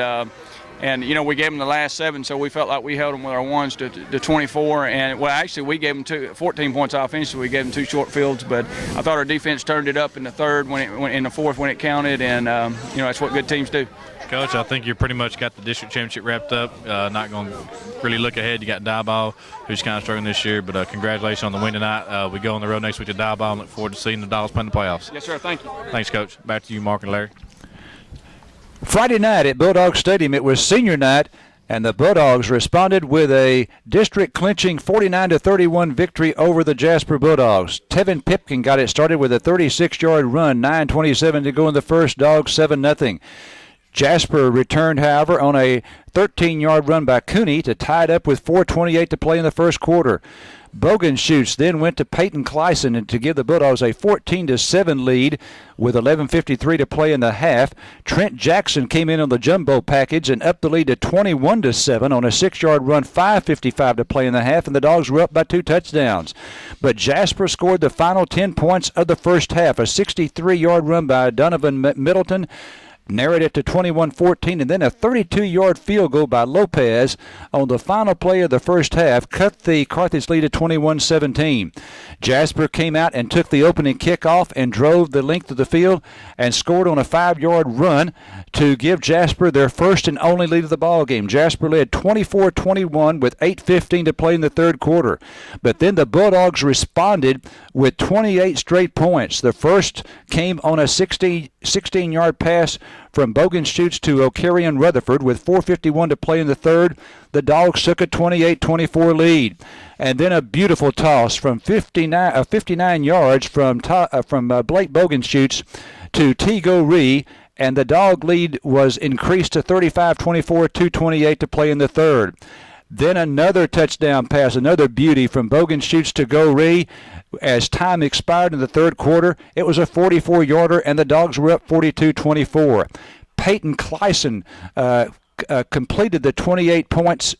we gave them the last 7, so we felt like we held them with our ones to 24. And well, actually, we gave them 14 points offensively. We gave them 2 short fields, but I thought our defense turned it up in the third, in the fourth when it counted, and that's what good teams do. Coach, I think you pretty much got the district championship wrapped up. Not going to really look ahead. You got Diboll, who's kind of struggling this year, but congratulations on the win tonight. We go on the road next week to Diboll and look forward to seeing the Dogs play in the playoffs. Yes, sir. Thank you. Thanks, Coach. Back to you, Mark and Larry. Friday night at Bulldog Stadium, it was senior night, and the Bulldogs responded with a district-clinching 49-31 victory over the Jasper Bulldogs. Tevin Pipkin got it started with a 36-yard run, 9:27 to go in the first. Dogs 7-0. Jasper returned, however, on a 13-yard run by Cooney to tie it up with 4:28 to play in the first quarter. Bogenschutz then went to Peyton Kleisen to give the Bulldogs a 14-7 lead with 11:53 to play in the half. Trent Jackson came in on the jumbo package and upped the lead to 21-7 on a 6-yard run, 5:55 to play in the half, and the Dogs were up by 2 touchdowns. But Jasper scored the final 10 points of the first half, a 63-yard run by Donovan Middleton, narrowed it to 21-14, and then a 32-yard field goal by Lopez on the final play of the first half cut the Carthage lead to 21-17. Jasper came out and took the opening kickoff and drove the length of the field and scored on a 5-yard run to give Jasper their first and only lead of the ball game. Jasper led 24-21 with 8:15 to play in the third quarter. But then the Bulldogs responded with 28 straight points. The first came on a 16-yard pass from Bogenschutz to O'Carrion Rutherford with 4:51 to play in the third. The Dogs took a 28-24 lead. And then a beautiful toss from 59 yards from Blake Bogenschutz to Tego Ree, and the Dog lead was increased to 35-24, 2:28 to play in the third. Then another touchdown pass, another beauty from Bogenschutz to Go Ree. As time expired in the third quarter, it was a 44-yarder, and the Dogs were up 42-24. Peyton Kleisen completed the 28 points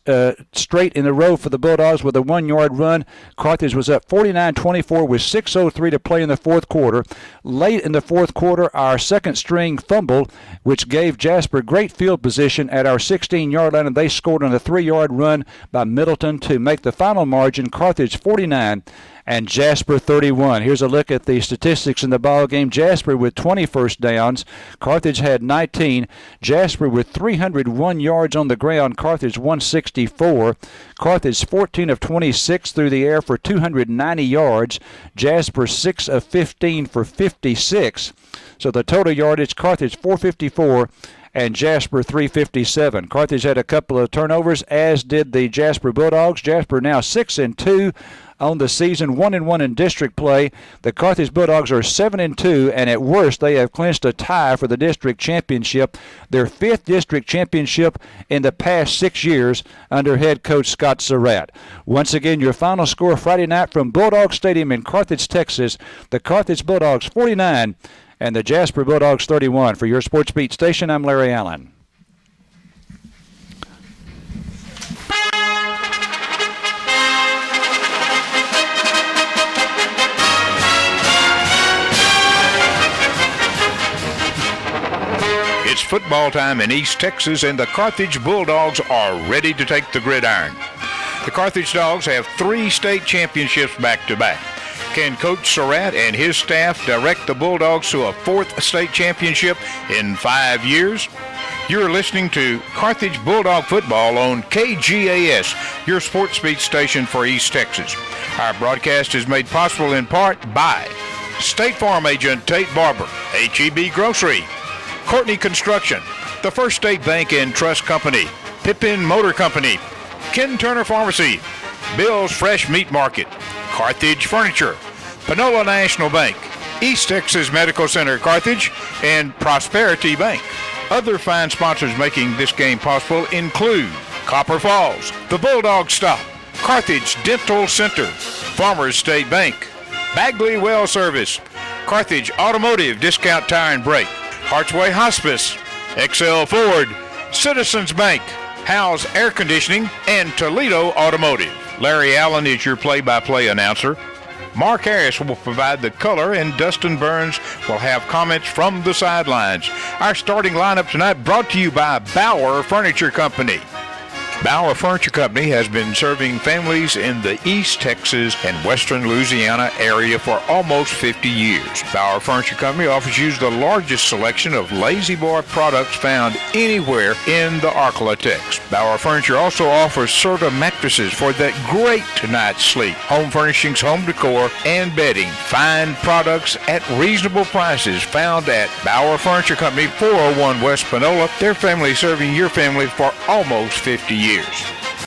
straight in a row for the Bulldogs with a 1-yard run. Carthage was up 49-24 with 6:03 to play in the fourth quarter. Late in the fourth quarter, our second-string fumbled, which gave Jasper great field position at our 16-yard line, and they scored on a 3-yard run by Middleton to make the final margin Carthage 49 and Jasper 31. Here's a look at the statistics in the ball game. Jasper with 20 first downs. Carthage had 19. Jasper with 301 yards on the ground. Carthage 164. Carthage 14 of 26 through the air for 290 yards. Jasper 6 of 15 for 56. So the total yardage, Carthage 454 and Jasper 357. Carthage had a couple of turnovers, as did the Jasper Bulldogs. Jasper now 6-2 on the season, 1-1 in district play. The Carthage Bulldogs are 7-2, and at worst they have clinched a tie for the district championship, their 5th district championship in the past 6 years under head coach Scott Surratt. Once again, your final score Friday night from Bulldog Stadium in Carthage, Texas. The Carthage Bulldogs 49 and the Jasper Bulldogs 31. For your Sports Beat station, I'm Larry Allen. It's football time in East Texas, and the Carthage Bulldogs are ready to take the gridiron. The Carthage Dogs have 3 state championships back-to-back. Can Coach Surratt and his staff direct the Bulldogs to a 4th state championship in 5 years? You're listening to Carthage Bulldog Football on KGAS, your sports speech station for East Texas. Our broadcast is made possible in part by State Farm Agent Tate Barber, H-E-B Grocery, Courtney Construction, the First State Bank and Trust Company, Pippin Motor Company, Ken Turner Pharmacy, Bill's Fresh Meat Market, Carthage Furniture, Panola National Bank, East Texas Medical Center Carthage, and Prosperity Bank. Other fine sponsors making this game possible include Copper Falls, the Bulldog Stop, Carthage Dental Center, Farmers State Bank, Bagley Well Service, Carthage Automotive Discount Tire and Brake, Hartsway Hospice, XL Ford, Citizens Bank, Howe's Air Conditioning, and Toledo Automotive. Larry Allen is your play-by-play announcer. Mark Harris will provide the color, and Dustin Burns will have comments from the sidelines. Our starting lineup tonight brought to you by Bauer Furniture Company. Bauer Furniture Company has been serving families in the East Texas and Western Louisiana area for almost 50 years. Bauer Furniture Company offers you the largest selection of Lazy Boy products found anywhere in the Arklatex. Bauer Furniture also offers Serta mattresses for that great night's sleep, home furnishings, home decor, and bedding. Fine products at reasonable prices found at Bauer Furniture Company, 401 West Panola. Their family serving your family for almost 50 years.